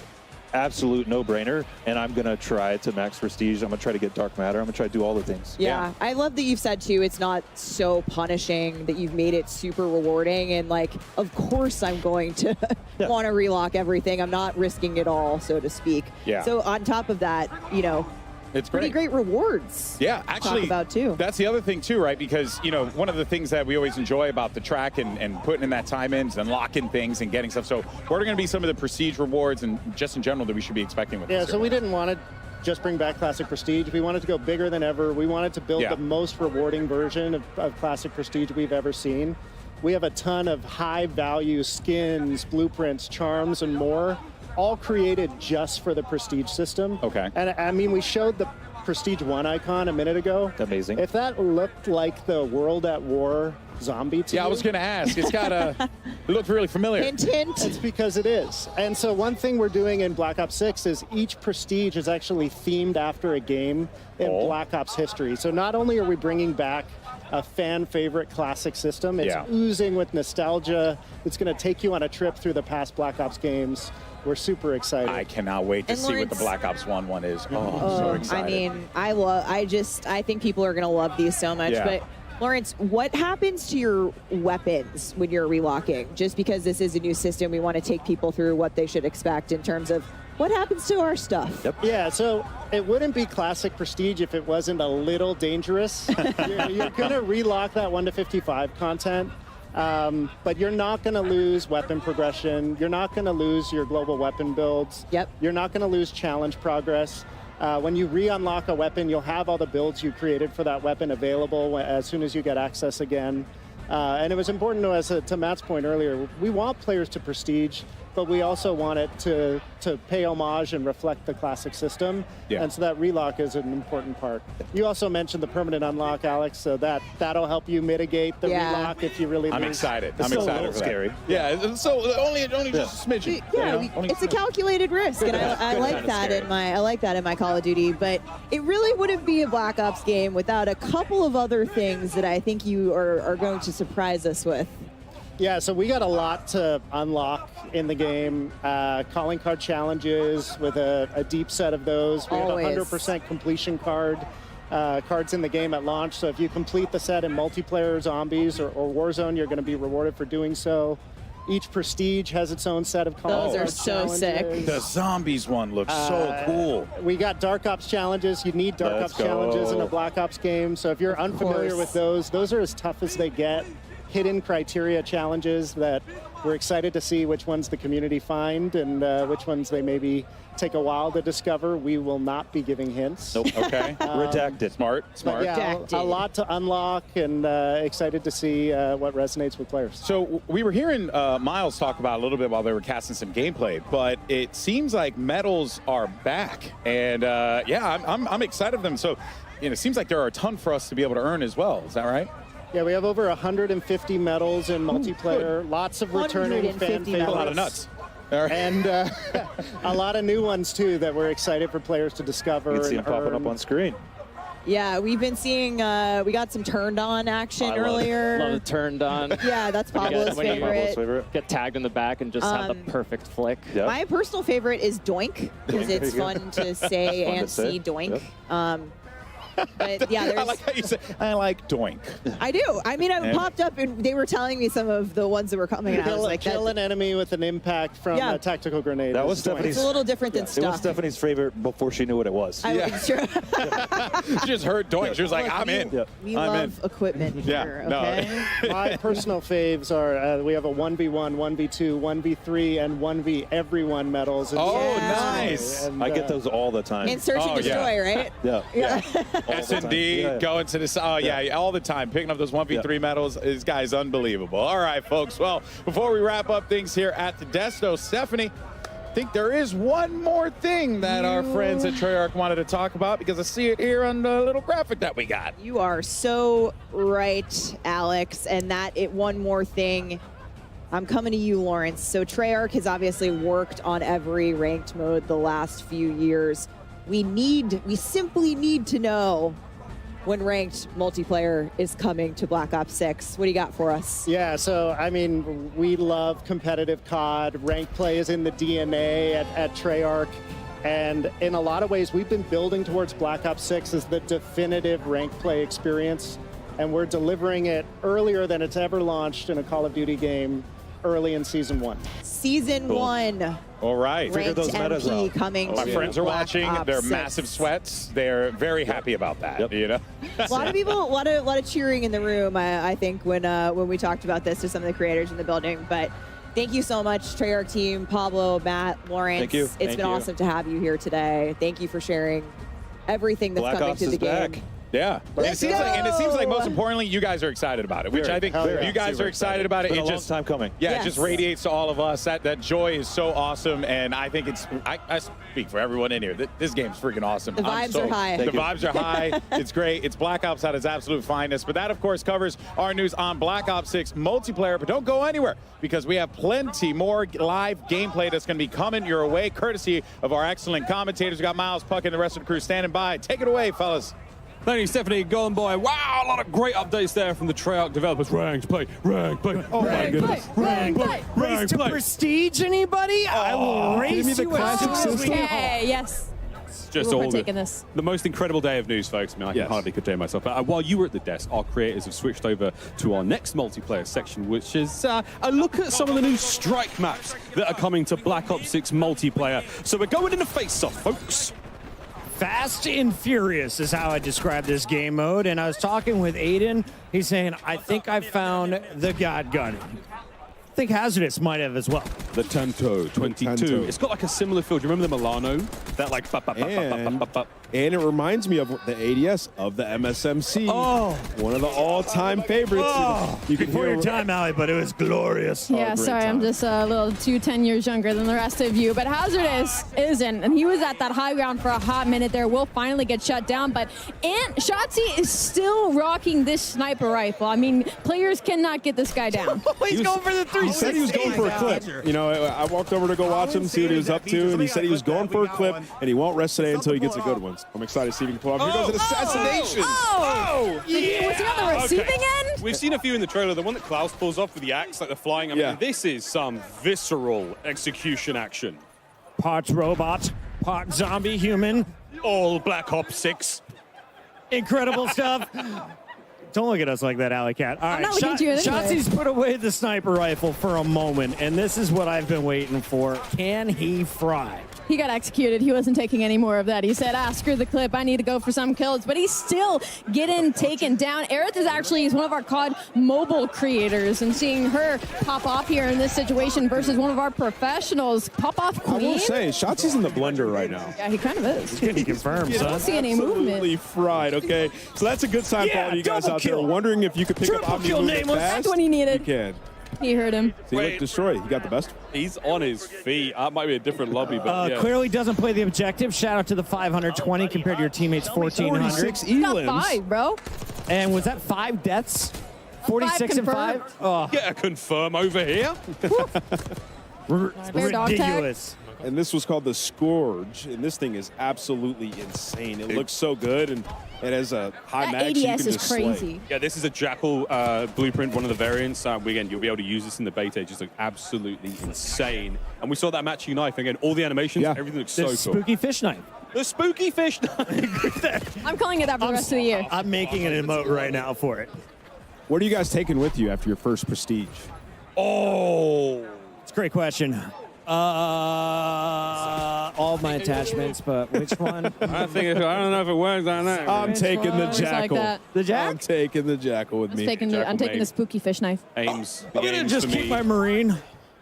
Speaker 6: absolute no-brainer, and I'm gonna try to max prestige. I'm gonna try to get dark matter. I'm gonna try to do all the things.
Speaker 4: Yeah, I love that you've said too, it's not so punishing, that you've made it super rewarding, and like, of course I'm going to want to relock everything. I'm not risking it all, so to speak.
Speaker 5: Yeah.
Speaker 4: So on top of that, you know,
Speaker 5: it's
Speaker 4: pretty great rewards.
Speaker 5: Yeah,
Speaker 4: to
Speaker 5: actually,
Speaker 4: talk about too.
Speaker 5: That's the other thing too, right? Because, you know, one of the things that we always enjoy about the track and putting in that time in and unlocking things and getting stuff. So what are going to be some of the prestige rewards and just in general that we should be expecting with
Speaker 7: Yeah,
Speaker 5: this?
Speaker 7: so we didn't want to just bring back Classic Prestige. We wanted to go bigger than ever. We wanted to build the most rewarding version of Classic Prestige we've ever seen. We have a ton of high-value skins, blueprints, charms, and more, all created just for the Prestige system.
Speaker 5: Okay.
Speaker 7: And I mean, we showed the Prestige 1 icon a minute ago.
Speaker 6: Amazing.
Speaker 7: If that looked like the World at War zombie to
Speaker 5: Yeah, I
Speaker 7: you,
Speaker 5: was going to ask. It's got a, it looked really familiar.
Speaker 4: Hint, hint.
Speaker 7: It's because it is. And so one thing we're doing in Black Ops 6 is each prestige is actually themed after a game in Black Ops history. So not only are we bringing back a fan favorite classic system, it's oozing with nostalgia. It's going to take you on a trip through the past Black Ops games. We're super excited.
Speaker 5: I cannot wait to see what the Black Ops 1 one is. Oh, I'm so excited.
Speaker 4: I mean, I think people are going to love these so much.
Speaker 5: Yeah.
Speaker 4: But Lawrence, what happens to your weapons when you're relocking? Just because this is a new system, we want to take people through what they should expect in terms of what happens to our stuff.
Speaker 7: Yeah, so it wouldn't be Classic Prestige if it wasn't a little dangerous. You're going to relock that 1 to 55 content. But you're not going to lose weapon progression. You're not going to lose your global weapon builds.
Speaker 4: Yep.
Speaker 7: You're not going to lose challenge progress. When you re-unlock a weapon, you'll have all the builds you created for that weapon available as soon as you get access again. And it was important to us, to Matt's point earlier, we want players to prestige, but we also want it to pay homage and reflect the classic system.
Speaker 5: Yeah.
Speaker 7: And so that relock is an important part. You also mentioned the permanent unlock, Alex, so that'll help you mitigate the relock if you really
Speaker 5: I'm
Speaker 7: lose.
Speaker 5: excited.
Speaker 7: It's
Speaker 5: I'm
Speaker 7: still a
Speaker 5: excited
Speaker 7: little
Speaker 5: for that.
Speaker 7: scary.
Speaker 5: Yeah, so only just a smidgen.
Speaker 4: Yeah,
Speaker 5: you know? Only
Speaker 4: it's a calculated risk, and I like that in my Call of Duty. But it really wouldn't be a Black Ops game without a couple of other things that I think you are going to surprise us with.
Speaker 7: Yeah, so we got a lot to unlock in the game. Calling card challenges with a deep set of those. We
Speaker 4: Always.
Speaker 7: have 100% completion cards in the game at launch. So if you complete the set in multiplayer, zombies, or Warzone, you're going to be rewarded for doing so. Each prestige has its own set of calling
Speaker 4: Those are
Speaker 7: card
Speaker 4: so sick.
Speaker 7: challenges.
Speaker 5: The zombies one looks so cool.
Speaker 7: We got Dark Ops challenges. You need Dark
Speaker 5: Let's
Speaker 7: Ops challenges in
Speaker 5: go.
Speaker 7: a Black Ops game. So if you're unfamiliar with those are as tough as they get. Hidden criteria challenges that we're excited to see which ones the community find and which ones they maybe take a while to discover. We will not be giving hints.
Speaker 5: Nope. Okay. Redacted. Smart.
Speaker 7: But yeah, a lot to unlock, and excited to see what resonates with players.
Speaker 5: So we were hearing Miles talk about a little bit while they were casting some gameplay, but it seems like medals are back, and yeah, I'm excited for them. So, you know, it seems like there are a ton for us to be able to earn as well. Is that right?
Speaker 7: Yeah, we have over 150 medals in multiplayer. Lots of returning fan favorites.
Speaker 5: A lot of nuts.
Speaker 7: And a lot of new ones, too, that we're excited for players to discover.
Speaker 6: You can see them popping up on screen.
Speaker 4: Yeah, we've been seeing, we got some turned on action earlier.
Speaker 22: Love the turned on.
Speaker 4: Yeah, that's Pablo's favorite.
Speaker 22: Get tagged in the back and just have the perfect flick.
Speaker 4: My personal favorite is Doink, because it's fun to say and see Doink. But yeah,
Speaker 5: I like how you say, I like doink.
Speaker 4: I do. I mean, it popped up and they were telling me some of the ones that were coming, and I was like,
Speaker 7: kill an enemy with an impact from a tactical grenade.
Speaker 6: That was Stephanie's.
Speaker 4: It's a little different than stuff.
Speaker 6: It was Stephanie's favorite before she knew what it was.
Speaker 4: Sure.
Speaker 5: She just heard doink. She was like, I'm in.
Speaker 4: We
Speaker 5: I'm
Speaker 4: love equipment here, okay?
Speaker 7: My personal faves are, we have a 1v1, 1v2, 1v3, and 1v everyone medals.
Speaker 5: Nice.
Speaker 7: And,
Speaker 6: I get those all the time.
Speaker 4: And search and destroy, right?
Speaker 6: Yeah.
Speaker 5: S&D, going to this, all the time, picking up those 1v3 medals. This guy's unbelievable. All right, folks. Well, before we wrap up things here at the Desto, Stephanie, I think there is one more thing that our friends at Treyarch wanted to talk about, because I see it here on the little graphic that we got.
Speaker 4: You are so right, Alex. And one more thing. I'm coming to you, Lawrence. So Treyarch has obviously worked on every ranked mode the last few years. We simply need to know when ranked multiplayer is coming to Black Ops 6. What do you got for us?
Speaker 7: Yeah, so, I mean, we love competitive COD. Ranked play is in the DNA at Treyarch. And in a lot of ways, we've been building towards Black Ops 6 as the definitive ranked play experience. And we're delivering it earlier than it's ever launched in a Call of Duty game, early in Season 1.
Speaker 4: Season 1.
Speaker 5: All right.
Speaker 4: Ranked MP coming
Speaker 5: My
Speaker 4: to
Speaker 5: friends are
Speaker 4: Black
Speaker 5: watching.
Speaker 4: Ops
Speaker 5: They're
Speaker 4: 6.
Speaker 5: massive sweats. They're very happy about that. You know,
Speaker 4: A lot of people, a lot of cheering in the room. I think when we talked about this to some of the creators in the building. But thank you so much, Treyarch team, Pablo, Matt, Lawrence.
Speaker 6: Thank you.
Speaker 4: It's been awesome to have you here today. Thank you for sharing everything that's
Speaker 6: Black
Speaker 4: coming
Speaker 6: Ops
Speaker 4: to the
Speaker 6: is
Speaker 4: game.
Speaker 6: back.
Speaker 5: Yeah, and it seems like most importantly, you guys are excited about it, which I think you guys are excited about it.
Speaker 6: It's been
Speaker 5: It
Speaker 6: a
Speaker 5: just
Speaker 6: long time coming.
Speaker 5: Yeah, it just radiates to all of us. That joy is so awesome, and I think I speak for everyone in here. This game's freaking awesome.
Speaker 4: The vibes are high.
Speaker 5: The vibes are high. It's great. It's Black Ops at its absolute finest. But that, of course, covers our news on Black Ops 6 multiplayer. But don't go anywhere, because we have plenty more live gameplay that's going to be coming your way, courtesy of our excellent commentators. We got Miles, Puck, and the rest of the crew standing by. Take it away, fellas.
Speaker 9: Thank you, Stephanie. Golden Boy. Wow, a lot of great updates there from the Treyarch developers. Ranked play, ranked play. Oh my goodness. Ranked play,
Speaker 10: Race to prestige, anybody? I will race you as soon as we
Speaker 17: Okay, yes.
Speaker 9: Just
Speaker 17: We're
Speaker 9: all
Speaker 17: taking this.
Speaker 9: the most incredible day of news, folks. I mean, I can hardly contain myself. But while you were at the desk, our creators have switched over to our next multiplayer section, which is a look at some of the new strike maps that are coming to Black Ops 6 multiplayer. So we're going into face-off, folks.
Speaker 10: Fast and furious is how I describe this game mode. And I was talking with Aiden. He's saying, I think I found the God Gun. I think Hazardous might have as well.
Speaker 9: The Tanto 22. It's got like a similar feel. Do you remember the Milano? That like...
Speaker 1: And it reminds me of the ADS of the MSMC.
Speaker 10: Oh.
Speaker 1: One of the all-time favorites.
Speaker 10: Oh.
Speaker 1: You can
Speaker 10: Before
Speaker 1: hear
Speaker 10: your time, Allie, but it was glorious.
Speaker 17: Yeah, sorry, I'm just a little 10 years younger than the rest of you. But Hazardous isn't, and he was at that high ground for a hot minute there. Will finally get shut down, but Shotzi is still rocking this sniper rifle. I mean, players cannot get this guy down.
Speaker 10: He's going for the 360.
Speaker 1: He said he was going for a clip. You know, I walked over to go watch him, see what he was up to, and he said he was going for a clip, and he won't rest today until he gets a good one. I'm excited to see if he can pull off. Here goes an assassination.
Speaker 17: Was he on the receiving end?
Speaker 9: We've seen a few in the trailer. The one that Klaus pulls off with the axe, like the flying. I mean, this is some visceral execution action.
Speaker 10: Part robot, part zombie human.
Speaker 9: All Black Ops 6.
Speaker 10: Incredible stuff. Don't look at us like that, Alley Cat. All
Speaker 17: I'm
Speaker 10: right,
Speaker 17: not looking at you anyway.
Speaker 10: Shotzi's put away the sniper rifle for a moment, and this is what I've been waiting for. Can he fry?
Speaker 17: He got executed. He wasn't taking any more of that. He said, screw the clip. I need to go for some kills. But he's still getting taken down. Aerith is one of our COD mobile creators. And seeing her pop off here in this situation versus one of our professionals, pop off queen.
Speaker 1: I will say, Shotzi's in the blender right now.
Speaker 17: Yeah, he kind of is.
Speaker 10: He confirms.
Speaker 17: I don't see any movement.
Speaker 1: Absolutely fried, okay? So that's a good sign for all you guys out there wondering if you could pick up Omni movement fast.
Speaker 17: That's what he needed.
Speaker 1: You can.
Speaker 17: He heard him.
Speaker 1: See, look, destroyed. He got the best.
Speaker 9: He's on his feet. That might be a different lobby, but yeah.
Speaker 10: Clearly doesn't play the objective. Shout out to the 520 compared to your teammates' 1,400.
Speaker 1: 46
Speaker 17: Got
Speaker 1: elims.
Speaker 17: 5, bro.
Speaker 10: And was that 5 deaths? 46 and 5? Oh.
Speaker 9: Get a confirm over here.
Speaker 10: Ridiculous.
Speaker 1: And this was called the Scourge, and this thing is absolutely insane. It looks so good, and it has a high
Speaker 17: That
Speaker 1: mag, so you
Speaker 17: ADS
Speaker 1: can
Speaker 17: is
Speaker 1: just
Speaker 17: crazy.
Speaker 1: slay.
Speaker 9: Yeah, this is a Jackal blueprint, one of the variants. Again, you'll be able to use this in the beta. It just looks absolutely insane. And we saw that matching knife again. All the animations, everything looks so
Speaker 10: The
Speaker 9: cool.
Speaker 10: spooky fish knife.
Speaker 9: The spooky fish.
Speaker 17: I'm calling it that for the rest of the year.
Speaker 10: I'm making an emote right now for it.
Speaker 1: What are you guys taking with you after your first prestige?
Speaker 10: Oh, it's a great question. All of my attachments, but which one?
Speaker 3: I don't know if it works on that.
Speaker 1: I'm taking the jackal.
Speaker 17: Like
Speaker 10: the jack?
Speaker 1: I'm taking the jackal with me.
Speaker 17: I'm taking the spooky fish knife.
Speaker 3: Ames.
Speaker 10: I'm gonna just keep my marine.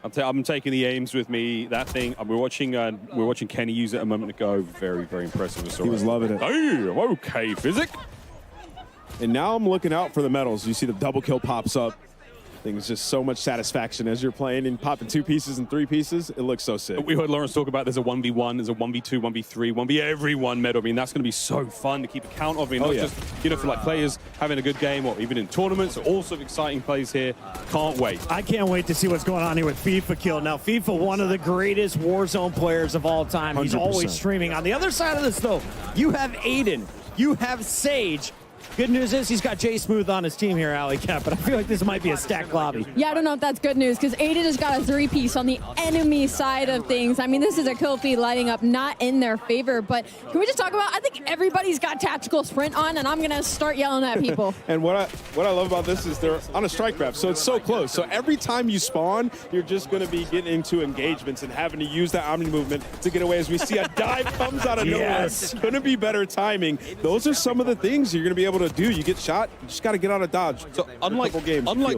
Speaker 3: I'm taking the Ames with me. That thing, we're watching Kenny use it a moment ago. Very, very impressive.
Speaker 1: He was loving it.
Speaker 3: Hey, okay, physic.
Speaker 1: And now I'm looking out for the medals. You see the double kill pops up. I think it's just so much satisfaction as you're playing and popping 2 pieces and 3 pieces. It looks so sick.
Speaker 3: We heard Lawrence talk about there's a 1v1, there's a 1v2, 1v3, 1v everyone medal. I mean, that's going to be so fun to keep account of. I mean, not just, for like players having a good game or even in tournaments. All sorts of exciting plays here. Can't wait.
Speaker 10: I can't wait to see what's going on here with FIFA Kill. Now, FIFA, one of the greatest Warzone players of all time. He's
Speaker 1: 100%.
Speaker 10: always streaming. On the other side of this, though, you have Aiden. You have Sage. Good news is he's got Jay Smooth on his team here, Alley Cat, but I feel like this might be a stacked lobby.
Speaker 17: Yeah, I don't know if that's good news because Aiden has got a 3-piece on the enemy side of things. I mean, this is a kill feed lighting up not in their favor, but can we just talk about, I think everybody's got tactical sprint on, and I'm going to start yelling at people.
Speaker 1: And what I love about this is they're on a strike map, so it's so close. So every time you spawn, you're just going to be getting into engagements and having to use that omni movement to get away. As we see a dive comes out of nowhere, it's going to be better timing. Those are some of the things you're going to be able to do. You get shot, you just got to get out of dodge.
Speaker 3: So unlike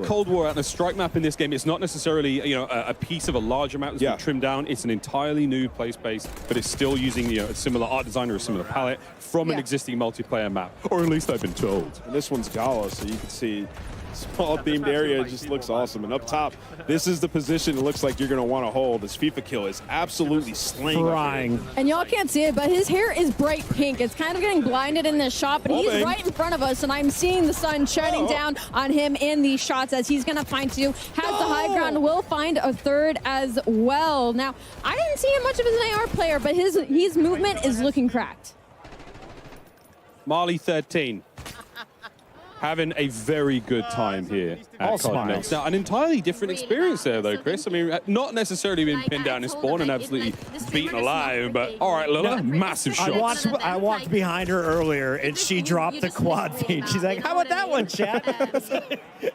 Speaker 3: Cold War, on a strike map in this game, it's not necessarily a piece of a larger map that's been trimmed down. It's an entirely new play space, but it's still using a similar art design or a similar palette from an existing multiplayer map, or at least I've been told.
Speaker 1: And this one's Gala, so you can see small themed area. It just looks awesome. And up top, this is the position it looks like you're going to want to hold. This FIFA Kill is absolutely slaying.
Speaker 17: And y'all can't see it, but his hair is bright pink. It's kind of getting blinded in this shot, but he's right in front of us, and I'm seeing the sun shining down on him in these shots as he's going to find 2. Has the high ground, will find a 3rd as well. Now, I didn't see him much of as an AR player, but his movement is looking cracked.
Speaker 3: Marley 13. Having a very good time here at CODNext. Now, an entirely different experience there, though, Chris. I mean, not necessarily being pinned down in spawn and absolutely beaten alive, but all right, Lila, massive shots.
Speaker 10: I walked behind her earlier, and she dropped the quad feed. She's like, how about that one, chat?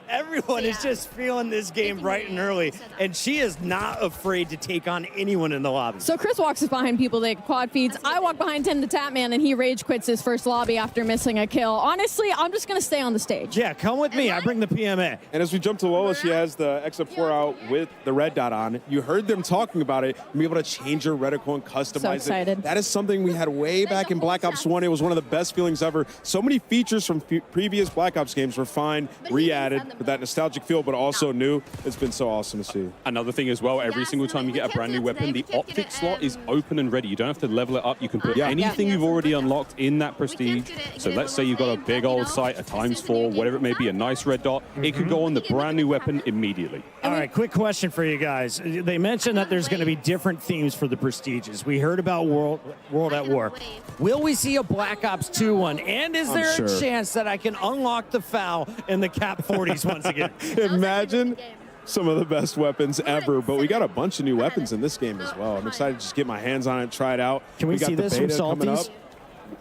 Speaker 10: Everyone is just feeling this game bright and early, and she is not afraid to take on anyone in the lobby.
Speaker 17: So Chris walks behind people that quad feeds. I walk behind Tim the Tapman, and he rage quits his first lobby after missing a kill. Honestly, I'm just going to stay on the stage.
Speaker 10: Yeah, come with me. I bring the PMA.
Speaker 1: And as we jump to Lola, she has the XF4 out with the red dot on. You heard them talking about it, and be able to change your reticle and customize it. That is something we had way back in Black Ops 1. It was one of the best feelings ever. So many features from previous Black Ops games were fine, re-added with that nostalgic feel, but also new. It's been so awesome to see.
Speaker 3: Another thing as well, every single time you get a brand new weapon, the optic slot is open and ready. You don't have to level it up. You can put anything you've already unlocked in that prestige. So let's say you've got a big old sight, a ×4, whatever it may be, a nice red dot. It could go on the brand new weapon immediately.
Speaker 10: All right, quick question for you guys. They mentioned that there's going to be different themes for the prestiges. We heard about World at War. Will we see a Black Ops 2 one? And is there a chance that I can unlock the FAL in the Cap 40s once again?
Speaker 1: Imagine some of the best weapons ever, but we got a bunch of new weapons in this game as well. I'm excited to just get my hands on it, try it out.
Speaker 10: Can we see this from Salties?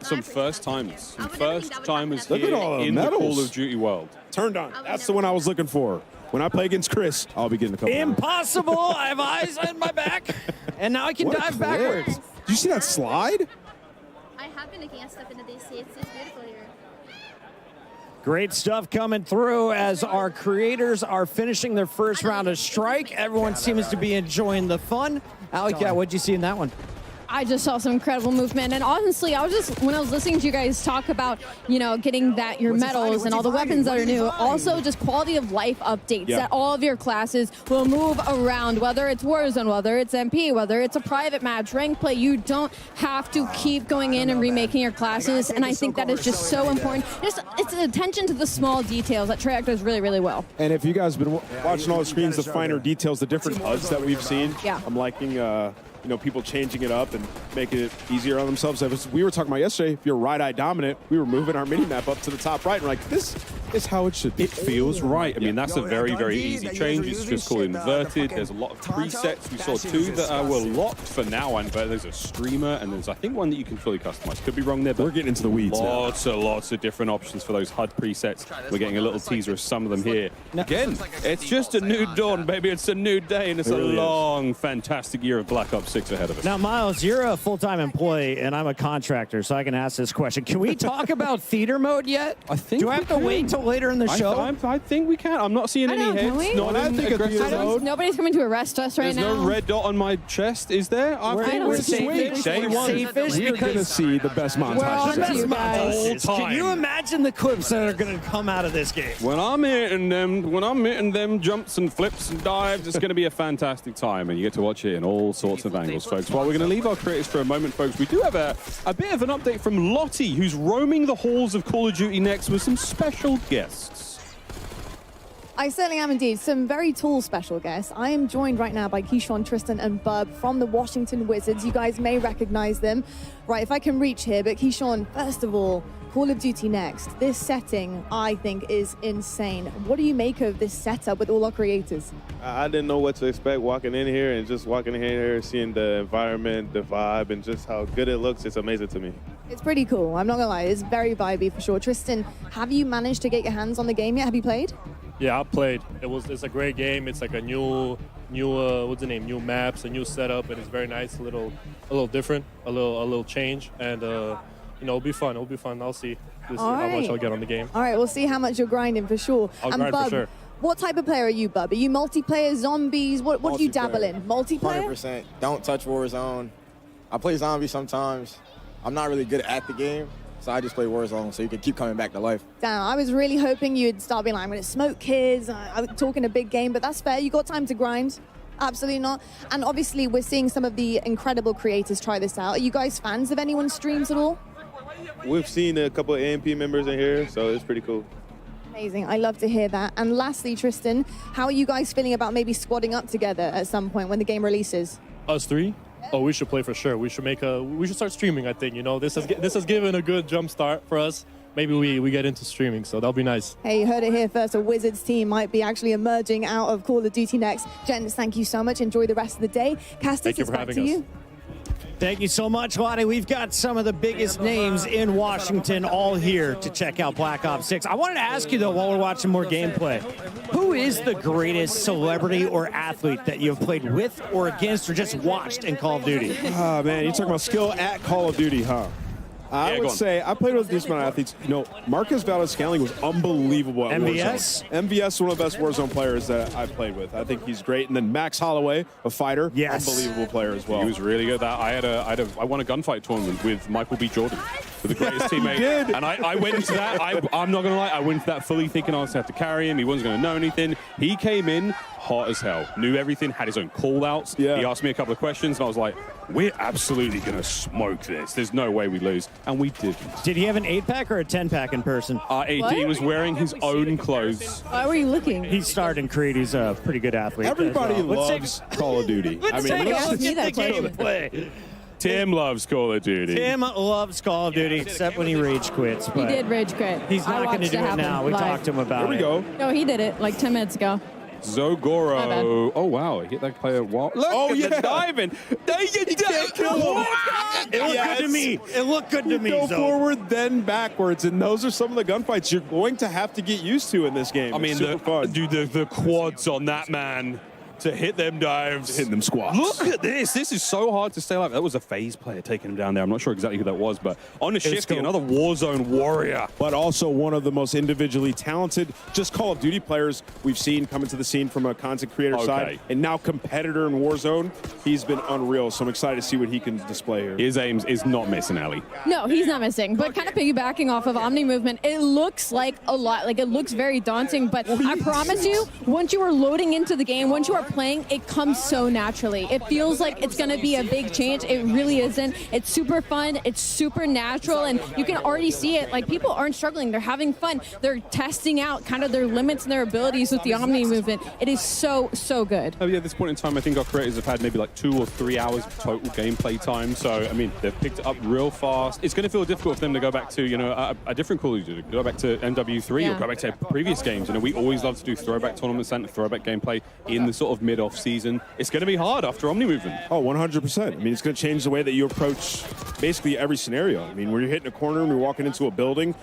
Speaker 3: Some first timers. Some first timers
Speaker 1: Look
Speaker 3: here
Speaker 1: at all the
Speaker 3: in
Speaker 1: medals.
Speaker 3: the Call of Duty world.
Speaker 1: Turned on. That's the one I was looking for. When I play against Chris, I'll be getting a couple.
Speaker 10: Impossible! I have eyes on my back, and now I can dive backwards.
Speaker 1: Did you see that slide?
Speaker 8: I have been looking at stuff in the DC. It's beautiful here.
Speaker 10: Great stuff coming through as our creators are finishing their first round of Strike. Everyone seems to be enjoying the fun. Alley Cat, what'd you see in that one?
Speaker 17: I just saw some incredible movement, and honestly, when I was listening to you guys talk about, getting your medals and all the weapons that are new, also just quality of life updates that all of your classes will move around, whether it's Warzone, whether it's MP, whether it's a private match, rank play. You don't have to keep going in and remaking your classes, and I think that is just so important. It's attention to the small details that Treyarch does really, really well.
Speaker 1: And if you guys have been watching all the screens, the finer details, the different HUDs that we've seen, I'm liking you know, people changing it up and making it easier on themselves. We were talking about yesterday, if you're right-eye dominant, we were moving our mini-map up to the top right, and we're like, this is how it should be.
Speaker 3: It feels right. I mean, that's a very, very easy change. It's just called inverted. There's a lot of presets. We saw 2 that were locked for now, and there's a streamer, and there's, I think, one that you can fully customize. Could be wrong there, but
Speaker 1: we're getting into the weeds.
Speaker 3: Lots of different options for those HUD presets. We're getting a little teaser of some of them here. Again, it's just a new dawn, baby. It's a new day, and it's a long, fantastic year of Black Ops 6 ahead of us.
Speaker 10: Now, Miles, you're a full-time employee, and I'm a contractor, so I can ask this question. Can we talk about theater mode yet?
Speaker 3: I think
Speaker 10: Do I have to wait till later in the show?
Speaker 3: I think we can. I'm not seeing any heads. Not in aggressive mode.
Speaker 17: Nobody's coming to arrest us right now.
Speaker 3: There's no red dot on my chest, is there?
Speaker 10: We're safe-ish.
Speaker 3: Day one.
Speaker 1: We're going to see the best montage.
Speaker 10: Can you imagine the clips that are going to come out of this game?
Speaker 3: When I'm hitting them jumps and flips and dives, it's going to be a fantastic time, and you get to watch it in all sorts of angles, folks. While we're going to leave our creators for a moment, folks, we do have a bit of an update from Lottie, who's roaming the halls of Call of Duty Next with some special guests.
Speaker 13: I certainly am indeed. Some very tall special guests. I am joined right now by Keyshawn, Tristan, and Bub from the Washington Wizards. You guys may recognize them. Right, if I can reach here, but Keyshawn, first of all, Call of Duty Next. This setting, I think, is insane. What do you make of this setup with all our creators?
Speaker 15: I didn't know what to expect walking in here, and just walking in here, seeing the environment, the vibe, and just how good it looks, it's amazing to me.
Speaker 13: It's pretty cool. I'm not gonna lie, it's very vibey for sure. Tristan, have you managed to get your hands on the game yet? Have you played?
Speaker 16: Yeah, I played. It's a great game. It's like a new what's the name? New maps, a new setup, and it's very nice. A little different, a little change, and it'll be fun. It'll be fun. I'll see how much I'll get on the game.
Speaker 13: All right, we'll see how much you're grinding for sure.
Speaker 16: I'll grind
Speaker 13: Bub,
Speaker 16: for sure.
Speaker 13: What type of player are you, Bub? Are you multiplayer, zombies? What do you dabble in? Multiplayer?
Speaker 23: 100%. Don't touch Warzone. I play zombies sometimes. I'm not really good at the game, so I just play Warzone so you can keep coming back to life.
Speaker 13: Damn, I was really hoping you'd start being like, I'm going to smoke kids. I'm talking a big game, but that's fair. You got time to grind. Absolutely not. And obviously, we're seeing some of the incredible creators try this out. Are you guys fans of anyone's streams at all?
Speaker 15: We've seen a couple of AMP members in here, so it's pretty cool.
Speaker 13: Amazing. I love to hear that. And lastly, Tristan, how are you guys feeling about maybe squadding up together at some point when the game releases?
Speaker 16: Us three? Oh, we should play for sure. We should start streaming, I think. You know, this has given a good jump start for us. Maybe we get into streaming, so that'll be nice.
Speaker 13: Hey, you heard it here first. A Wizards team might be actually emerging out of Call of Duty Next. Gents, thank you so much. Enjoy the rest of the day. Castus, it's back to you.
Speaker 10: Thank you so much, Lottie. We've got some of the biggest names in Washington all here to check out Black Ops 6. I wanted to ask you, though, while we're watching more gameplay, who is the greatest celebrity or athlete that you've played with or against or just watched in Call of Duty?
Speaker 1: Oh, man, you're talking about skill at Call of Duty, huh? I would say I played with these amount of athletes. You know, Marcus Valdez-Scaling was unbelievable at
Speaker 10: MVS?
Speaker 1: Warzone. MVS is one of the best Warzone players that I've played with. I think he's great. And then Max Holloway, a fighter, unbelievable player as well.
Speaker 3: He was really good. I won a gunfight tournament with Michael B. Jordan, with the greatest teammate.
Speaker 1: You did.
Speaker 3: And I went into that. I'm not gonna lie. I went into that fully thinking I was gonna have to carry him. He wasn't gonna know anything. He came in hot as hell, knew everything, had his own call outs. Yeah. He asked me a couple of questions, and I was like, we're absolutely gonna smoke this. There's no way we lose, and we didn't.
Speaker 10: Did he have an 8-pack or a 10-pack in person?
Speaker 3: He was wearing his own clothes.
Speaker 17: Why were you looking?
Speaker 10: He starred in Creed. He's a pretty good athlete.
Speaker 1: Everybody loves Call of Duty.
Speaker 10: Let's get the gameplay.
Speaker 3: Tim loves Call of Duty.
Speaker 10: Tim loves Call of Duty, except when he rage quits.
Speaker 17: He did rage quit.
Speaker 10: He's not going to do it now. We talked to him about it.
Speaker 1: Here we go.
Speaker 17: No, he did it like 10 minutes ago.
Speaker 3: Zogoro. Oh, wow. Hit that player. Look at the diving. There you go.
Speaker 10: It looked good to me. It looked good to me.
Speaker 1: Go forward, then backwards. And those are some of the gunfights you're going to have to get used to in this game.
Speaker 3: I mean, the quads on that man. To hit them dives.
Speaker 1: Hitting them squats.
Speaker 3: Look at this. This is so hard to stay alive. That was a phase player taking him down there. I'm not sure exactly who that was, but on the shifty, another Warzone warrior.
Speaker 1: But also one of the most individually talented, just Call of Duty players we've seen come into the scene from a content creator side. And now competitor in Warzone. He's been unreal, so I'm excited to see what he can display here.
Speaker 3: His aims is not missing, Ali.
Speaker 17: No, he's not missing. But kind of piggybacking off of Omni movement, it looks like a lot. Like, it looks very daunting, but I promise you, once you are loading into the game, once you are playing, it comes so naturally. It feels like it's going to be a big change. It really isn't. It's super fun. It's super natural, and you can already see it. Like, people aren't struggling. They're having fun. They're testing out kind of their limits and their abilities with the Omni movement. It is so, so good.
Speaker 3: Oh yeah, at this point in time, I think our creators have had maybe like 2 or 3 hours of total gameplay time. So, I mean, they've picked it up real fast. It's going to feel difficult for them to go back to, you know, a different Call of Duty, go back to MW3 or go back to previous games. You know, we always love to do throwback tournaments and throwback gameplay in the sort of mid-off season. It's going to be hard after Omni movement.
Speaker 1: Oh, 100%. I mean, it's going to change the way that you approach basically every scenario. I mean, when you're hitting a corner and you're walking into a building,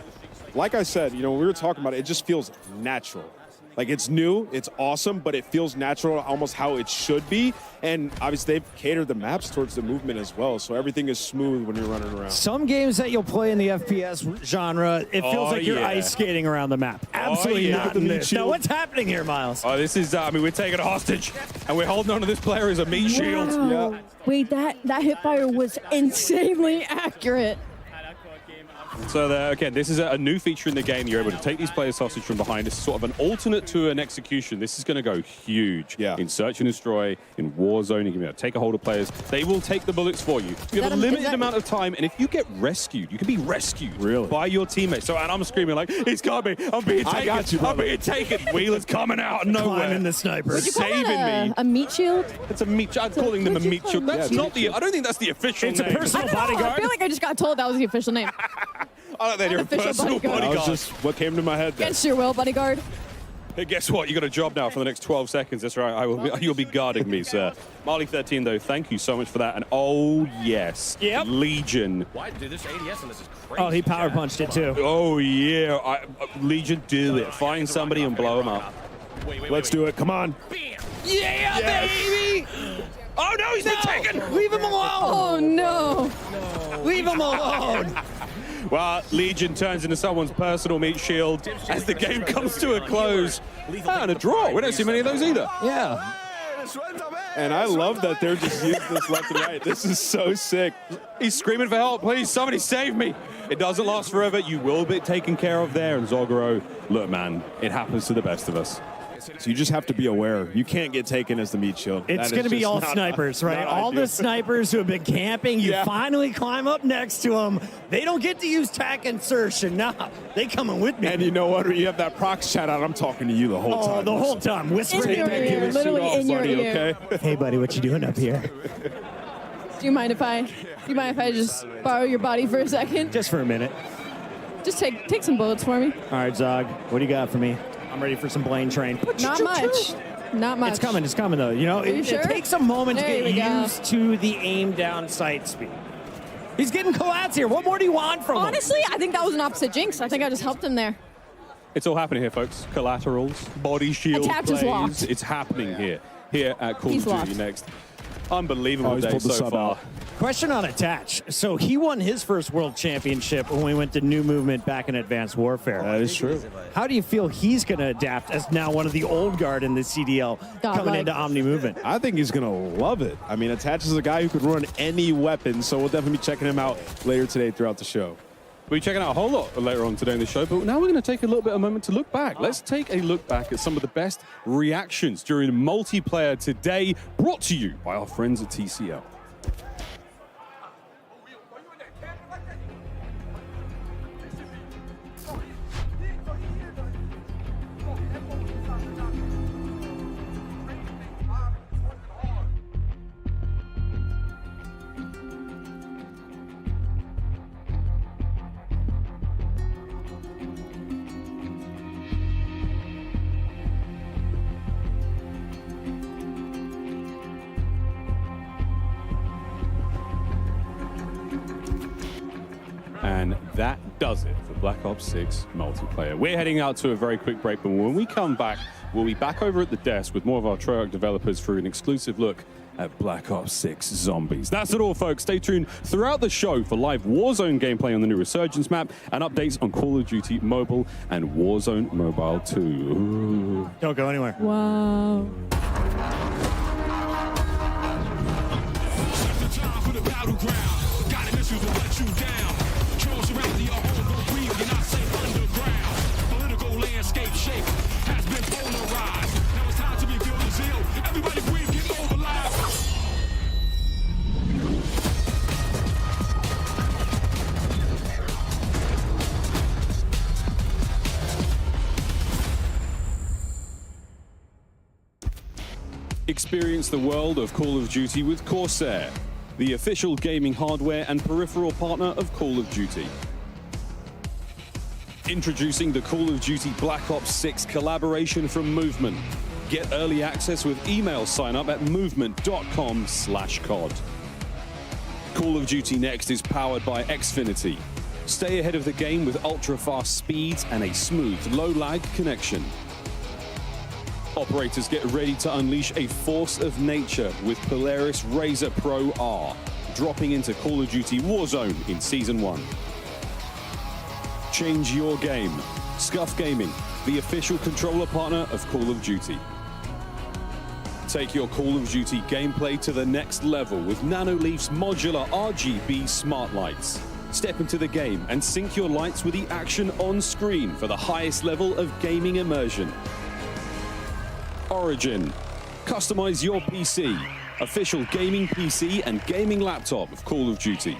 Speaker 1: like I said, you know, when we were talking about it, it just feels natural. Like, it's new, it's awesome, but it feels natural, almost how it should be. And obviously, they've catered the maps towards the movement as well, so everything is smooth when you're running around.
Speaker 10: Some games that you'll play in the FPS genre, it feels like you're ice skating around the map. Absolutely not in this. Now, what's happening here, Miles?
Speaker 3: Oh, this is, I mean, we're taking a hostage, and we're holding on to this player as a meat shield.
Speaker 17: Yeah. Wait, that hipfire was insanely accurate.
Speaker 3: So again, this is a new feature in the game. You're able to take these players hostage from behind. It's sort of an alternate to an execution. This is going to go huge in Search and Destroy, in Warzone. You can be able to take a hold of players. They will take the bullets for you. You have a limited amount of time, and if you get rescued, you can be rescued by your teammates. So, and I'm screaming like, he's got me. I'm being taken.
Speaker 1: I got you,
Speaker 3: I'm being taken. Wheeler's coming out of nowhere.
Speaker 10: Climbing the sniper.
Speaker 17: Would you call
Speaker 3: saving
Speaker 17: that
Speaker 3: me.
Speaker 17: a meat shield?
Speaker 3: It's a meat. I'm calling them a meat shield. That's not the. I don't think that's the official name.
Speaker 10: It's a personal bodyguard.
Speaker 17: I feel like I just got told that was the official name.
Speaker 3: I like that you're a personal bodyguard.
Speaker 1: That was just what came to my head there.
Speaker 17: Against your will, bodyguard.
Speaker 3: Hey, guess what? You got a job now for the next 12 seconds. That's right. You'll be guarding me, sir. Marley13, though, thank you so much for that. And oh, yes.
Speaker 10: Yep.
Speaker 3: Legion.
Speaker 12: Why, dude, this ADS on this is crazy.
Speaker 10: Oh, he power punched it, too.
Speaker 3: Oh, yeah. Legion, do it. Find somebody and blow them up.
Speaker 1: Let's do it. Come on.
Speaker 10: Yeah, baby!
Speaker 3: Oh, no, he's been taken.
Speaker 10: Leave him alone!
Speaker 17: Oh, no.
Speaker 10: Leave him alone!
Speaker 3: Well, Legion turns into someone's personal meat shield as the game comes to a close. And a draw. We don't see many of those either.
Speaker 10: Yeah.
Speaker 1: And I love that they're just using this left and right. This is so sick.
Speaker 3: He's screaming for help. Please, somebody save me. It doesn't last forever. You will be taken care of there. And Zogoro, look, man, it happens to the best of us.
Speaker 1: So you just have to be aware. You can't get taken as the meat shield.
Speaker 10: It's going to be all snipers, right? All the snipers who have been camping, you finally climb up next to them. They don't get to use tack insertion. Nah, they coming with me.
Speaker 1: And you know what? When you have that prox chat out, I'm talking to you the whole time.
Speaker 10: Oh, the whole time. Whispering.
Speaker 17: In your ear, literally in your ear.
Speaker 1: Okay?
Speaker 10: Hey, buddy, what you doing up here?
Speaker 17: Do you mind if I just borrow your body for a second?
Speaker 10: Just for a minute.
Speaker 17: Just take some bullets for me.
Speaker 10: All right, Zog, what do you got for me? I'm ready for some Blaine train.
Speaker 17: Not much. Not much.
Speaker 10: It's coming though. You know, it takes a moment to get used to the aim down sight speed. He's getting collats here. What more do you want from him?
Speaker 17: Honestly, I think that was an opposite jinx. I think I just helped him there.
Speaker 3: It's all happening here, folks. Collaterals, body shield
Speaker 17: Attach is
Speaker 3: plays.
Speaker 17: locked.
Speaker 3: It's happening here at Call of Duty Next. Unbelievable
Speaker 1: he's
Speaker 3: day
Speaker 1: pulled the
Speaker 3: so
Speaker 1: sub
Speaker 3: far.
Speaker 1: out.
Speaker 10: Question on Attach. So he won his first world championship when we went to New Movement back in Advanced Warfare.
Speaker 1: That is true.
Speaker 10: How do you feel he's going to adapt as now one of the old guard in the CDL coming into Omni Movement?
Speaker 1: I think he's going to love it. I mean, Attach is a guy who could run any weapon, so we'll definitely be checking him out later today throughout the show.
Speaker 3: We'll be checking out a whole lot later on today in the show, but now we're going to take a little bit of a moment to look back. Let's take a look back at some of the best reactions during multiplayer today, brought to you by our friends at TCL. And that does it for Black Ops 6 multiplayer. We're heading out to a very quick break, but when we come back, we'll be back over at the desk with more of our Treyarch developers for an exclusive look at Black Ops 6 Zombies. That's it all, folks. Stay tuned throughout the show for live Warzone gameplay on the new Resurgence map and updates on Call of Duty Mobile and Warzone Mobile 2. Ooh.
Speaker 10: Don't go anywhere.
Speaker 17: Wow.
Speaker 18: Landscape shape has been polarized. Now it's time to rebuild the zeal. Everybody
Speaker 3: Experience the world of Call of Duty with Corsair, the official gaming hardware and peripheral partner of Call of Duty. Introducing the Call of Duty Black Ops 6 collaboration from Movement. Get early access with email sign up at movement.com/COD. Call of Duty Next is powered by Xfinity. Stay ahead of the game with ultra-fast speeds and a smooth, low-lag connection. Operators, get ready to unleash a force of nature with Polaris Razor Pro R, dropping into Call of Duty Warzone in Season 1. Change your game. Scuff Gaming, the official controller partner of Call of Duty. Take your Call of Duty gameplay to the next level with Nanoleaf's modular RGB smart lights. Step into the game and sync your lights with the action on screen for the highest level of gaming immersion. Origin. Customize your PC. Official gaming PC and gaming laptop of Call of Duty.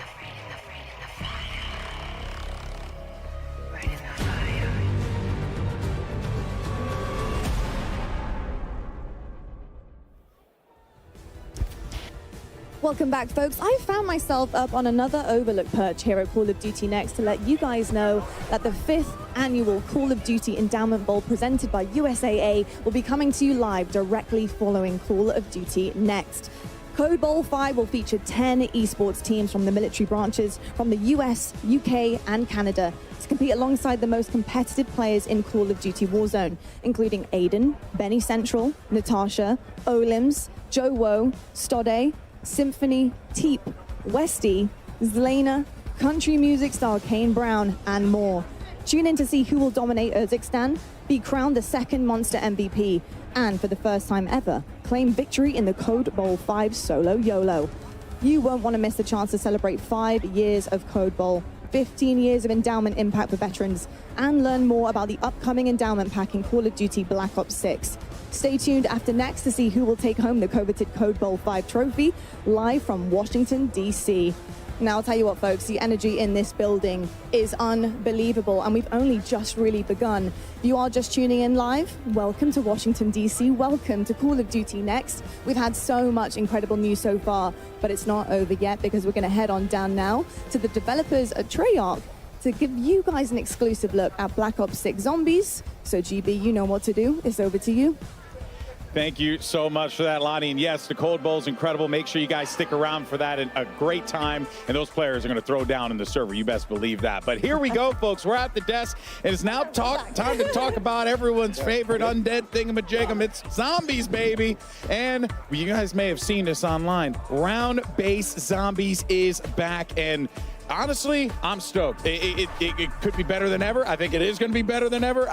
Speaker 13: Welcome back, folks. I found myself up on another overlook perch here at Call of Duty Next to let you guys know that the 5th annual Call of Duty Endowment Bowl presented by USAA will be coming to you live directly following Call of Duty Next. Code Bowl 5 will feature 10 esports teams from the military branches from the US, UK, and Canada to compete alongside the most competitive players in Call of Duty Warzone, including Aiden, Benny Central, Natasha, Olims, Joe Woe, Stode, Symphony, Teep, Westy, Zlana, country music star Kane Brown, and more. Tune in to see who will dominate Urzikstan, be crowned the second Monster MVP, and for the first time ever, claim victory in the Code Bowl 5 Solo YOLO. You won't want to miss the chance to celebrate 5 years of Code Bowl, 15 years of endowment impact for veterans, and learn more about the upcoming endowment pack in Call of Duty Black Ops 6. Stay tuned after next to see who will take home the coveted Code Bowl 5 trophy, live from Washington, D.C. Now, I'll tell you what, folks, the energy in this building is unbelievable, and we've only just really begun. If you are just tuning in live, welcome to Washington, D.C. Welcome to Call of Duty Next. We've had so much incredible news so far, but it's not over yet because we're going to head on down now to the developers at Treyarch to give you guys an exclusive look at Black Ops 6 Zombies. So, GB, you know what to do. It's over to you.
Speaker 5: Thank you so much for that, Lonnie. And yes, the Code Bowl is incredible. Make sure you guys stick around for that. A great time. And those players are going to throw down in the server. You best believe that. But here we go, folks. We're at the desk. And it's now time to talk about everyone's favorite undead thingamajigam. It's zombies, baby. And you guys may have seen this online. Round-based zombies is back. And honestly, I'm stoked. It could be better than ever. I think it is going to be better than ever.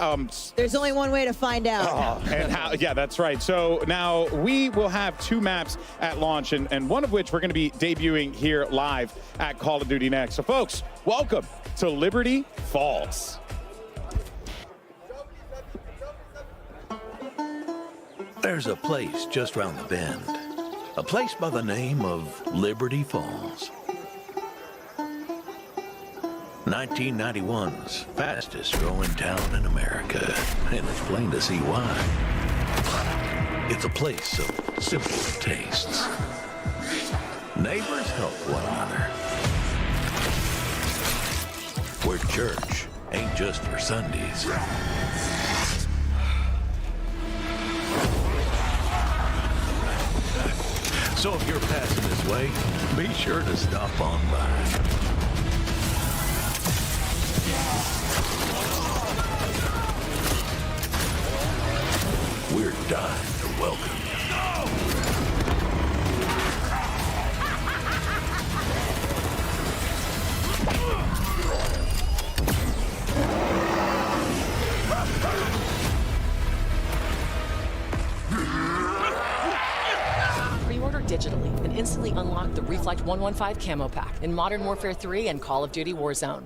Speaker 4: There's only one way to find out.
Speaker 5: And how? Yeah, that's right. So now we will have 2 maps at launch, and one of which we're going to be debuting here live at Call of Duty Next. So, folks, welcome to Liberty Falls.
Speaker 18: There's a place just round the bend, a place by the name of Liberty Falls. 1991's fastest growing town in America, and it's plain to see why. It's a place of simple tastes. Neighbors help one another. Where church ain't just for Sundays. So if you're passing this way, be sure to stop on by. We're dying to welcome you.
Speaker 20: Pre-order digitally and instantly unlock the Reflect 115 Camo Pack in Modern Warfare 3 and Call of Duty Warzone.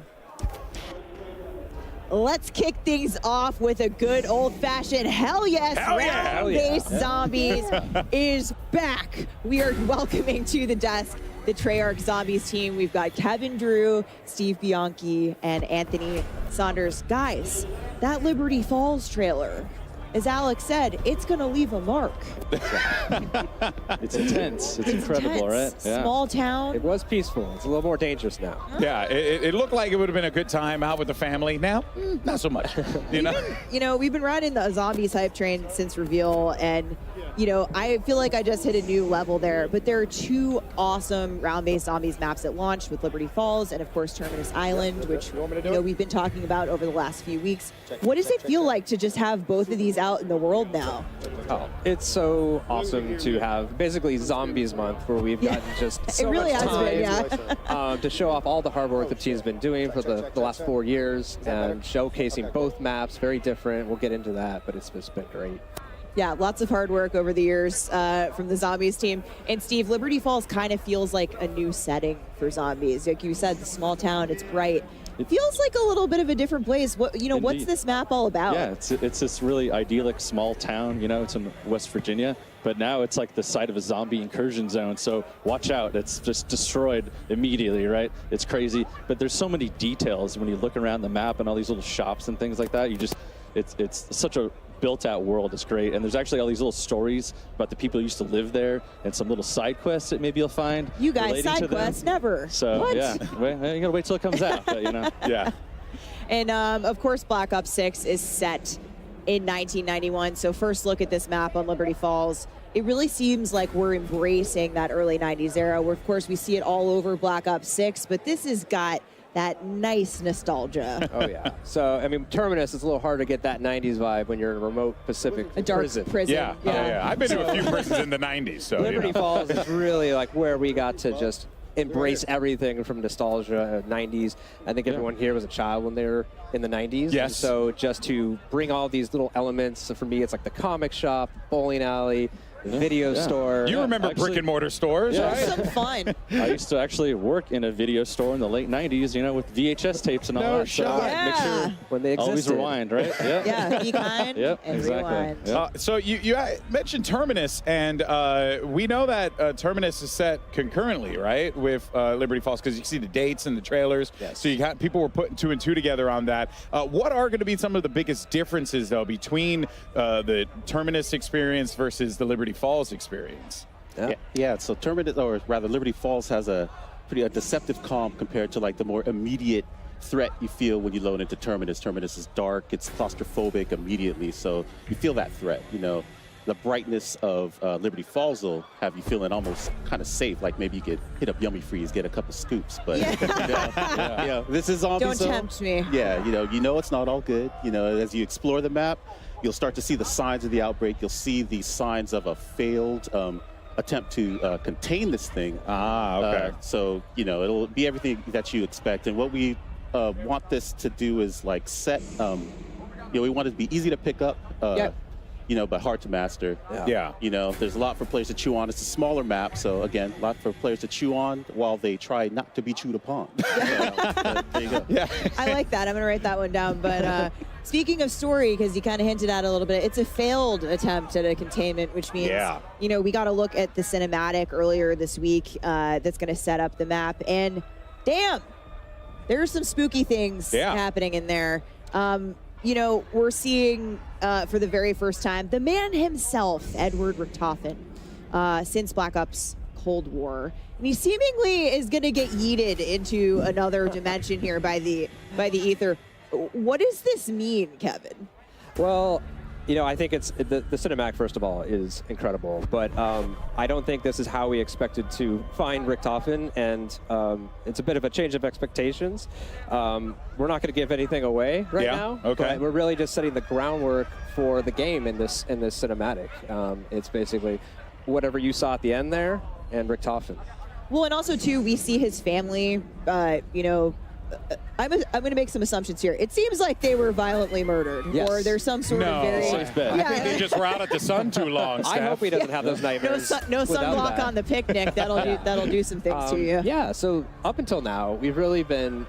Speaker 4: Let's kick things off with a good old-fashioned hell yes. Round-based zombies is back. We are welcoming to the desk the Treyarch Zombies team. We've got Kevin Drew, Steve Bianchi, and Anthony Saunders. Guys, that Liberty Falls trailer, as Alex said, it's going to leave a mark.
Speaker 14: It's intense. It's incredible,
Speaker 4: intense.
Speaker 14: right? Yeah.
Speaker 4: Small town.
Speaker 19: It was peaceful. It's a little more dangerous now.
Speaker 5: Yeah, it looked like it would have been a good time out with the family. Now, not so much. You know?
Speaker 4: You know, we've been riding the zombies hype train since reveal, and you know, I feel like I just hit a new level there. But there are 2 awesome round-based zombies maps that launched with Liberty Falls and, of course, Terminus Island, which you know we've been talking about over the last few weeks. What does it feel like to just have both of these out in the world now?
Speaker 19: Oh, it's so awesome to have basically Zombies Month, where we've gotten just so
Speaker 4: really
Speaker 19: much
Speaker 4: has
Speaker 19: time
Speaker 4: been,
Speaker 19: to show off all the hard work the team's been doing for the last 4 years and showcasing both maps. Very different. We'll get into that, but it's been great.
Speaker 4: Yeah, lots of hard work over the years from the Zombies team. And Steve, Liberty Falls kind of feels like a new setting for zombies. Like you said, the small town, it's bright. It feels like a little bit of a different place. What, you know, what's this map all about?
Speaker 14: Yeah, it's this really idyllic small town. You know, it's in West Virginia, but now it's like the site of a zombie incursion zone. So watch out! It's just destroyed immediately, right? It's crazy, but there's so many details when you look around the map and all these little shops and things like that. You just, it's such a built-out world. It's great, and there's actually all these little stories about the people who used to live there, and some little side quests that maybe you'll find.
Speaker 4: You guys, side quests, never.
Speaker 14: So
Speaker 4: what?
Speaker 14: yeah, you gotta wait till it comes out. But, you know,
Speaker 5: yeah.
Speaker 4: And of course, Black Ops 6 is set in 1991. So first look at this map on Liberty Falls. It really seems like we're embracing that early 90s era, where of course we see it all over Black Ops 6, but this has got that nice nostalgia.
Speaker 19: Oh yeah. So I mean, Terminus is a little hard to get that 90s vibe when you're in a remote Pacific
Speaker 4: prison.
Speaker 5: Yeah. I've been to a few prisons in the 90s. So
Speaker 19: Liberty Falls is really like where we got to just embrace everything from nostalgia, 90s. I think everyone here was a child when they were in the 90s.
Speaker 5: Yes.
Speaker 19: And so just to bring all these little elements, so for me, it's like the comic shop, bowling alley, video store.
Speaker 5: You remember brick and mortar stores, right?
Speaker 4: Some fun.
Speaker 14: I used to actually work in a video store in the late 90s, you know, with VHS tapes and all
Speaker 5: No
Speaker 14: that.
Speaker 5: shot.
Speaker 14: Make sure
Speaker 19: when they existed.
Speaker 14: always rewind, right? Yeah.
Speaker 4: Yeah, be kind and
Speaker 14: exactly.
Speaker 4: rewind.
Speaker 14: Yep.
Speaker 5: So you mentioned Terminus, and we know that Terminus is set concurrently, right, with Liberty Falls, because you see the dates and the trailers.
Speaker 19: Yes.
Speaker 5: So you got people were putting 2 and 2 together on that. What are going to be some of the biggest differences, though, between the Terminus experience versus the Liberty Falls experience?
Speaker 21: Yeah, so Terminus, or rather Liberty Falls, has a deceptive calm compared to like the more immediate threat you feel when you load into Terminus. Terminus is dark, it's claustrophobic immediately, so you feel that threat, you know. The brightness of Liberty Falls will have you feeling almost kind of safe, like maybe you could hit up Yummy Freeze, get a couple scoops, but you know, this is zombie
Speaker 4: Don't
Speaker 21: zone.
Speaker 4: tempt me.
Speaker 21: Yeah, you know it's not all good. You know, as you explore the map, you'll start to see the signs of the outbreak. You'll see the signs of a failed attempt to contain this thing.
Speaker 5: Okay.
Speaker 21: So, you know, it'll be everything that you expect. And what we want this to do is like set, you know, we want it to be easy to pick up. You know, but hard to master.
Speaker 5: Yeah.
Speaker 21: You know, there's a lot for players to chew on. It's a smaller map, so again, a lot for players to chew on while they try not to be chewed upon. There you go.
Speaker 5: Yeah.
Speaker 4: I like that. I'm going to write that one down. But speaking of story, because you kind of hinted at it a little bit, it's a failed attempt at a containment, which means, you know, we got to look at the cinematic earlier this week that's going to set up the map. And damn, there's some spooky things happening in there. You know, we're seeing for the very first time the man himself, Edward Richtofen, since Black Ops Cold War. And he seemingly is going to get yeeted into another dimension here by the ether. What does this mean, Kevin?
Speaker 19: Well, you know, I think it's the cinematic, first of all, is incredible, but I don't think this is how we expected to find Richtofen, and it's a bit of a change of expectations. We're not going to give anything away right now.
Speaker 5: Okay.
Speaker 19: But we're really just setting the groundwork for the game in this cinematic. It's basically whatever you saw at the end there, and Richtofen.
Speaker 4: Well, and also too, we see his family. You know, I'm going to make some assumptions here. It seems like they were violently murdered, or there's some sort of very.
Speaker 5: I think they just were out at the sun too long.
Speaker 19: I hope he doesn't have those nightmares.
Speaker 4: No sunblock on the picnic. That'll do some things to you.
Speaker 19: Yeah. So up until now, we've really been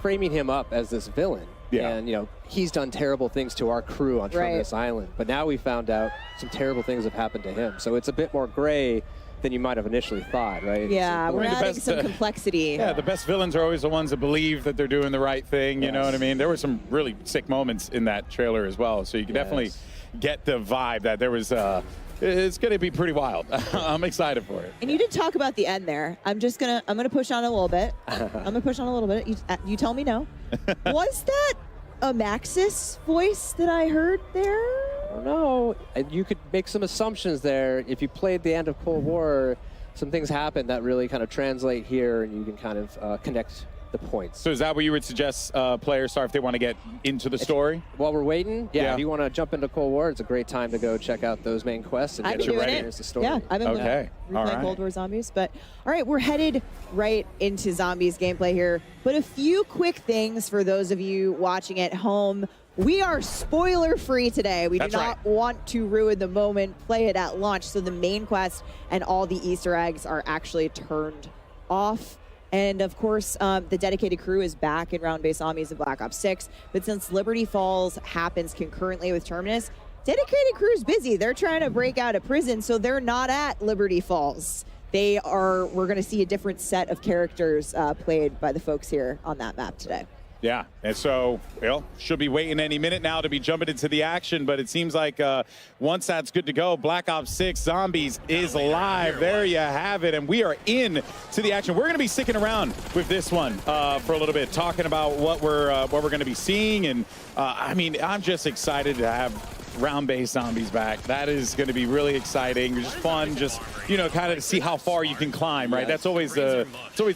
Speaker 19: framing him up as this villain.
Speaker 5: Yeah.
Speaker 19: And, you know, he's done terrible things to our crew on Terminus Island. But now we found out some terrible things have happened to him. So it's a bit more gray than you might have initially thought, right?
Speaker 4: Yeah, we're adding some complexity.
Speaker 5: Yeah, the best villains are always the ones that believe that they're doing the right thing, you know what I mean? There were some really sick moments in that trailer as well, so you can definitely get the vibe that there was. It's going to be pretty wild. I'm excited for it.
Speaker 4: And you did talk about the end there. I'm gonna push on a little bit. I'm gonna push on a little bit. You tell me no. Was that a Maxis voice that I heard there?
Speaker 19: I don't know. You could make some assumptions there. If you played the end of Cold War, some things happen that really kind of translate here, and you can kind of connect the points.
Speaker 5: So is that what you would suggest players start if they want to get into the story?
Speaker 19: While we're waiting, yeah. If you want to jump into Cold War, it's a great time to go check out those main quests and
Speaker 4: I've
Speaker 19: get
Speaker 4: been
Speaker 19: to
Speaker 4: doing
Speaker 19: experience the story.
Speaker 4: Yeah, I've been replaying Cold War Zombies. But all right, we're headed right into Zombies gameplay here. But a few quick things for those of you watching at home. We are spoiler free today. We do not want to ruin the moment. Play it at launch. So the main quest and all the Easter eggs are actually turned off. And of course, the dedicated crew is back in round-based zombies in Black Ops 6. But since Liberty Falls happens concurrently with Terminus, dedicated crew is busy. They're trying to break out of prison, so they're not at Liberty Falls. We're going to see a different set of characters played by the folks here on that map today.
Speaker 5: Yeah, and so, well, should be waiting any minute now to be jumping into the action, but it seems like once that's good to go, Black Ops 6 Zombies is live. There you have it, and we are in to the action. We're going to be sticking around with this one for a little bit, talking about what we're going to be seeing, and I mean, I'm just excited to have round-based zombies back. That is going to be really exciting. Just fun, just, you know, kind of to see how far you can climb, right? That's always the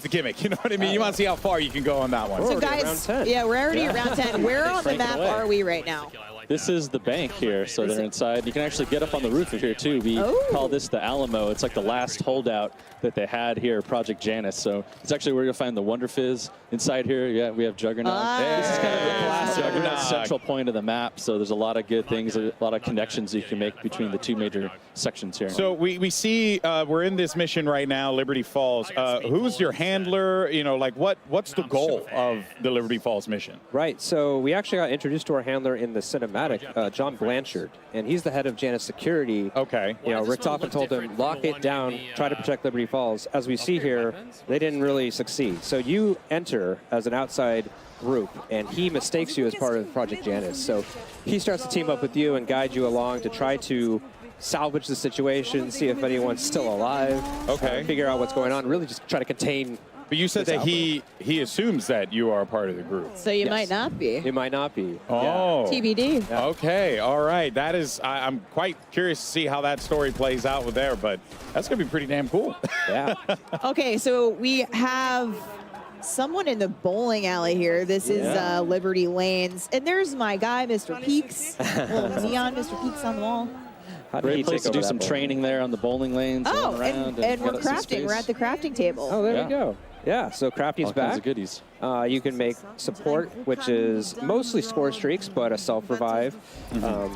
Speaker 5: gimmick, you know what I mean? You want to see how far you can go on that one.
Speaker 4: So guys, yeah, we're already at round 10. Where on the map are we right now?
Speaker 14: This is the bank here, so they're inside. You can actually get up on the roof of here too. We call this the Alamo. It's like the last holdout that they had here, Project Janus. So it's actually where you'll find the Wonder Fizz inside here. Yeah, we have Juggernaut. This is kind of the classic central point of the map. So there's a lot of good things, a lot of connections you can make between the two major sections here.
Speaker 5: So we see we're in this mission right now, Liberty Falls. Who's your handler? You know, like what's the goal of the Liberty Falls mission?
Speaker 19: Right. So we actually got introduced to our handler in the cinematic, John Blanchard, and he's the head of Janus Security.
Speaker 5: Okay.
Speaker 19: You know, Rick Toffin told him, lock it down, try to protect Liberty Falls. As we see here, they didn't really succeed. So you enter as an outside group, and he mistakes you as part of Project Janus. So he starts to team up with you and guide you along to try to salvage the situation, see if anyone's still alive.
Speaker 5: Okay.
Speaker 19: Figure out what's going on, really just try to contain.
Speaker 5: But you said that he assumes that you are a part of the group.
Speaker 4: So you might not be.
Speaker 19: You might not be.
Speaker 5: Oh.
Speaker 19: Yeah.
Speaker 4: TBD.
Speaker 5: Yeah. Okay, all right. That is, I'm quite curious to see how that story plays out with there, but that's going to be pretty damn cool.
Speaker 19: Yeah.
Speaker 4: Okay, so we have someone in the bowling alley here. This is Liberty Lanes. And there's my guy, Mr. Peaks. Little neon Mr. Peaks on the wall.
Speaker 14: Great place to do some training there on the bowling lanes.
Speaker 4: Oh, and we're crafting. We're at the crafting table.
Speaker 19: Oh, there we go. Yeah, so crafting's
Speaker 14: all
Speaker 19: back.
Speaker 14: kinds of goodies.
Speaker 19: You can make support, which is mostly score streaks, but a self-revive.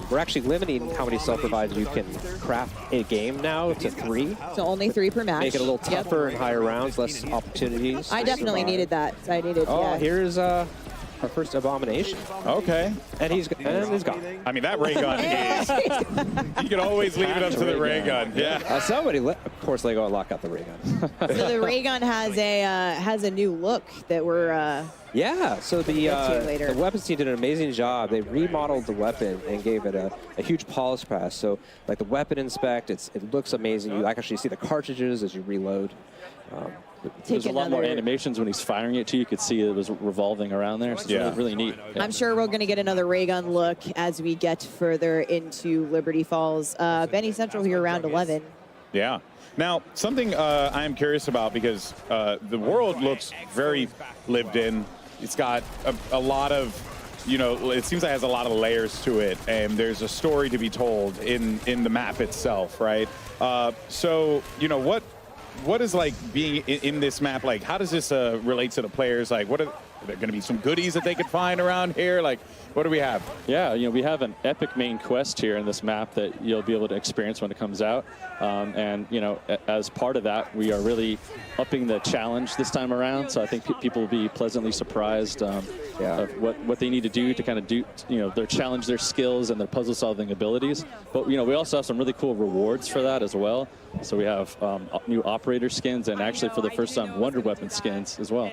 Speaker 19: We're actually limiting how many self-revives you can craft a game now to 3.
Speaker 4: So only 3 per match.
Speaker 19: Make it a little tougher and higher rounds, less opportunities.
Speaker 4: I definitely needed that. I needed.
Speaker 19: Oh, here's our first abomination.
Speaker 5: Okay.
Speaker 19: And he's gone.
Speaker 5: I mean, that ray gun is, you can always leave it up to the ray gun. Yeah.
Speaker 19: Somebody, of course, they go and lock out the ray gun.
Speaker 4: So the ray gun has a new look that we're.
Speaker 19: Yeah, so the weapons team did an amazing job. They remodeled the weapon and gave it a huge polish pass. So, like the weapon inspect, it looks amazing. You actually see the cartridges as you reload.
Speaker 14: There's a lot more animations when he's firing it too. You could see it was revolving around there. So it's really neat. Yeah.
Speaker 4: I'm sure we're going to get another ray gun look as we get further into Liberty Falls. Benny Central here, round 11.
Speaker 5: Yeah. Now, something I'm curious about, because the world looks very lived in. It's got a lot of, you know, it seems like it has a lot of layers to it, and there's a story to be told in the map itself, right? So, you know, what is like being in this map? Like, how does this relate to the players? Like, are there going to be some goodies that they could find around here? Like, what do we have?
Speaker 14: Yeah, you know, we have an epic main quest here in this map that you'll be able to experience when it comes out. And, you know, as part of that, we are really upping the challenge this time around. So I think people will be pleasantly surprised of what they need to do to kind of do, you know, challenge their skills and their puzzle solving abilities. But, you know, we also have some really cool rewards for that as well. So we have new operator skins and actually for the first time Wonder Weapon skins as well.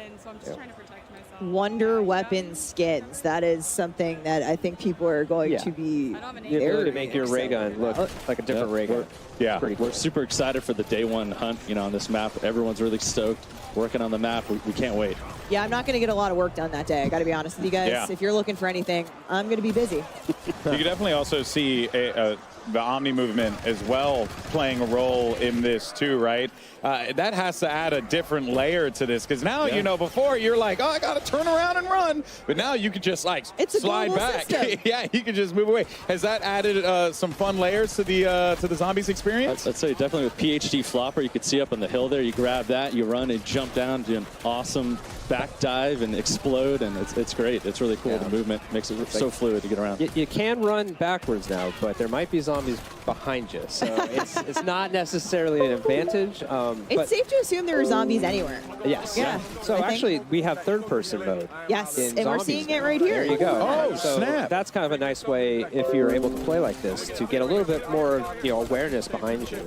Speaker 4: Wonder weapon skins. That is something that I think people are going to be
Speaker 19: The ability to make your ray gun look like a different ray gun.
Speaker 5: Yeah,
Speaker 14: we're super excited for the day one hunt, you know, on this map. Everyone's really stoked, working on the map. We can't wait.
Speaker 4: Yeah, I'm not going to get a lot of work done that day. I got to be honest with you guys.
Speaker 5: Yeah.
Speaker 4: If you're looking for anything, I'm going to be busy.
Speaker 5: You can definitely also see the Omni movement as well playing a role in this too, right? That has to add a different layer to this, because now, you know, before you're like, oh, I got to turn around and run, but now you can just like slide back. Yeah, you can just move away. Has that added some fun layers to the zombies experience?
Speaker 14: I'd say definitely with PhD flopper, you could see up on the hill there, you grab that, you run and jump down, do an awesome back dive and explode, and it's great. It's really cool. The movement makes it so fluid to get around.
Speaker 19: You can run backwards now, but there might be zombies behind you, so it's not necessarily an advantage.
Speaker 4: It's safe to assume there are zombies anywhere.
Speaker 19: Yes.
Speaker 4: Yeah.
Speaker 19: So actually, we have third-person mode.
Speaker 4: Yes,
Speaker 19: in
Speaker 4: and we're
Speaker 19: zombies
Speaker 4: seeing
Speaker 19: now.
Speaker 4: it right here.
Speaker 19: There you go.
Speaker 5: Oh,
Speaker 19: so
Speaker 5: snap.
Speaker 19: That's kind of a nice way, if you're able to play like this, to get a little bit more, you know, awareness behind you.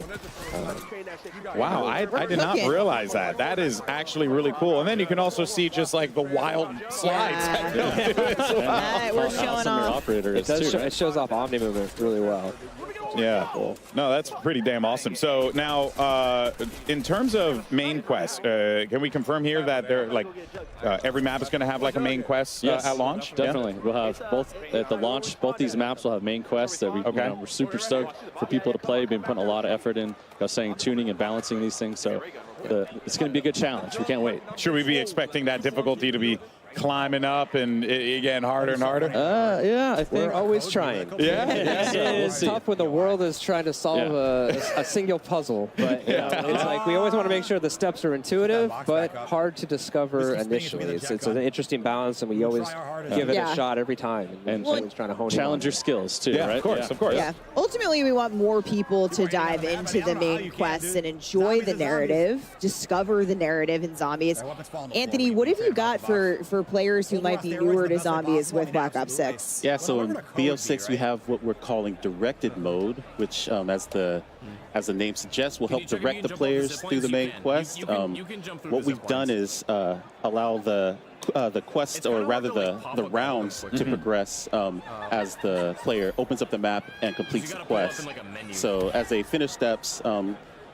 Speaker 5: Wow, I did not realize that. That is actually really cool. And then you can also see just like the wild slides.
Speaker 4: We're showing off.
Speaker 19: It shows off Omni movement really well.
Speaker 5: Yeah, no, that's pretty damn awesome. So now, in terms of main quest, can we confirm here that they're like every map is going to have like a main quest at launch?
Speaker 14: Definitely, we'll have both at the launch. Both these maps will have main quests that we're super stoked for people to play. We've been putting a lot of effort in, saying tuning and balancing these things. So it's going to be a good challenge. We can't wait.
Speaker 5: Should we be expecting that difficulty to be climbing up and again harder and harder?
Speaker 14: Yeah, I think
Speaker 19: we're always trying.
Speaker 5: Yeah,
Speaker 19: it's tough when the world is trying to solve a single puzzle, but it's like we always want to make sure the steps are intuitive but hard to discover initially. It's an interesting balance, and we always give it a shot every time, and always trying to hone
Speaker 14: challenge your skills too. Right?
Speaker 5: Of course.
Speaker 4: Yeah. Ultimately, we want more people to dive into the main quests and enjoy the narrative, discover the narrative in zombies. Anthony, what have you got for players who might be newer to zombies with Black Ops 6?
Speaker 21: Yeah, so in BO6 we have what we're calling directed mode, which as the name suggests, will help direct the players through the main quest. What we've done is allow the quest, or rather the rounds, to progress as the player opens up the map and completes the quest. So as they finish steps,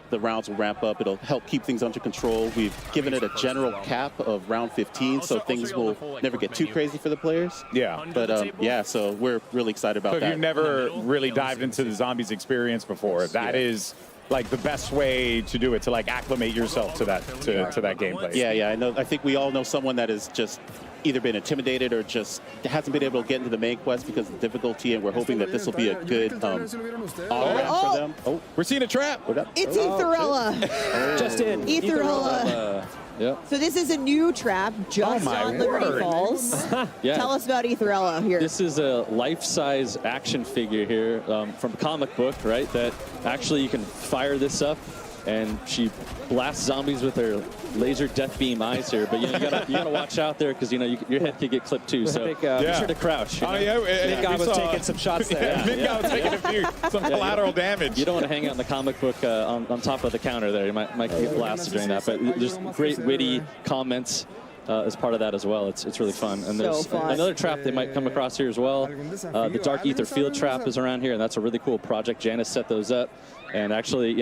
Speaker 21: the rounds will ramp up. It'll help keep things under control. We've given it a general cap of round 15, so things will never get too crazy for the players.
Speaker 5: Yeah.
Speaker 21: But yeah, so we're really excited about
Speaker 5: So
Speaker 21: that.
Speaker 5: if you've never really dived into the zombies experience before, that is like the best way to do it, to like acclimate yourself to that gameplay.
Speaker 21: Yeah, I know. I think we all know someone that has just either been intimidated or just hasn't been able to get into the main quest because of the difficulty, and we're hoping that this will be a good on-ramp for them.
Speaker 5: Oh, we're seeing a trap.
Speaker 4: It's Etherella.
Speaker 19: Just in.
Speaker 4: Etherella.
Speaker 14: Yep.
Speaker 4: So this is a new trap just on Liberty Falls. Tell us about Etherella here.
Speaker 14: This is a life-size action figure here from comic book, right? That actually you can fire this up, and she blasts zombies with her laser death beam eyes here. But you gotta watch out there, because your head could get clipped too. So be sure to crouch.
Speaker 19: Big guy was taking some shots there.
Speaker 5: Big guy was taking some collateral damage.
Speaker 14: You don't want to hang out in the comic book on top of the counter there. You might get blasted during that. But there's great witty comments as part of that as well. It's really fun. And there's another trap they might come across here as well. The Dark Ether Field Trap is around here, and that's a really cool project. Janice set those up. And actually,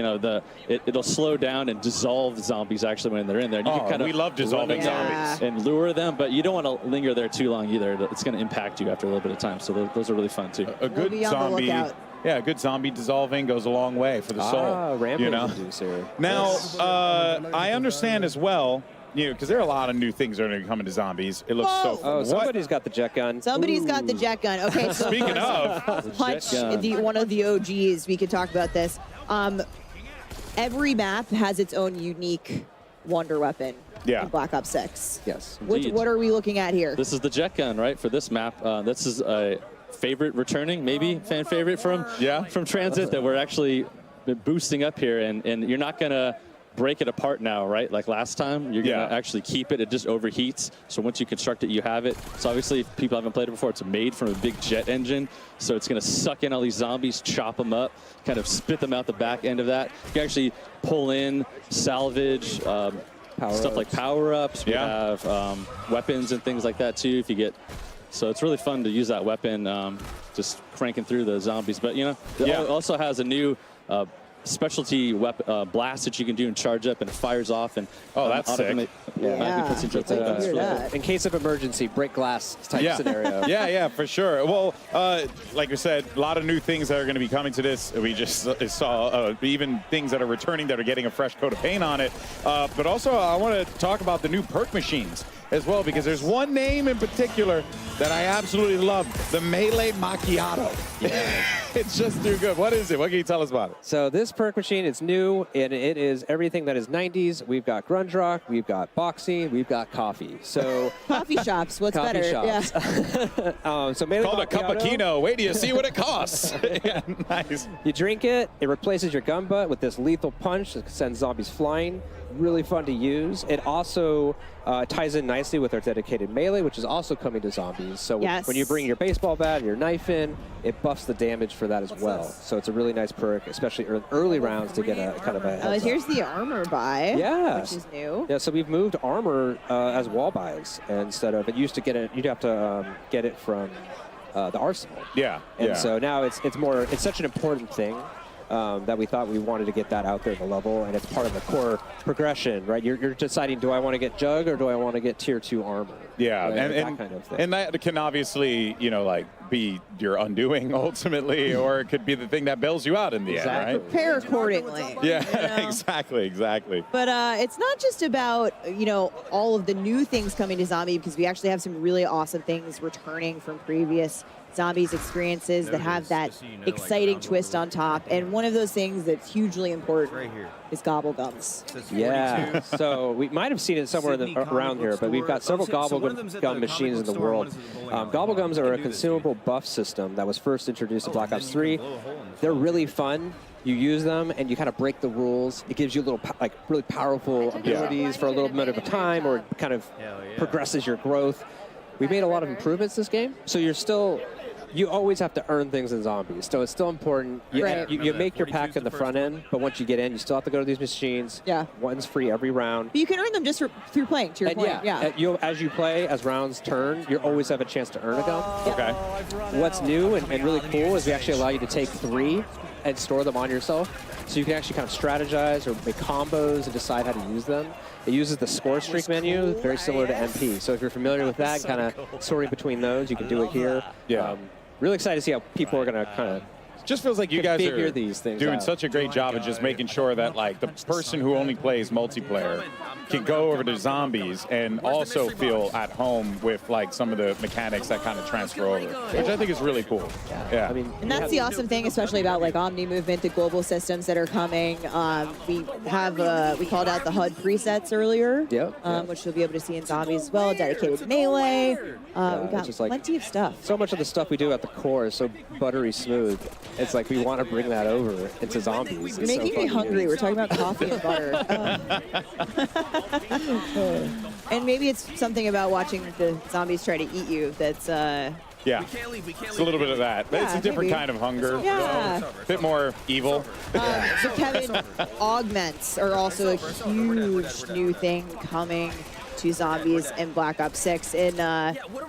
Speaker 14: it'll slow down and dissolve zombies actually when they're in there. And you can kind of
Speaker 5: we love dissolving zombies.
Speaker 14: And lure them, but you don't want to linger there too long either. It's going to impact you after a little bit of time. So those are really fun too.
Speaker 5: A good zombie. Yeah, a good zombie dissolving goes a long way for the soul.
Speaker 19: Rampage inducer.
Speaker 5: Now, I understand as well, because there are a lot of new things that are going to come into zombies. It looks so fun.
Speaker 19: Oh, somebody's got the jet gun.
Speaker 4: Somebody's got the jet gun. Okay, so
Speaker 5: speaking of
Speaker 4: Punch, one of the OGs, we could talk about this. Every map has its own unique wonder weapon in Black Ops 6.
Speaker 19: Yes.
Speaker 4: What are we looking at here?
Speaker 14: This is the jet gun, right, for this map. This is a favorite returning, maybe fan favorite from Transit that we're actually boosting up here, and you're not going to break it apart now, right? Like last time, you're going to actually keep it. It just overheats. So once you construct it, you have it. So obviously, if people haven't played it before, it's made from a big jet engine. So it's going to suck in all these zombies, chop them up, kind of spit them out the back end of that. You can actually pull in, salvage, stuff like power-ups. We have weapons and things like that too. If you get, so it's really fun to use that weapon, just cranking through the zombies. But you know, it also has a new specialty weapon blast that you can do and charge up, and it fires off. And
Speaker 5: that's sick.
Speaker 19: In case of emergency, break glass type scenario.
Speaker 5: Yeah, for sure. Well, like I said, a lot of new things that are going to be coming to this. We just saw even things that are returning that are getting a fresh coat of paint on it. But also, I want to talk about the new perk machines as well, because there's one name in particular that I absolutely love, the Melee Macchiato. Yeah. It's just too good. What is it? What can you tell us about it?
Speaker 19: So this perk machine is new, and it is everything that is 90s. We've got grunge rock, we've got boxing, we've got coffee. So
Speaker 4: coffee shops, what's
Speaker 19: coffee
Speaker 4: better?
Speaker 19: Shops.
Speaker 4: Yeah.
Speaker 19: So Melee
Speaker 5: called a cup of Kino. Wait till you see what it costs. Yeah, nice.
Speaker 19: You drink it, it replaces your gun butt with this lethal punch that sends zombies flying. Really fun to use. It also ties in nicely with our dedicated melee, which is also coming to zombies. So when you bring your baseball bat and your knife in, it buffs the damage for that as well. So it's a really nice perk, especially early rounds, to get a kind of a heads
Speaker 4: here's the armor buy, which is new.
Speaker 19: Yeah, so we've moved armor as wall buys instead of, it used to get it, you'd have to get it from the arsenal. And so now it's such an important thing that we thought we wanted to get that out there at the level, and it's part of the core progression, right? You're deciding, do I want to get Jug or do I want to get tier 2 armor?
Speaker 5: Yeah,
Speaker 19: right?
Speaker 5: and
Speaker 19: that kind of thing.
Speaker 5: And that can obviously, you know, like be your undoing ultimately, or it could be the thing that bails you out in the end, right?
Speaker 4: Prepare accordingly.
Speaker 5: Yeah,
Speaker 4: you know?
Speaker 5: exactly.
Speaker 4: But it's not just about, you know, all of the new things coming to Zombie, because we actually have some really awesome things returning from previous Zombies experiences that have that exciting twist on top. And one of those things that's hugely important is gobble gums.
Speaker 19: Yeah, so we might have seen it somewhere around here, but we've got several gobble gum machines in the world. Gobble gums are a consumable buff system that was first introduced in Black Ops 3. They're really fun. You use them and you kind of break the rules. It gives you little, like, really powerful abilities for a little bit of a time, or it kind of progresses your growth. We made a lot of improvements this game, so you always have to earn things in zombies, so it's still important. You make your pack in the front end, but once you get in, you still have to go to these machines. One's free every round.
Speaker 4: But you can earn them just through playing, to your point.
Speaker 19: As you play, as rounds turn, you always have a chance to earn a gum.
Speaker 5: Okay.
Speaker 19: What's new and really cool is we actually allow you to take 3 and store them on yourself, so you can actually kind of strategize or make combos and decide how to use them. It uses the score streak menu, very similar to MP. So if you're familiar with that, kind of sorting between those, you can do it here. Really excited to see how people are going to kind of
Speaker 5: just feels like you guys are
Speaker 19: these things
Speaker 5: doing such a great job of just making sure that, like, the person who only plays multiplayer can go over to zombies and also feel at home with, like, some of the mechanics that kind of transfer over, which I think is really cool. Yeah.
Speaker 19: I mean,
Speaker 4: and that's the awesome thing, especially about, like, Omni movement, the global systems that are coming. We have we called out the HUD presets earlier, which you'll be able to see in zombies as well. Dedicated melee. We've got plenty of stuff.
Speaker 19: So much of the stuff we do at the core is so buttery smooth. It's like we want to bring that over into zombies.
Speaker 4: You're making me hungry. We're talking about coffee and butter. And maybe it's something about watching the zombies try to eat you that's...
Speaker 5: Yeah, it's a little bit of that. But it's a different kind of hunger.
Speaker 4: Yeah.
Speaker 5: A bit more evil.
Speaker 4: So Kevin, augments are also a huge new thing coming to zombies in Black Ops 6. And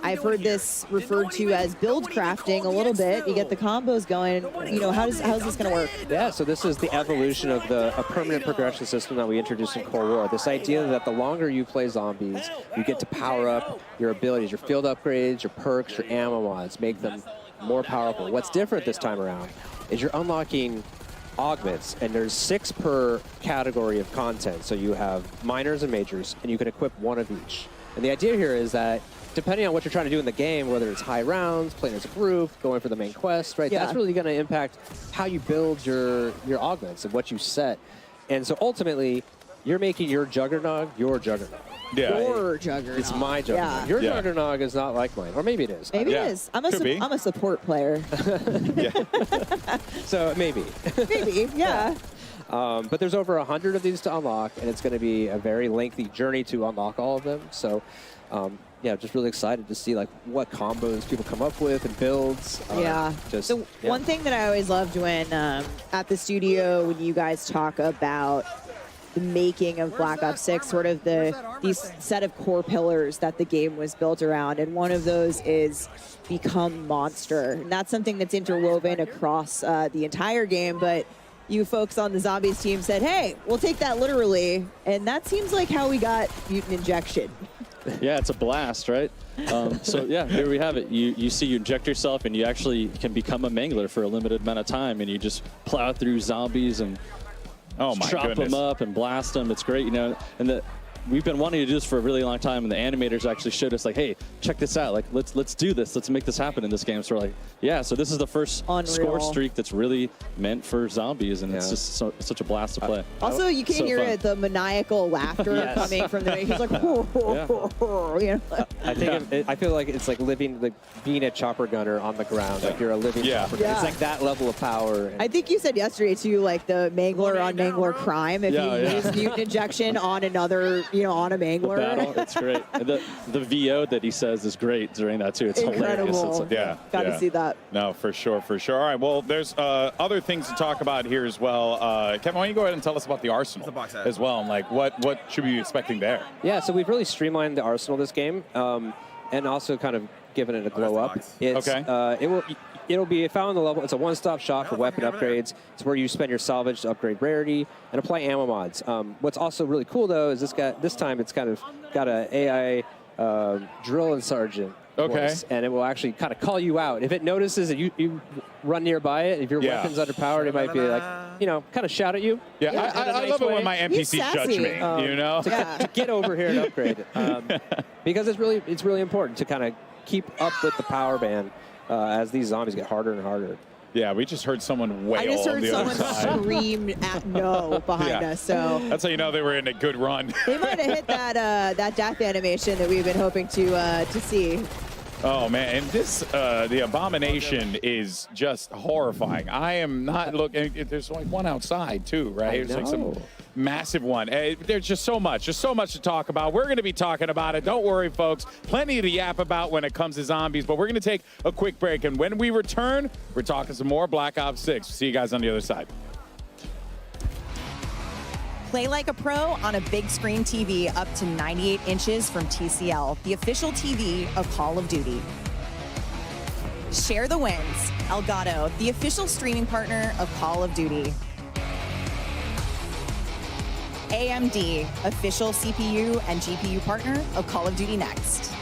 Speaker 4: I've heard this referred to as build crafting a little bit. You get the combos going. You know, how's this going to work?
Speaker 19: Yeah, so this is the evolution of a permanent progression system that we introduced in Cold War. This idea that the longer you play zombies, you get to power up your abilities, your field upgrades, your perks, your ammo mods, make them more powerful. What's different this time around is you're unlocking augments, and there's 6 per category of content. So you have minors and majors, and you can equip 1 of each. And the idea here is that depending on what you're trying to do in the game, whether it's high rounds, playing as a group, going for the main quest, right? That's really going to impact how you build your augments and what you set. And so ultimately, you're making your Juggernog your Juggernog.
Speaker 4: Your Juggernog.
Speaker 19: It's my Juggernog. Your Juggernog is not like mine. Or maybe it is.
Speaker 4: Maybe it is. I'm a support player.
Speaker 19: So maybe.
Speaker 4: Maybe, yeah.
Speaker 19: But there's over 100 of these to unlock, and it's going to be a very lengthy journey to unlock all of them. So, yeah, just really excited to see, like, what combos people come up with and builds.
Speaker 4: One thing that I always loved when at the studio, when you guys talk about the making of Black Ops 6, sort of these set of core pillars that the game was built around. And one of those is become monster. And that's something that's interwoven across the entire game. But you folks on the Zombies team said, hey, we'll take that literally. And that seems like how we got Mutant Injection.
Speaker 14: Yeah, it's a blast, right? So yeah, here we have it. You see, you inject yourself, and you actually can become a mangler for a limited amount of time, and you just plow through zombies and chop them up and blast them. It's great, you know. And we've been wanting to do this for a really long time, and the animators actually showed us, like, hey, check this out. Like, let's do this. Let's make this happen in this game. So we're like, yeah. So this is the first score streak that's really meant for zombies, and it's just such a blast to play.
Speaker 4: Also, you can hear it, the maniacal laughter coming from the. He's like, you know?
Speaker 19: I feel like it's like being a chopper gunner on the ground. Like you're a living chopper gunner. It's like that level of power.
Speaker 4: I think you said yesterday too, like the mangler on mangler crime. If you use mutant injection on another, on a mangler.
Speaker 14: Battle, it's great. And the VO that he says is great during that too. It's
Speaker 4: incredible.
Speaker 14: Hilarious. It's like,
Speaker 4: Got to see that.
Speaker 5: No, for sure. All right, well, there's other things to talk about here as well. Kevin, why don't you go ahead and tell us about the Arsenal as well, and like what should we be expecting there?
Speaker 19: Yeah, so we've really streamlined the Arsenal this game, and also kind of given it a glow up. It's, it'll be found on the level. It's a one-stop shop for weapon upgrades. It's where you spend your salvage to upgrade rarity and apply ammo mods. What's also really cool though is this time it's kind of got an AI drill and sergeant. Voice, and it will actually kind of call you out. If it notices that you run nearby it, if your weapon's underpowered, it might be like, kind of shout at you.
Speaker 5: Yeah, I love it when my NPCs judge me,
Speaker 19: to get over here and upgrade. Because it's really important to kind of keep up with the power band as these zombies get harder and harder.
Speaker 5: Yeah, we just heard someone wail.
Speaker 4: I just heard someone
Speaker 5: scream
Speaker 4: at no behind us. So
Speaker 5: that's how you know they were in a good run.
Speaker 4: They might have hit that death animation that we've been hoping to see.
Speaker 5: Oh man, and this the abomination is just horrifying. I am not looking. There's like one outside too, right? There's like some massive one. There's just so much to talk about. We're going to be talking about it. Don't worry, folks. Plenty to yap about when it comes to zombies. But we're going to take a quick break, and when we return, we're talking some more Black Ops 6. See you guys on the other side.
Speaker 2: Play like a pro on a big screen TV up to 98 inches from TCL, the official TV of Call of Duty. Share the wins. Elgato, the official streaming partner of Call of Duty. AMD, official CPU and GPU partner of Call of Duty Next.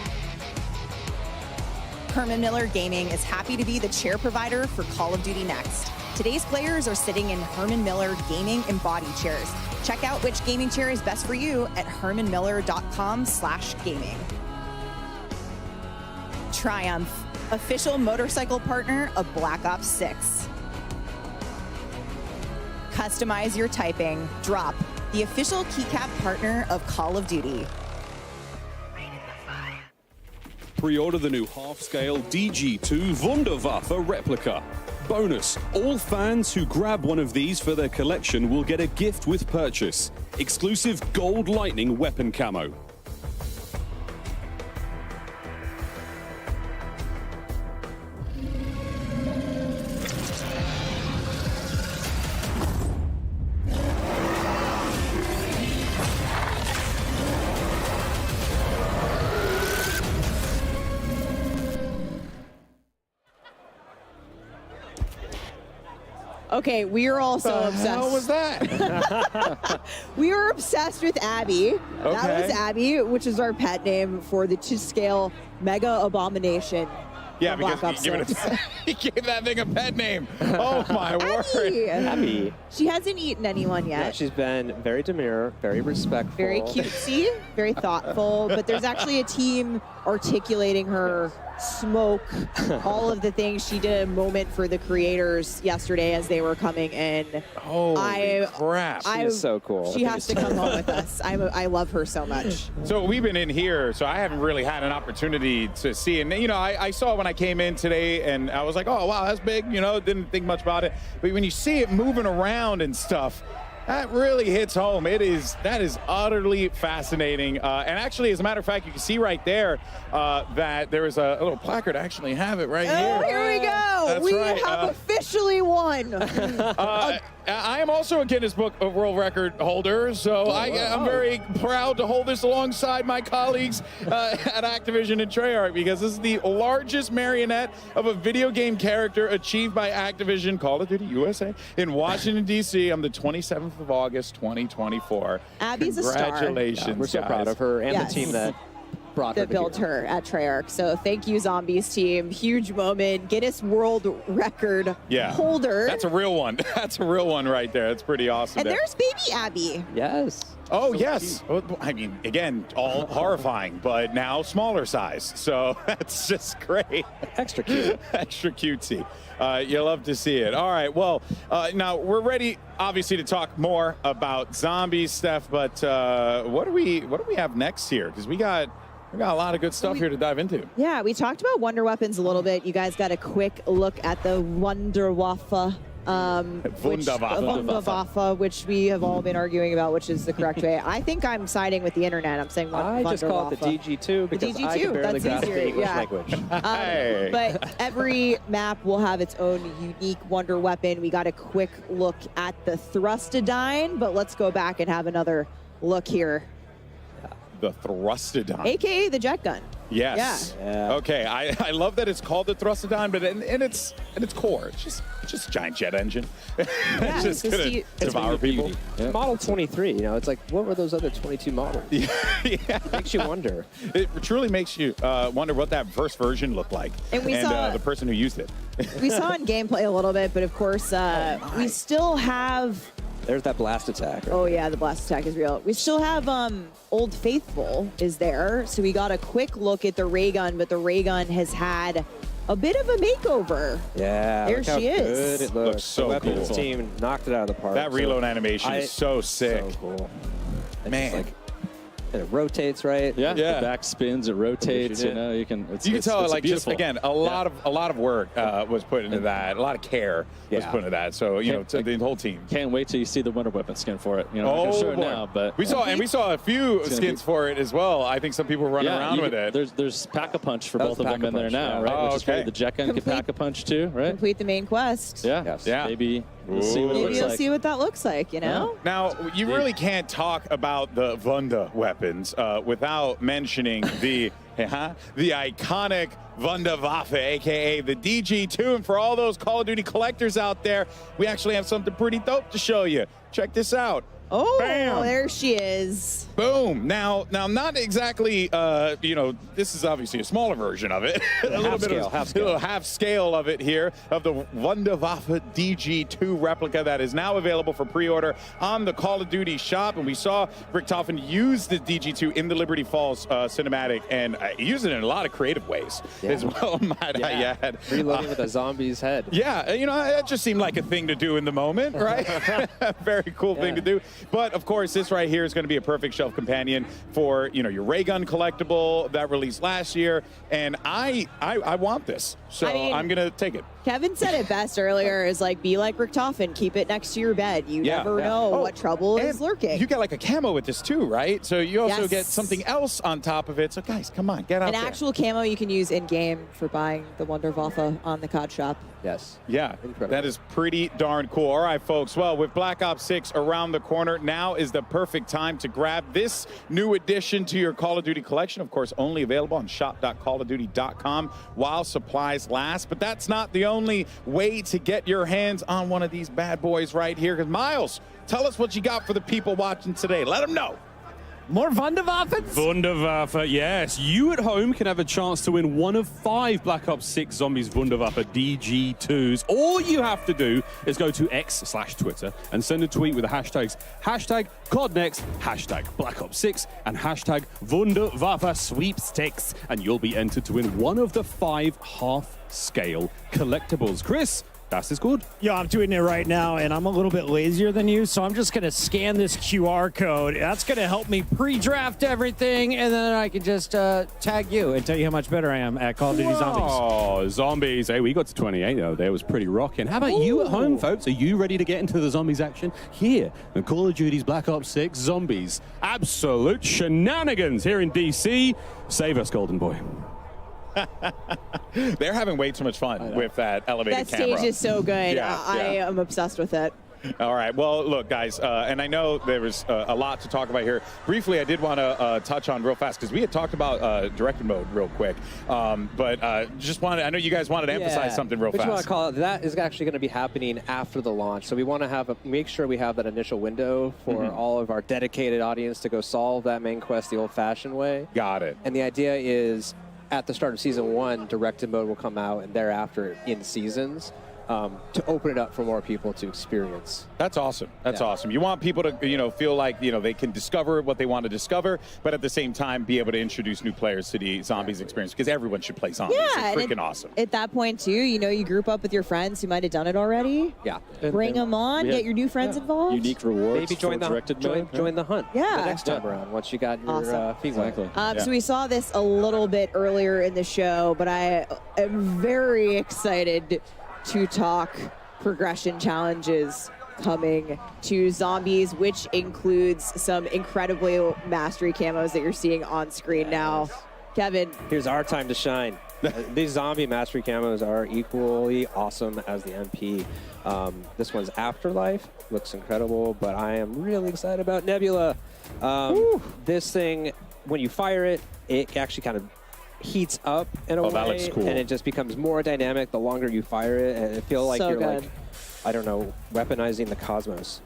Speaker 2: Herman Miller Gaming is happy to be the chair provider for Call of Duty Next. Today's players are sitting in Herman Miller Gaming embodied chairs. Check out which gaming chair is best for you at hermanmiller.com/gaming. Triumph, official motorcycle partner of Black Ops 6. Customize your typing. Drop, the official keycap partner of Call of Duty.
Speaker 9: Pre-order the new half-scale DG2 Wunderwaffe replica. Bonus, all fans who grab one of these for their collection will get a gift with purchase. Exclusive gold lightning weapon camo.
Speaker 4: Okay, we are all so obsessed.
Speaker 5: How was that?
Speaker 4: We are obsessed with Abby. That was Abby, which is our pet name for the 2-scale mega abomination.
Speaker 5: Yeah, because he gave that thing a pet name. Oh my word.
Speaker 19: Abby.
Speaker 4: She hasn't eaten anyone yet.
Speaker 19: Yeah, she's been very demure, very respectful.
Speaker 4: Very cutesy, very thoughtful, but there's actually a team articulating her smoke, all of the things. She did a moment for the creators yesterday as they were coming in.
Speaker 5: Holy crap.
Speaker 19: She's so cool.
Speaker 4: She has to come home with us. I love her so much.
Speaker 5: So we've been in here, so I haven't really had an opportunity to see. And, I saw when I came in today, and I was like, oh, wow, that's big. Didn't think much about it. But when you see it moving around and stuff, that really hits home. That is utterly fascinating. And actually, as a matter of fact, you can see right there that there is a little placard. I actually have it right here.
Speaker 4: Oh, here we go.
Speaker 5: That's
Speaker 4: we
Speaker 5: right.
Speaker 4: have officially won.
Speaker 5: I I am also a Guinness Book of World Record holder, so I'm very proud to hold this alongside my colleagues at Activision and Treyarch, because this is the largest marionette of a video game character achieved by Activision Call of Duty USA in Washington, D.C. on the 27th of August, 2024.
Speaker 4: Abby's a star.
Speaker 5: Congratulations,
Speaker 19: yeah, we're so proud of her and the team that brought her
Speaker 4: built her at Treyarch. So thank you, Zombies team. Huge moment. Guinness World Record holder.
Speaker 5: That's a real one. That's a real one right there. That's pretty awesome.
Speaker 4: And there's baby Abby.
Speaker 19: Yes.
Speaker 5: Oh, yes. Well, I mean, again, all horrifying, but now smaller size. So that's just great.
Speaker 19: Extra cute.
Speaker 5: Extra cutesy. You love to see it. All right. Well, now we're ready, obviously, to talk more about zombies, Steph. But what do we have next here? Because we got a lot of good stuff here to dive into.
Speaker 4: Yeah, we talked about Wonder Weapons a little bit. You guys got a quick look at the Wunderwaffe. Wunderwaffe, which we have all been arguing about, which is the correct way. I think I'm siding with the internet. I'm saying
Speaker 19: I just call it the DG2 because I can barely grasp the English language.
Speaker 4: But every map will have its own unique wonder weapon. We got a quick look at the Thrustodyne, but let's go back and have another look here.
Speaker 5: The Thrustodyne.
Speaker 4: AKA the jet gun.
Speaker 5: Yes.
Speaker 19: Yeah.
Speaker 5: Okay. I love that it's called the Thrustodyne, but in its core, it's just a giant jet engine.
Speaker 4: Yeah,
Speaker 5: it's just gonna devour people.
Speaker 19: Yeah. Model 23. You know, it's like, what were those other 22 models?
Speaker 5: Yeah.
Speaker 19: It makes you wonder.
Speaker 5: It truly makes you wonder what that first version looked like,
Speaker 4: and we saw
Speaker 5: the person who used it.
Speaker 4: We saw in gameplay a little bit, but of course, we still have.
Speaker 19: There's that blast attack. Right?
Speaker 4: Oh yeah, the blast attack is real. We still have Old Faithful is there, so we got a quick look at the ray gun, but the ray gun has had a bit of a makeover.
Speaker 19: Yeah,
Speaker 4: there she is.
Speaker 19: Good it looks
Speaker 5: so
Speaker 19: the weapons
Speaker 5: cool.
Speaker 19: team knocked it out of the park.
Speaker 5: That reload animation is so sick.
Speaker 19: So cool.
Speaker 5: Man.
Speaker 19: And it rotates, right?
Speaker 14: Yeah. The back spins, it rotates. You know, you can.
Speaker 5: You can tell,
Speaker 14: it's
Speaker 5: like,
Speaker 14: beautiful.
Speaker 5: just again, a lot of work was put into that. A lot of care was put into that. So you know, to the whole team.
Speaker 14: Can't wait till you see the Wonder Weapon skin for it. You know, I'm gonna show it now, but
Speaker 5: we saw a few skins for it as well. I think some people were running around with it.
Speaker 14: There's Pack-a-Punch for both of them in there now, right?
Speaker 5: Oh,
Speaker 14: which is great. The jet gun can Pack-a-Punch too, right?
Speaker 4: Complete the main quest.
Speaker 14: Yeah.
Speaker 19: Yes.
Speaker 5: Yeah.
Speaker 14: Maybe we'll see what it
Speaker 4: Maybe
Speaker 14: looks
Speaker 4: you'll
Speaker 14: like.
Speaker 4: see what that looks like. You know.
Speaker 5: Now, you really can't talk about the Wunda weapons without mentioning the iconic Wunderwaffe, aka the DG2. And for all those Call of Duty collectors out there, we actually have something pretty dope to show you. Check this out.
Speaker 4: Oh,
Speaker 5: Bam.
Speaker 4: there she is.
Speaker 5: Boom. Now, not exactly, you know, this is obviously a smaller version of it. A little bit of half scale of it here, of the Wunderwaffe DG2 replica that is now available for pre-order on the Call of Duty shop. And we saw Richtofen use the DG2 in the Liberty Falls cinematic, and use it in a lot of creative ways as well, might I add.
Speaker 19: Reloading with a zombie's head.
Speaker 5: Yeah, you know, that just seemed like a thing to do in the moment, right? Very cool thing to do. But of course, this right here is going to be a perfect shelf companion for, you know, your ray gun collectible that released last year, and I want this, so I'm gonna take it.
Speaker 4: Kevin said it best earlier, is like, be like Richtofen, keep it next to your bed. You never know what trouble is lurking.
Speaker 5: You get like a camo with this too, right? So you also get something else on top of it. So guys, come on, get out there.
Speaker 4: An actual camo you can use in game for buying the Wunderwaffe on the COD shop.
Speaker 19: Yes.
Speaker 5: Yeah, that is pretty darn cool. All right, folks. Well, with Black Ops 6 around the corner, now is the perfect time to grab this new addition to your Call of Duty collection. Of course, only available on shop.callofduty.com while supplies last. But that's not the only way to get your hands on one of these bad boys right here. Because Miles, tell us what you got for the people watching today. Let them know.
Speaker 10: More Wunderwaffens?
Speaker 9: Wunderwaffe, yes. You at home can have a chance to win one of 5 Black Ops 6 Zombies Wunderwaffe DG2s. All you have to do is go to X/Twitter and send a tweet with the hashtags #CODNext, #Black Ops 6, and #Wunderwaffe sweepstakes, and you'll be entered to win one of the 5 half-scale collectibles. Chris, das ist gut.
Speaker 10: Yo, I'm doing it right now, and I'm a little bit lazier than you, so I'm just going to scan this QR code. That's going to help me pre-draft everything, and then I can just tag you and tell you how much better I am at Call of Duty Zombies.
Speaker 9: Oh, zombies. Hey, we got to 28 though. That was pretty rocking. How about you at home, folks? Are you ready to get into the zombies action? Here in Call of Duty's Black Ops 6 Zombies. Absolute shenanigans here in DC. Save us, Golden Boy.
Speaker 5: They're having way too much fun with that elevated
Speaker 4: that
Speaker 5: camera.
Speaker 4: stage is so good.
Speaker 5: Yeah,
Speaker 4: I am obsessed with it.
Speaker 5: All right. Well, look, guys, and I know there was a lot to talk about here. Briefly, I did want to touch on real fast because we had talked about directed mode real quick. But just wanted, I know you guys wanted to emphasize something real fast.
Speaker 19: I want to call it, that is actually going to be happening after the launch. So we want to make sure we have that initial window for all of our dedicated audience to go solve that main quest the old-fashioned way.
Speaker 5: Got it.
Speaker 19: And the idea is at the start of Season 1, directed mode will come out, and thereafter in seasons. To open it up for more people to experience.
Speaker 5: That's awesome. That's awesome. You want people to, feel like, they can discover what they want to discover, but at the same time be able to introduce new players to the Zombies experience, because everyone should play Zombies.
Speaker 4: Yeah,
Speaker 5: it's freaking awesome.
Speaker 4: At that point, too, you group up with your friends who might have done it already.
Speaker 19: Yeah.
Speaker 4: Bring them on, get your new friends involved.
Speaker 14: Unique rewards.
Speaker 19: Maybe join the hunt.
Speaker 4: Yeah.
Speaker 19: The next time around, once you got your feet wet.
Speaker 4: So we saw this a little bit earlier in the show, but I am very excited to talk progression challenges coming to Zombies, which includes some incredibly mastery camos that you're seeing on screen now. Kevin.
Speaker 19: Here's our time to shine. These zombie mastery camos are equally awesome as the MP. This one's Afterlife. Looks incredible, but I am really excited about Nebula. This thing, when you fire it, it actually kind of heats up in a way,
Speaker 5: that looks cool.
Speaker 19: And it just becomes more dynamic the longer you fire it, and it feels like you're like, I don't know, weaponizing the cosmos.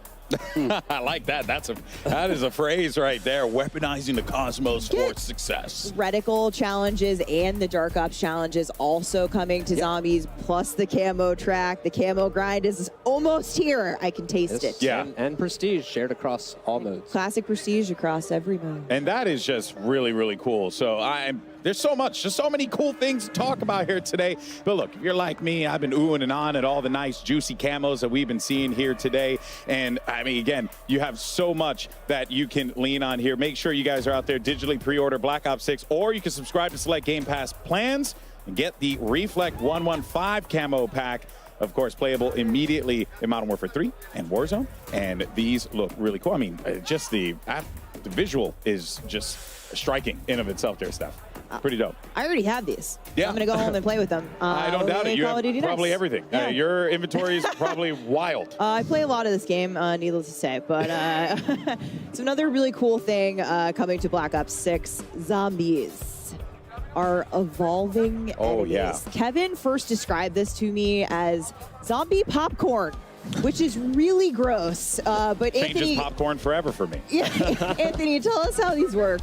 Speaker 5: I like that. That is a phrase right there. Weaponizing the cosmos for success.
Speaker 4: Reticle challenges and the Dark Ops challenges also coming to Zombies, plus the camo track. The camo grind is almost here. I can taste it.
Speaker 5: Yeah.
Speaker 19: And Prestige shared across all modes.
Speaker 4: Classic Prestige across every mode.
Speaker 5: And that is just really, really cool. So there's so much, just so many cool things to talk about here today. But look, if you're like me, I've been oohing and on at all the nice, juicy camos that we've been seeing here today. And I mean, again, you have so much that you can lean on here. Make sure you guys are out there, digitally pre-order Black Ops 6, or you can subscribe to select Game Pass plans and get the Reflect 115 camo pack. Of course, playable immediately in Modern Warfare 3 and Warzone. And these look really cool. I mean, just the visual is just striking in of itself there, Steph. Pretty dope.
Speaker 4: I already have these.
Speaker 5: Yeah.
Speaker 4: I'm going to go home and play with them.
Speaker 5: I don't doubt it. You have probably everything.
Speaker 4: Yeah.
Speaker 5: Your inventory is probably wild.
Speaker 4: I play a lot of this game, needless to say. But it's another really cool thing coming to Black Ops 6. Zombies are evolving enemies.
Speaker 5: Yeah.
Speaker 4: Kevin first described this to me as zombie popcorn, which is really gross. But
Speaker 5: Changes
Speaker 4: Anthony,
Speaker 5: popcorn forever for me.
Speaker 4: Yeah, Anthony, tell us how these work.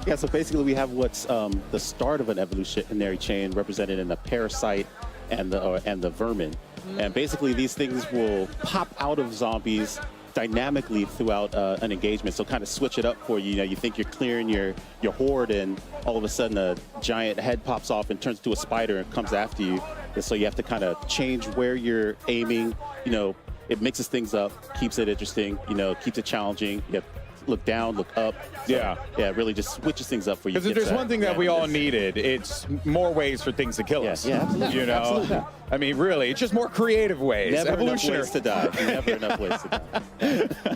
Speaker 21: Yeah, so basically we have what's the start of an evolutionary chain represented in the parasite and the vermin. And basically these things will pop out of zombies dynamically throughout an engagement. So kind of switch it up for you. You know, you think you're clearing your horde, and all of a sudden a giant head pops off and turns into a spider and comes after you. And so you have to kind of change where you're aiming. You know, it mixes things up, keeps it interesting, keeps it challenging. You have look down, look up. So, yeah, really just switches things up for you.
Speaker 5: Because if there's one thing that we all needed, it's more ways for things to kill us.
Speaker 21: Yeah, absolutely.
Speaker 5: Absolutely. I mean, really, it's just more creative ways.
Speaker 21: Never
Speaker 5: Evolutionary.
Speaker 21: enough ways to die. Never enough ways to die.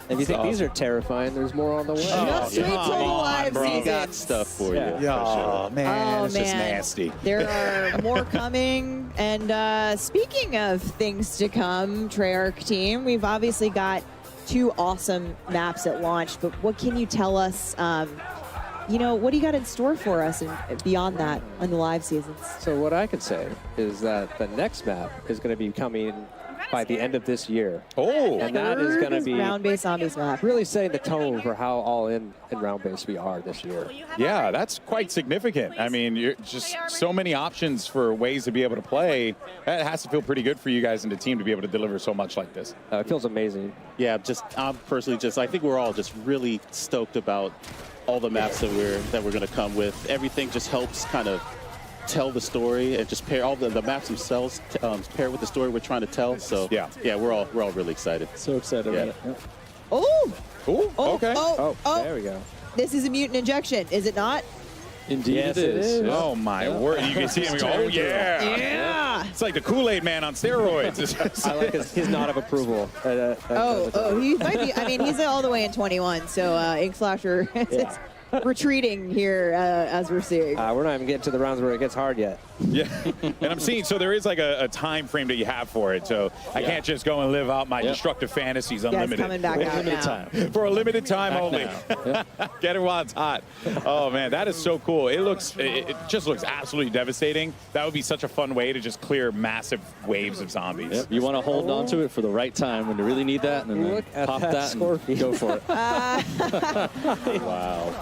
Speaker 19: If you think these are terrifying, there's more on the way.
Speaker 4: Just wait till the live
Speaker 21: We
Speaker 4: season.
Speaker 21: got stuff for you.
Speaker 5: Oh, man, it's just nasty.
Speaker 4: There are more coming. And speaking of things to come, Treyarch team, we've obviously got 2 awesome maps at launch, but what can you tell us? What do you got in store for us and beyond that on the live seasons?
Speaker 19: So what I could say is that the next map is going to be coming by the end of this year.
Speaker 5: Oh,
Speaker 19: and that is going to be
Speaker 4: round-based zombies map.
Speaker 19: Really setting the tone for how all in and round-based we are this year.
Speaker 5: Yeah, that's quite significant. I mean, you're just so many options for ways to be able to play. That has to feel pretty good for you guys and the team to be able to deliver so much like this.
Speaker 19: It feels amazing.
Speaker 21: Yeah, I'm personally I think we're all just really stoked about all the maps that we're going to come with. Everything just helps kind of tell the story and just pair all the maps themselves pair with the story we're trying to tell. So yeah, we're all really excited.
Speaker 14: So excited.
Speaker 21: Yeah.
Speaker 14: About it.
Speaker 4: Oh,
Speaker 5: okay.
Speaker 4: Oh,
Speaker 19: there we go.
Speaker 4: This is a mutant injection, is it not?
Speaker 14: Indeed,
Speaker 19: yes,
Speaker 14: it is.
Speaker 19: Yeah.
Speaker 5: Oh my word! You can see him go, oh yeah! It's like the Kool-Aid Man on steroids.
Speaker 19: I like his nod of approval.
Speaker 4: He might be. I mean, he's all the way in 21, so Ink Flasher. retreating here as we're seeing.
Speaker 19: We're not even getting to the rounds where it gets hard yet.
Speaker 5: Yeah, and I'm seeing, so there is like a time frame that you have for it, so I can't just go and live out my destructive fantasies unlimited.
Speaker 4: Coming back out
Speaker 19: limited
Speaker 4: now.
Speaker 19: time.
Speaker 5: For a limited time only. Get it while it's hot. Oh man, that is so cool. It just looks absolutely devastating. That would be such a fun way to just clear massive waves of zombies.
Speaker 14: Yep. You want to hold on to it for the right time when you really need that, and then pop that and go for it.
Speaker 5: Wow.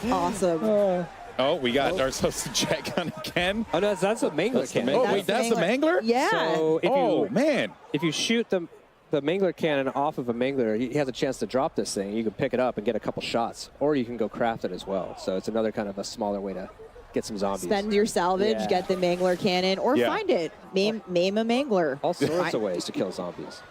Speaker 4: Awesome.
Speaker 5: Oh, we got ourselves a check on again.
Speaker 19: Oh, no, that's a mangler cannon.
Speaker 5: Oh, wait, that's the mangler?
Speaker 4: Yeah.
Speaker 19: So if
Speaker 5: man.
Speaker 19: If you shoot the mangler cannon off of a mangler, he has a chance to drop this thing. You can pick it up and get a couple shots, or you can go craft it as well. So it's another kind of a smaller way to get some zombies.
Speaker 4: Spend your salvage, get the mangler cannon, or find it. Maim a mangler.
Speaker 19: All sorts of ways to kill zombies.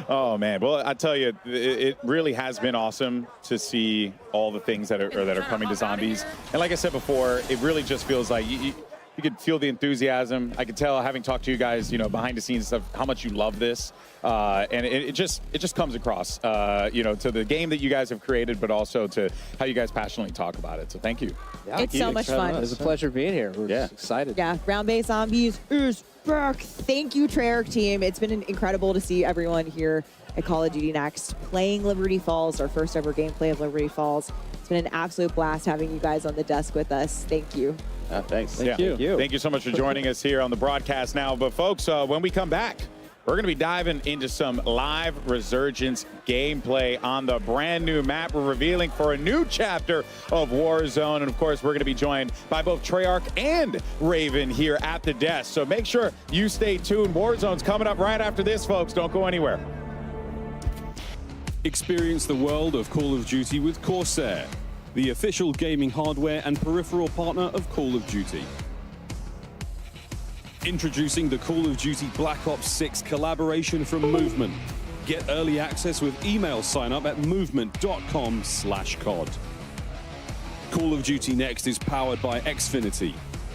Speaker 5: Oh man, well I tell you, it really has been awesome to see all the things that are coming to zombies. And like I said before, it really just feels like you could feel the enthusiasm. I could tell, having talked to you guys, behind the scenes stuff, how much you love this, and it just comes across, to the game that you guys have created, but also to how you guys passionately talk about it. So thank you.
Speaker 4: Yeah, it's so much fun.
Speaker 19: It was a pleasure being here. We're just excited.
Speaker 4: Yeah, round-based zombies is back. Thank you, Treyarch team. It's been incredible to see everyone here at Call of Duty Next playing Liberty Falls, our first ever gameplay of Liberty Falls. It's been an absolute blast having you guys on the desk with us. Thank you.
Speaker 5: Thanks.
Speaker 14: Thank you.
Speaker 5: Thank you so much for joining us here on the broadcast now. But folks, when we come back, we're going to be diving into some live Resurgence gameplay on the brand new map we're revealing for a new chapter of Warzone. And of course, we're going to be joined by both Treyarch and Raven here at the desk. So make sure you stay tuned. Warzone's coming up right after this, folks. Don't go anywhere.
Speaker 9: Experience the world of Call of Duty with Corsair, the official gaming hardware and peripheral partner of Call of Duty. Introducing the Call of Duty Black Ops 6 collaboration from Movement. Get early access with email sign up at movement.com/COD. Call of Duty Next is powered by Xfinity.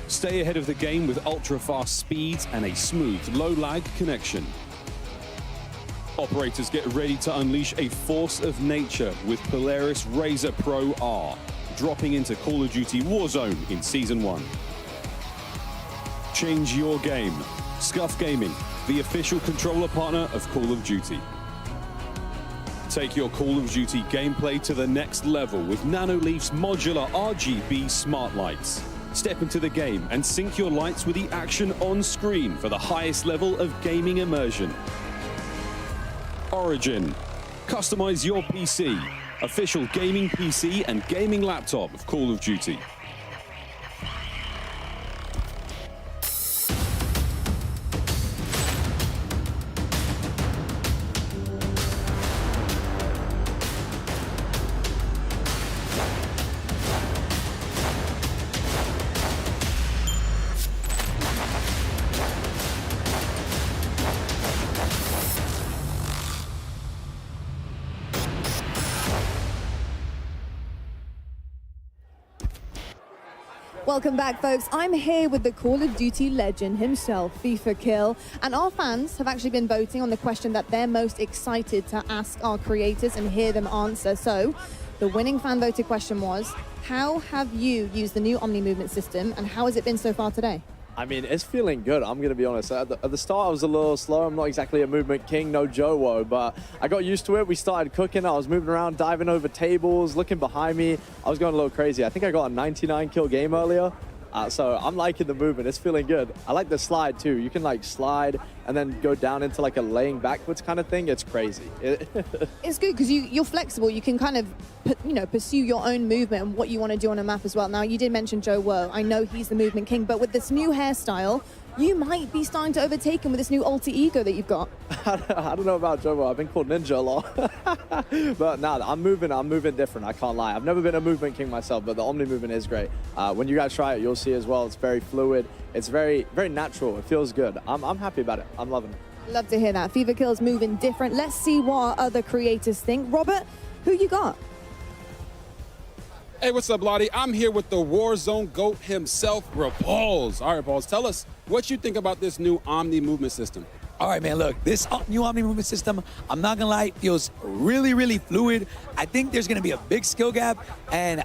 Speaker 9: Stay ahead of the game with ultra-fast speeds and a smooth, low-lag connection. Operators get ready to unleash a force of nature with Polaris Razor Pro R, dropping into Call of Duty Warzone in Season 1. Change your game. Scuff Gaming, the official controller partner of Call of Duty. Take your Call of Duty gameplay to the next level with Nanoleaf's modular RGB smart lights. Step into the game and sync your lights with the action on screen for the highest level of gaming immersion. Origin. Customize your PC. Official gaming PC and gaming laptop of Call of Duty.
Speaker 13: Welcome back, folks. I'm here with the Call of Duty legend himself, FIFA Kill, and our fans have actually been voting on the question that they're most excited to ask our creators and hear them answer. So, the winning fan voted question was, how have you used the new Omni movement system, and how has it been so far today?
Speaker 7: I mean, it's feeling good, I'm going to be honest. At the start, I was a little slow. I'm not exactly a movement king, no Joe-Wo, but I got used to it. We started cooking. I was moving around, diving over tables, looking behind me. I was going a little crazy. I think I got a 99 kill game earlier. So I'm liking the movement. It's feeling good. I like the slide, too. You can, like, slide and then go down into, like, a laying backwards kind of thing. It's crazy.
Speaker 13: It's good because you're flexible. You can kind of, pursue your own movement and what you want to do on a map as well. Now, you did mention Joe-Wo. I know he's the movement king, but with this new hairstyle, you might be starting to overtake him with this new alter ego that you've got.
Speaker 7: I don't know about Joe-Wo. I've been called Ninja a lot. But nah, I'm moving different. I can't lie. I've never been a movement king myself, but the Omni movement is great. When you guys try it, you'll see as well. It's very fluid. It's very, very natural. It feels good. I'm happy about it. I'm loving it.
Speaker 13: Love to hear that. FIFA Kill's moving different. Let's see what other creators think. Robert, who you got?
Speaker 11: Hey, what's up, Lottie? I'm here with the Warzone GOAT himself, Balls. All right, Balls, tell us what you think about this new Omni movement system.
Speaker 22: All right, man, look, this new Omni movement system, I'm not gonna lie, feels really, really fluid. I think there's gonna be a big skill gap, and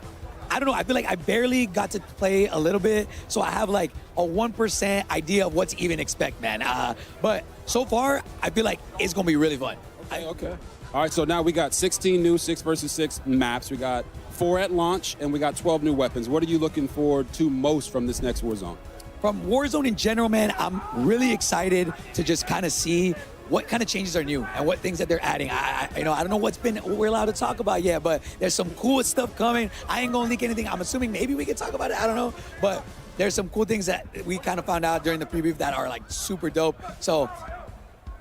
Speaker 22: I don't know. I feel like I barely got to play a little bit, so I have like a 1% idea of what to even expect, man. But so far, I feel like it's gonna be really fun.
Speaker 11: Okay. All right, so now we got 16 new 6 versus 6 maps. We got 4 at launch, and we got 12 new weapons. What are you looking forward to most from this next Warzone?
Speaker 22: From Warzone in general, man, I'm really excited to just kind of see what kind of changes are new and what things that they're adding. I don't know what we're allowed to talk about yet, but there's some cool stuff coming. I ain't gonna leak anything. I'm assuming maybe we can talk about it. I don't know, but there's some cool things that we kind of found out during the preview that are like super dope. So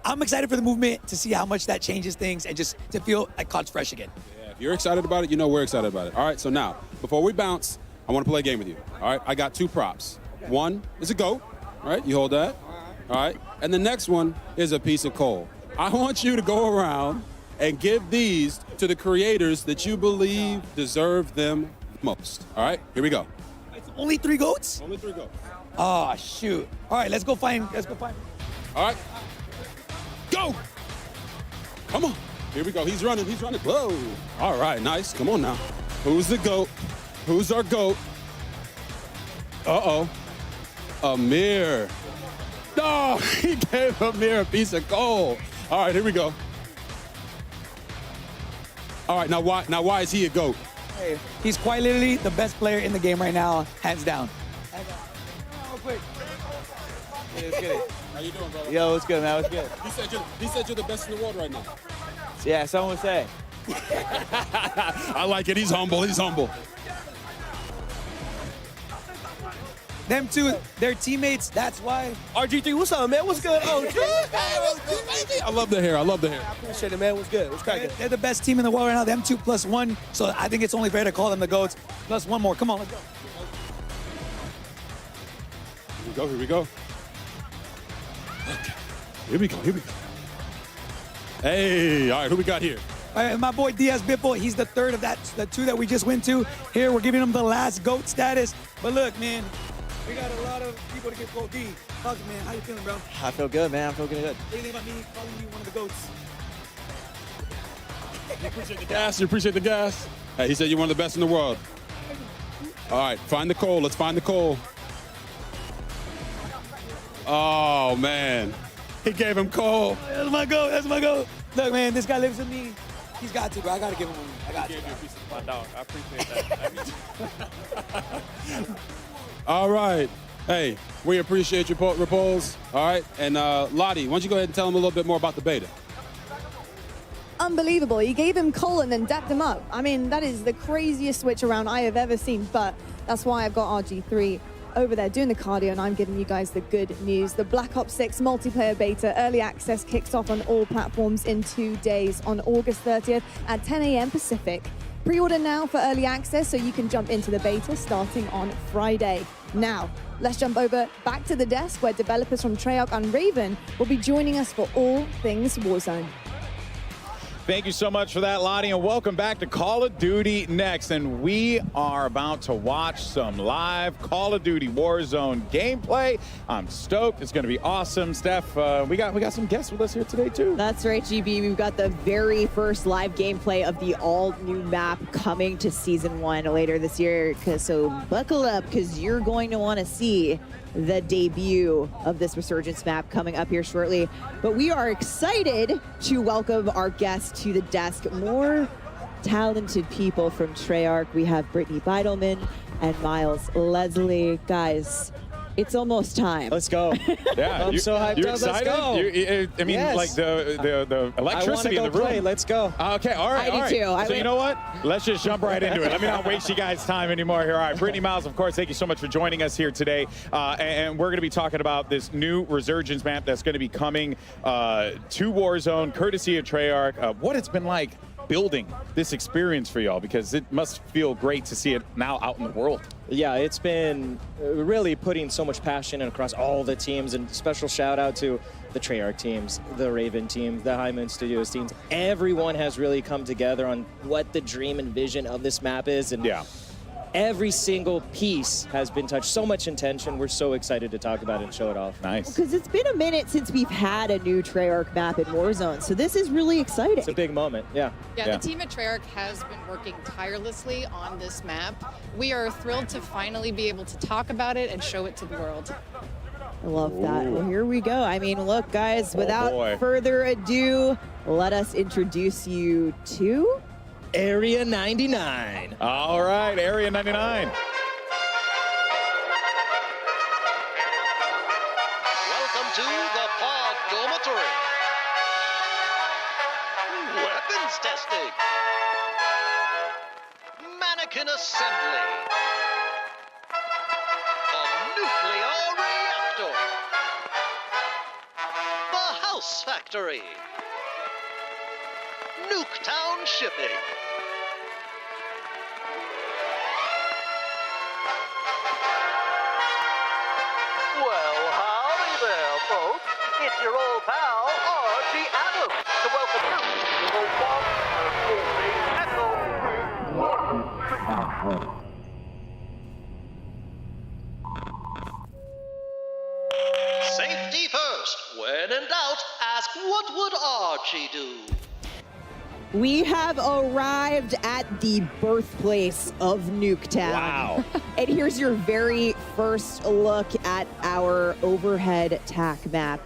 Speaker 22: I'm excited for the movement to see how much that changes things and just to feel like COD's fresh again.
Speaker 11: Yeah, if you're excited about it, you know we're excited about it. All right, so now, before we bounce, I want to play a game with you. All right, I got 2 props. One is a goat. All right, you hold that. All right, and the next one is a piece of coal. I want you to go around and give these to the creators that you believe deserve them most. All right, here we go.
Speaker 22: It's only 3 goats?
Speaker 11: Only 3 goats.
Speaker 22: Oh, shoot. All right, let's go find.
Speaker 11: All right. Go! Come on. Here we go. He's running. Whoa. All right, nice. Come on now. Who's the GOAT? Who's our GOAT? Uh-oh. Amir. No, he gave Amir a piece of coal. All right, here we go. All right, now why is he a GOAT?
Speaker 22: Hey, he's quite literally the best player in the game right now, hands down.
Speaker 6: Real quick. Yeah, let's get it.
Speaker 11: How you doing, brother?
Speaker 6: Yo, what's good, man? What's good?
Speaker 11: He said you're the best in the world right now.
Speaker 6: Yeah, someone would say.
Speaker 11: I like it. He's humble.
Speaker 22: Them two, they're teammates. That's why.
Speaker 6: RG3, what's up, man? What's good? Oh,
Speaker 11: I love the hair.
Speaker 6: I appreciate it, man. What's good? What's cracking?
Speaker 22: They're the best team in the world right now. Them 2 plus 1. So I think it's only fair to call them the GOATs. Plus 1 more. Come on, let's go.
Speaker 11: Here we go. Okay. Here we go. Hey, all right, who we got here?
Speaker 22: All right, my boy Diaz Bippo, he's the 3rd of the 2 that we just went to. Here, we're giving him the last GOAT status. But look, man, we got a lot of people to get GOAT D. Talk to me, man. How you feeling, bro?
Speaker 6: I feel good, man. I feel good.
Speaker 22: What do you think about me calling you one of the GOATs?
Speaker 11: You appreciate the gas? Hey, he said you're one of the best in the world. All right, find the coal. Let's find the coal. Oh, man. He gave him coal.
Speaker 22: That's my GOAT. Look, man, this guy lives with me. He's got to, bro. I got to give him one. I got to.
Speaker 16: My dog. I appreciate that.
Speaker 11: All right. Hey, we appreciate your repose. All right. And Lottie, why don't you go ahead and tell him a little bit more about the beta?
Speaker 13: Unbelievable. He gave him coal and then dapped him up. I mean, that is the craziest switch around I have ever seen, but that's why I've got RG3 over there doing the cardio, and I'm giving you guys the good news. The Black Ops 6 multiplayer beta early access kicks off on all platforms in 2 days on August 30th at 10 a.m. Pacific. Pre-order now for early access so you can jump into the beta starting on Friday. Now, let's jump over back to the desk where developers from Treyarch and Raven will be joining us for all things Warzone.
Speaker 5: Thank you so much for that, Lottie, and welcome back to Call of Duty Next. And we are about to watch some live Call of Duty Warzone gameplay. I'm stoked. It's going to be awesome. Steph, we got some guests with us here today, too.
Speaker 4: That's right, GB. We've got the very first live gameplay of the all-new map coming to Season 1 later this year. So buckle up, because you're going to want to see the debut of this Resurgence map coming up here shortly. But we are excited to welcome our guests to the desk. More talented people from Treyarch. We have Brittany Beidelman and Miles Leslie. Guys, it's almost time.
Speaker 6: Let's go.
Speaker 5: Yeah,
Speaker 6: I'm so hyped
Speaker 5: you're
Speaker 6: up.
Speaker 5: excited?
Speaker 6: Let's go.
Speaker 5: I mean,
Speaker 6: yes.
Speaker 5: like the electricity in the room.
Speaker 6: Play. Let's go.
Speaker 5: Okay, all right.
Speaker 4: I do too.
Speaker 5: So you know what? Let's just jump right into it. Let me not waste you guys' time anymore here. All right, Brittany, Miles, of course, thank you so much for joining us here today. And we're going to be talking about this new Resurgence map that's going to be coming to Warzone, courtesy of Treyarch. What it's been like building this experience for y'all, because it must feel great to see it now out in the world.
Speaker 6: Yeah, it's been really putting so much passion across all the teams, and special shout out to the Treyarch teams, the Raven team, the High Moon Studios teams. Everyone has really come together on what the dream and vision of this map is. And
Speaker 5: yeah,
Speaker 6: every single piece has been touched. So much intention. We're so excited to talk about it and show it off.
Speaker 5: Nice.
Speaker 4: Because it's been a minute since we've had a new Treyarch map in Warzone, so this is really exciting.
Speaker 6: It's a big moment, yeah.
Speaker 8: Yeah, the team at Treyarch has been working tirelessly on this map. We are thrilled to finally be able to talk about it and show it to the world.
Speaker 4: I love that. Well, here we go. I mean, look, guys, without
Speaker 5: boy.
Speaker 4: further ado, let us introduce you to
Speaker 6: Area 99.
Speaker 5: All right, Area 99.
Speaker 15: Welcome to the pod dormitory. Weapons testing. Mannequin assembly. A nuclear reactor. The house factory. Nuketown shipping. Well, howdy there, folks. It's your old pal, Archie Adams, to welcome you to the Safety first. When in doubt, ask what would Archie do?
Speaker 4: We have arrived at the birthplace of Nuketown.
Speaker 5: Wow.
Speaker 4: And here's your very first look at our overhead tack map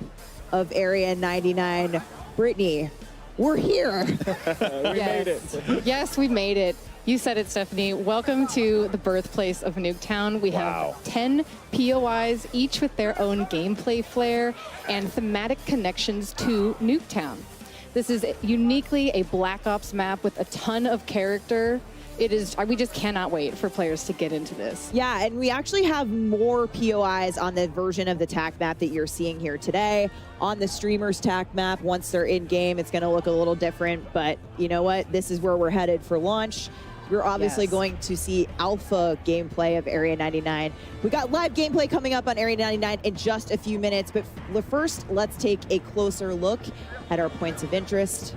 Speaker 4: of Area 99. Brittany, we're here.
Speaker 5: We made it.
Speaker 8: Yes, we made it. You said it, Stephanie. Welcome to the birthplace of Nuketown. We have 10 POIs, each with their own gameplay flair and thematic connections to Nuketown. This is uniquely a Black Ops map with a ton of character. It is, we just cannot wait for players to get into this.
Speaker 4: Yeah, and we actually have more POIs on the version of the TAC map that you're seeing here today. On the streamers TAC map, once they're in game, it's gonna look a little different, but you know what? This is where we're headed for launch. You're obviously going to see alpha gameplay of Area 99. We got live gameplay coming up on Area 99 in just a few minutes, but first, let's take a closer look at our points of interest.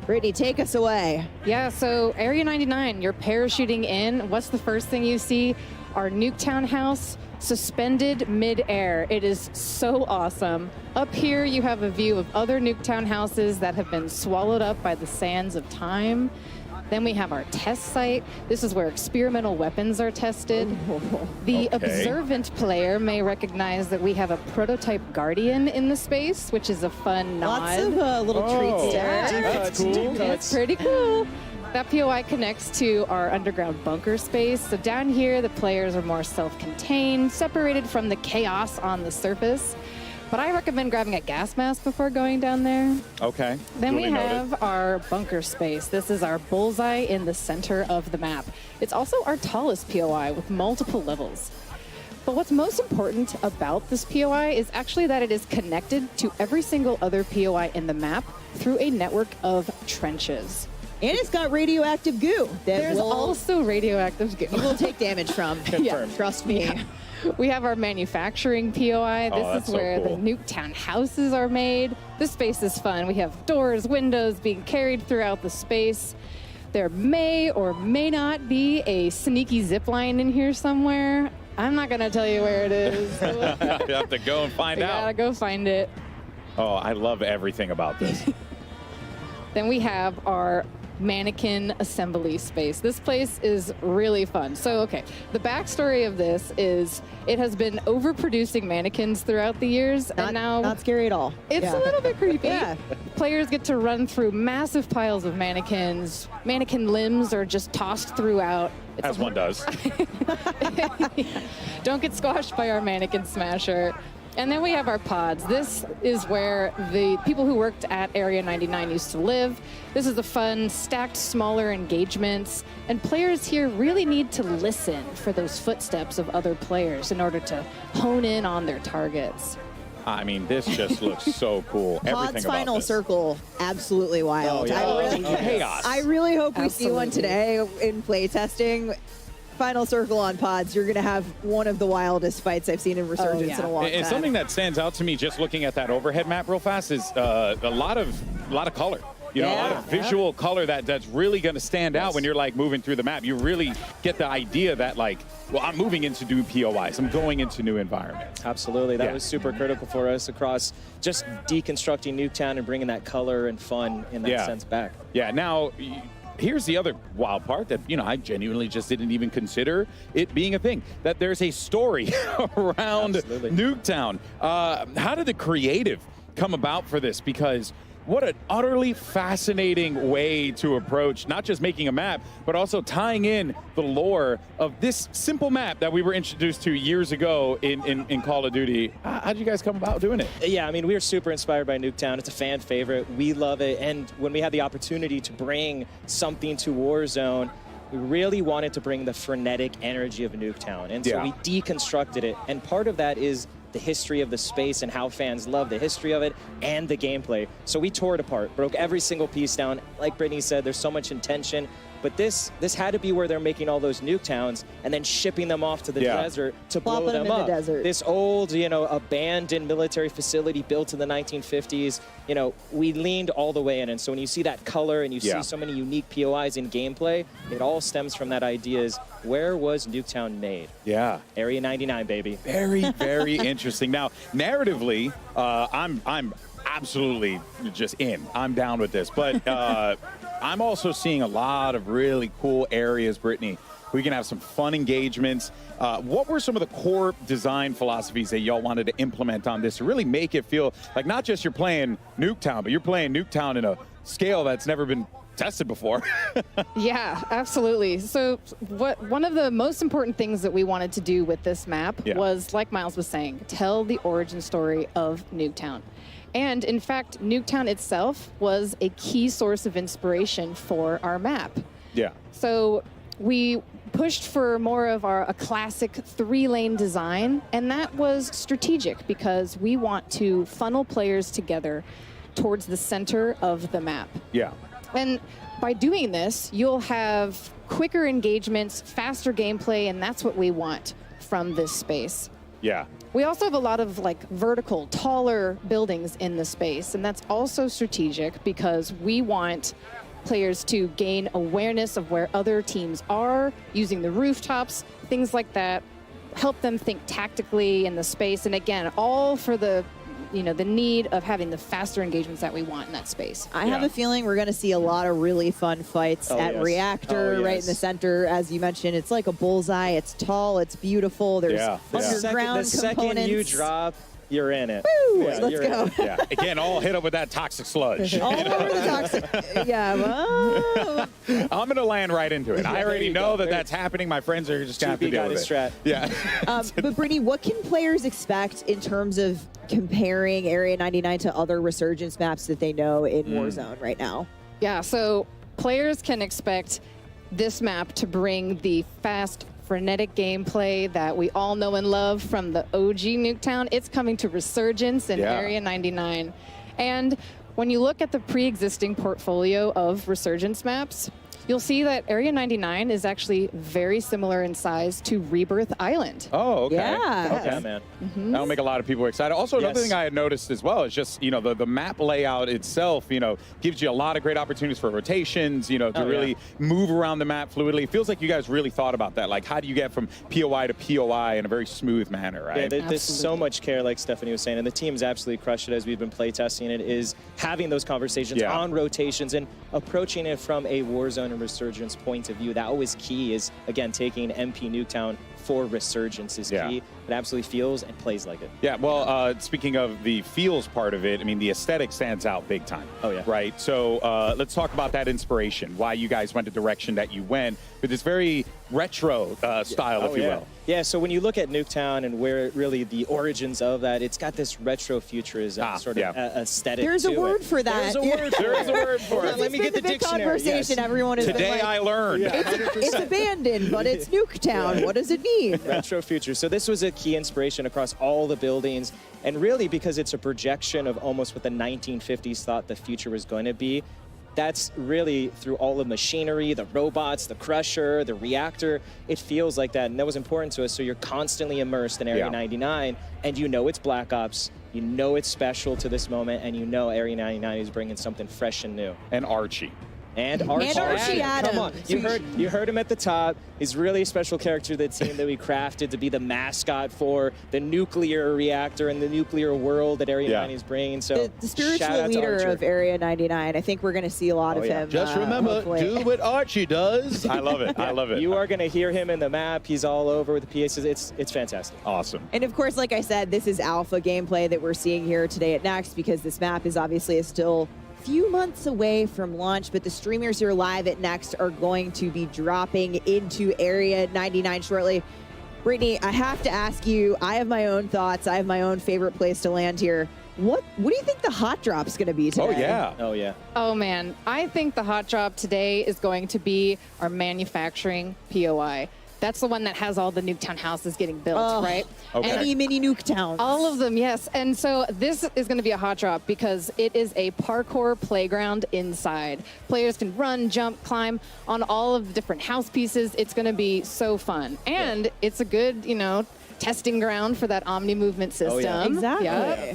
Speaker 4: Brittany, take us away.
Speaker 8: Yeah, so Area 99, you're parachuting in. What's the first thing you see? Our Nuketown house suspended mid-air. It is so awesome. Up here, you have a view of other Nuketown houses that have been swallowed up by the sands of time. Then we have our test site. This is where experimental weapons are tested. The observant player may recognize that we have a prototype Guardian in the space, which is a fun nod.
Speaker 4: Lots of little treats there.
Speaker 8: That's cool. That's pretty cool. That POI connects to our underground bunker space. So down here, the players are more self-contained, separated from the chaos on the surface. But I recommend grabbing a gas mask before going down there.
Speaker 5: Okay.
Speaker 8: Then we have our bunker space. This is our bullseye in the center of the map. It's also our tallest POI with multiple levels. But what's most important about this POI is actually that it is connected to every single other POI in the map through a network of trenches.
Speaker 4: And it's got radioactive goo.
Speaker 8: There's also radioactive goo.
Speaker 4: You will take damage from.
Speaker 8: Yeah.
Speaker 4: Trust me.
Speaker 8: Yeah. We have our manufacturing POI. This is where the Nuketown houses are made. This space is fun. We have doors, windows being carried throughout the space. There may or may not be a sneaky zip line in here somewhere. I'm not going to tell you where it is.
Speaker 5: You have to go and find out.
Speaker 8: Gotta go find it.
Speaker 5: Oh, I love everything about this.
Speaker 8: Then we have our mannequin assembly space. This place is really fun. So, okay, the backstory of this is it has been overproducing mannequins throughout the years, and now
Speaker 4: not scary at all.
Speaker 8: It's a little bit creepy. Players get to run through massive piles of mannequins. Mannequin limbs are just tossed throughout.
Speaker 5: As one does.
Speaker 8: Don't get squashed by our mannequin smasher. And then we have our pods. This is where the people who worked at Area 99 used to live. This is the fun, stacked, smaller engagements. And players here really need to listen for those footsteps of other players in order to hone in on their targets.
Speaker 5: I mean, this just looks so cool. Everything
Speaker 4: Pod's
Speaker 5: about
Speaker 4: final
Speaker 5: this.
Speaker 4: circle, absolutely wild.
Speaker 5: Chaos.
Speaker 4: I really hope we see one
Speaker 8: Absolutely.
Speaker 4: today in playtesting. Final circle on pods, you're going to have one of the wildest fights I've seen in Resurgence in a long time.
Speaker 5: And something that stands out to me just looking at that overhead map real fast is a lot of color. You know, a lot of visual color that's really going to stand out when you're like moving through the map. You really get the idea that like, well, I'm moving into new POIs. I'm going into new environments.
Speaker 6: Absolutely. That was super critical for us across just deconstructing Nuketown and bringing that color and fun in that sense back.
Speaker 5: Yeah. Now, here's the other wild part that, you know, I genuinely just didn't even consider it being a thing, that there's a story around Nuketown. How did the creative come about for this? Because what an utterly fascinating way to approach not just making a map, but also tying in the lore of this simple map that we were introduced to years ago in Call of Duty. How did you guys come about doing it?
Speaker 6: Yeah, I mean, we were super inspired by Nuketown. It's a fan favorite. We love it. And when we had the opportunity to bring something to Warzone, we really wanted to bring the frenetic energy of Nuketown. And so we deconstructed it. And part of that is the history of the space and how fans love the history of it and the gameplay. So we tore it apart, broke every single piece down. Like Brittany said, there's so much intention. But this had to be where they're making all those Nuketowns and then shipping them off to the desert to blow them up. This old, you know, abandoned military facility built in the 1950s, you know, we leaned all the way in. And so when you see that color and you see so many unique POIs in gameplay, it all stems from that idea is, where was Nuketown made?
Speaker 5: Yeah. Area
Speaker 6: 99, baby.
Speaker 5: Very, very interesting. Now, narratively, I'm absolutely just in. I'm down with this. But I'm also seeing a lot of really cool areas, Brittany. We can have some fun engagements. What were some of the core design philosophies that y'all wanted to implement on this to really make it feel like not just you're playing Nuketown, but you're playing Nuketown in a scale that's never been tested before?
Speaker 8: Yeah, absolutely. So one of the most important things that we wanted to do with this map was, like Miles was saying, tell the origin story of Nuketown. And in fact, Nuketown itself was a key source of inspiration for our map.
Speaker 5: Yeah.
Speaker 8: So we pushed for more of a classic 3-lane design, and that was strategic because we want to funnel players together towards the center of the map.
Speaker 5: Yeah.
Speaker 8: And by doing this, you'll have quicker engagements, faster gameplay, and that's what we want from this space.
Speaker 5: Yeah.
Speaker 8: We also have a lot of like vertical, taller buildings in the space, and that's also strategic because we want players to gain awareness of where other teams are, using the rooftops, things like that, help them think tactically in the space, and again, all for the the need of having the faster engagements that we want in that space.
Speaker 4: I have a feeling we're going to see a lot of really fun fights at Reactor, right in the center. As you mentioned, it's like a bullseye. It's tall. It's beautiful. There's underground
Speaker 6: the second you drop, you're in it.
Speaker 4: Woo! Let's go.
Speaker 5: Yeah. Again, all hit up with that toxic sludge.
Speaker 4: All over the toxic. Yeah. Well.
Speaker 5: I'm going to land right into it. I already know that that's happening. My friends are just going to have to deal with it. Yeah.
Speaker 4: But Brittany, what can players expect in terms of comparing Area 99 to other Resurgence maps that they know in Warzone right now?
Speaker 8: Yeah, so players can expect this map to bring the fast, frenetic gameplay that we all know and love from the OG Nuketown. It's coming to Resurgence in Area 99. And when you look at the pre-existing portfolio of Resurgence maps, you'll see that Area 99 is actually very similar in size to Rebirth Island.
Speaker 5: Oh, okay.
Speaker 4: Yeah.
Speaker 5: Okay, man. That'll make a lot of people excited. Also, another thing I had noticed as well is just, the map layout itself, gives you a lot of great opportunities for rotations, to really move around the map fluidly. It feels like you guys really thought about that. Like, how do you get from POI to POI in a very smooth manner, right?
Speaker 6: Yeah, there's so much care, like Stephanie was saying, and the team's absolutely crushed it as we've been playtesting it, is having those conversations on rotations and approaching it from a Warzone and Resurgence point of view. That was key, is, again, taking MP Nuketown for Resurgence is key. It absolutely feels and plays like it.
Speaker 5: Yeah, well, speaking of the feels part of it, I mean, the aesthetic stands out big time.
Speaker 6: Oh, yeah.
Speaker 5: Right? So let's talk about that inspiration, why you guys went the direction that you went with this very retro style, if you will.
Speaker 6: Yeah, so when you look at Nuketown and where really the origins of that, it's got this retro futurism sort of aesthetic.
Speaker 4: There's a word for that.
Speaker 6: There's a word for it.
Speaker 5: There is a word for it.
Speaker 6: Let me get the dictionary.
Speaker 4: Conversation. Everyone is
Speaker 5: Today I learned.
Speaker 4: It's abandoned, but it's Nuketown. What does it mean?
Speaker 6: Retro future. So this was a key inspiration across all the buildings, and really because it's a projection of almost what the 1950s thought the future was going to be. That's really through all the machinery, the robots, the crusher, the reactor. It feels like that, and that was important to us. So you're constantly immersed in Area 99, and it's Black Ops. You know it's special to this moment, and you know Area 99 is bringing something fresh and new.
Speaker 5: And Archie.
Speaker 6: And Archie
Speaker 4: Adams.
Speaker 6: Come on, you heard him at the top. He's really a special character of the team that we crafted to be the mascot for the nuclear reactor and the nuclear world that Area 99 is bringing. So
Speaker 4: the spiritual
Speaker 6: shout out to
Speaker 4: leader
Speaker 6: Archer.
Speaker 4: of Area 99. I think we're going to see a lot of him.
Speaker 5: Just remember,
Speaker 4: hopefully.
Speaker 5: do what Archie does. I love it. I love it.
Speaker 6: You are going to hear him in the map. He's all over with the PAs. It's fantastic.
Speaker 5: Awesome.
Speaker 4: And of course, like I said, this is alpha gameplay that we're seeing here today at Next, because this map is obviously still few months away from launch, but the streamers here live at Next are going to be dropping into Area 99 shortly. Brittany, I have to ask you, I have my own thoughts. I have my own favorite place to land here. What do you think the hot drop's going to be today?
Speaker 6: Oh yeah.
Speaker 8: Oh man, I think the hot drop today is going to be our manufacturing POI. That's the one that has all the Nuketown houses getting built, right?
Speaker 4: Okay. Any mini Nuketowns.
Speaker 8: All of them, yes. And so this is going to be a hot drop because it is a parkour playground inside. Players can run, jump, climb on all of the different house pieces. It's going to be so fun. And it's a good, testing ground for that Omni movement system.
Speaker 6: Oh, yeah.
Speaker 4: Exactly.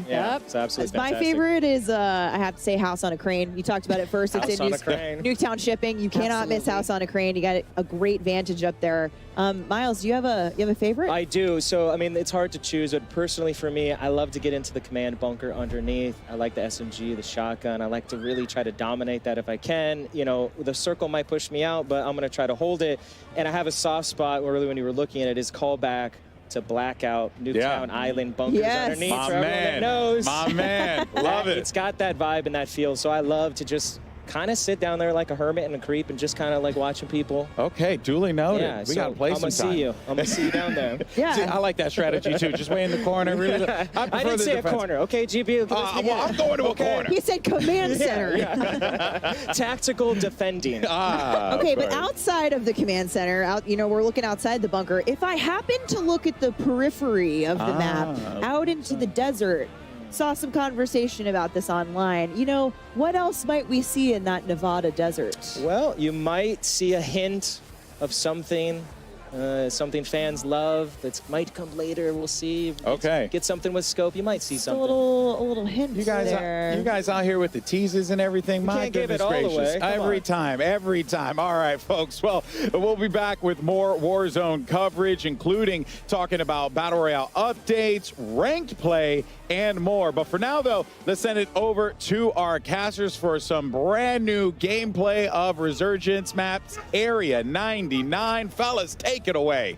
Speaker 6: Yep. It's absolutely
Speaker 4: My
Speaker 6: fantastic.
Speaker 4: favorite is, I have to say, House on a Crane. You talked about it first. It's
Speaker 6: House
Speaker 4: in
Speaker 6: on a Crane.
Speaker 4: Nuketown shipping. You cannot miss House on a Crane. You got a great vantage up there. Miles, do you have a favorite?
Speaker 6: I do. So, I mean, it's hard to choose, but personally for me, I love to get into the command bunker underneath. I like the SMG, the shotgun. I like to really try to dominate that if I can. The circle might push me out, but I'm going to try to hold it. And I have a soft spot where really when you were looking at it is callback to Blackout, Nuketown Island bunkers underneath.
Speaker 5: My
Speaker 6: for everyone that
Speaker 5: man.
Speaker 6: knows.
Speaker 5: My man. Love it.
Speaker 6: It's got that vibe and that feel. So I love to just kind of sit down there like a hermit and a creep and just kind of like watching people.
Speaker 5: Okay, duly noted.
Speaker 6: Yeah,
Speaker 5: We got to play
Speaker 6: I'm gonna
Speaker 5: sometime.
Speaker 6: see you. I'm gonna see you down there.
Speaker 4: Yeah.
Speaker 5: See, I like that strategy too. Just way in the corner. Really.
Speaker 6: I didn't say a corner. Okay, GB.
Speaker 5: Well, I'm going to a corner.
Speaker 4: He said command center.
Speaker 6: Tactical defending.
Speaker 4: Okay, but outside of the command center, we're looking outside the bunker. If I happen to look at the periphery of the map, out into the desert, saw some conversation about this online. What else might we see in that Nevada desert?
Speaker 6: Well, you might see a hint of something fans love that might come later. We'll see.
Speaker 5: Okay.
Speaker 6: Get something with scope. You might see
Speaker 4: Just
Speaker 6: something.
Speaker 4: a little hint
Speaker 5: You guys
Speaker 4: there.
Speaker 5: out here with the teases and everything. My
Speaker 6: can't give it
Speaker 5: goodness
Speaker 6: all
Speaker 5: gracious.
Speaker 6: away. Come on.
Speaker 5: Every time. All right, folks. Well, we'll be back with more Warzone coverage, including talking about Battle Royale updates, ranked play, and more. But for now, though, let's send it over to our casters for some brand new gameplay of Resurgence maps, Area 99. Fellas, take it away.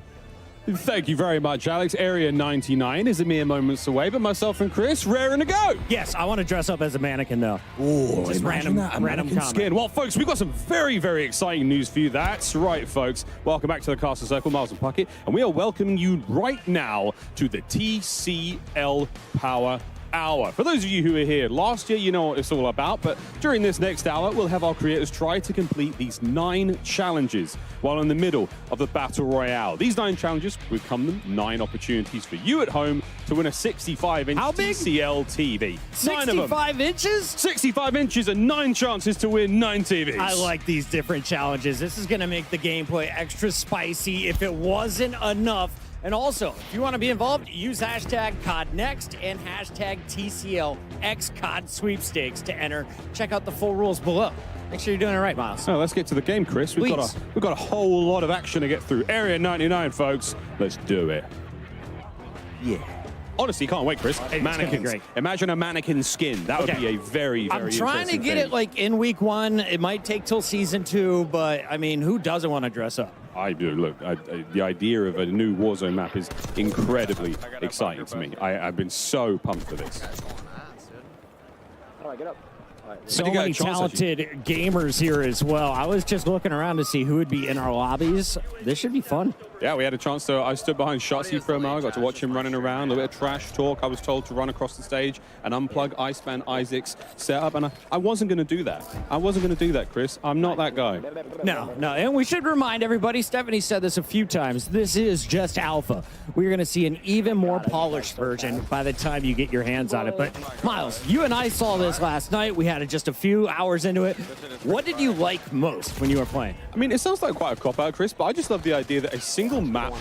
Speaker 3: Thank you very much, Alex. Area 99 is a mere moments away, but myself and Chris raring to go.
Speaker 10: Yes, I want to dress up as a mannequin, though.
Speaker 3: Ooh,
Speaker 10: Just
Speaker 3: imagine that, a mannequin
Speaker 10: comment.
Speaker 3: skin. Well, folks, we've got some very, very exciting news for you. That's right, folks. Welcome back to the Castle Circle, Miles and Puckett, and we are welcoming you right now to the TCL Power Hour. For those of you who are here last year, you know what it's all about, but during this next hour, we'll have our creators try to complete these 9 challenges while in the middle of the Battle Royale. These 9 challenges will come them 9 opportunities for you at home to win a 65-inch TCL TV. 9 of them.
Speaker 10: 65 inches?
Speaker 3: 65 inches and 9 chances to win 9 TVs.
Speaker 10: I like these different challenges. This is going to make the gameplay extra spicy if it wasn't enough. And also, if you want to be involved, use hashtag CODNext and hashtag TCLXCOD sweepstakes to enter. Check out the full rules below. Make sure you're doing it right, Miles.
Speaker 3: So let's get to the game, Chris. We've got a whole lot of action to get through. Area 99, folks. Let's do it.
Speaker 10: Yeah.
Speaker 3: Honestly, can't wait, Chris. Mannequins.
Speaker 10: Great.
Speaker 3: Imagine a mannequin skin. That would be a very, very
Speaker 10: I'm trying to
Speaker 3: interesting
Speaker 10: get
Speaker 3: thing.
Speaker 10: it like in week 1. It might take till season 2, but I mean, who doesn't want to dress up?
Speaker 3: I do. Look, the idea of a new Warzone map is incredibly exciting to me. I've been so pumped for this.
Speaker 6: How do I get up?
Speaker 10: So many talented gamers here as well. I was just looking around to see who would be in our lobbies. This should be fun.
Speaker 3: Yeah, we had a chance to. I stood behind Shotzi for a while. I got to watch him running around. A little bit of trash talk. I was told to run across the stage and unplug Iceman Isaac's setup, and I wasn't going to do that. I wasn't going to do that, Chris. I'm not that guy.
Speaker 10: No. And we should remind everybody, Stephanie said this a few times, this is just alpha. We're going to see an even more polished version by the time you get your hands on it. But, Miles, you and I saw this last night. We had kind of just a few hours into it. What did you like most when you were playing?
Speaker 3: I mean, it sounds like quite a cop-out, Chris, but I just love the idea that a single map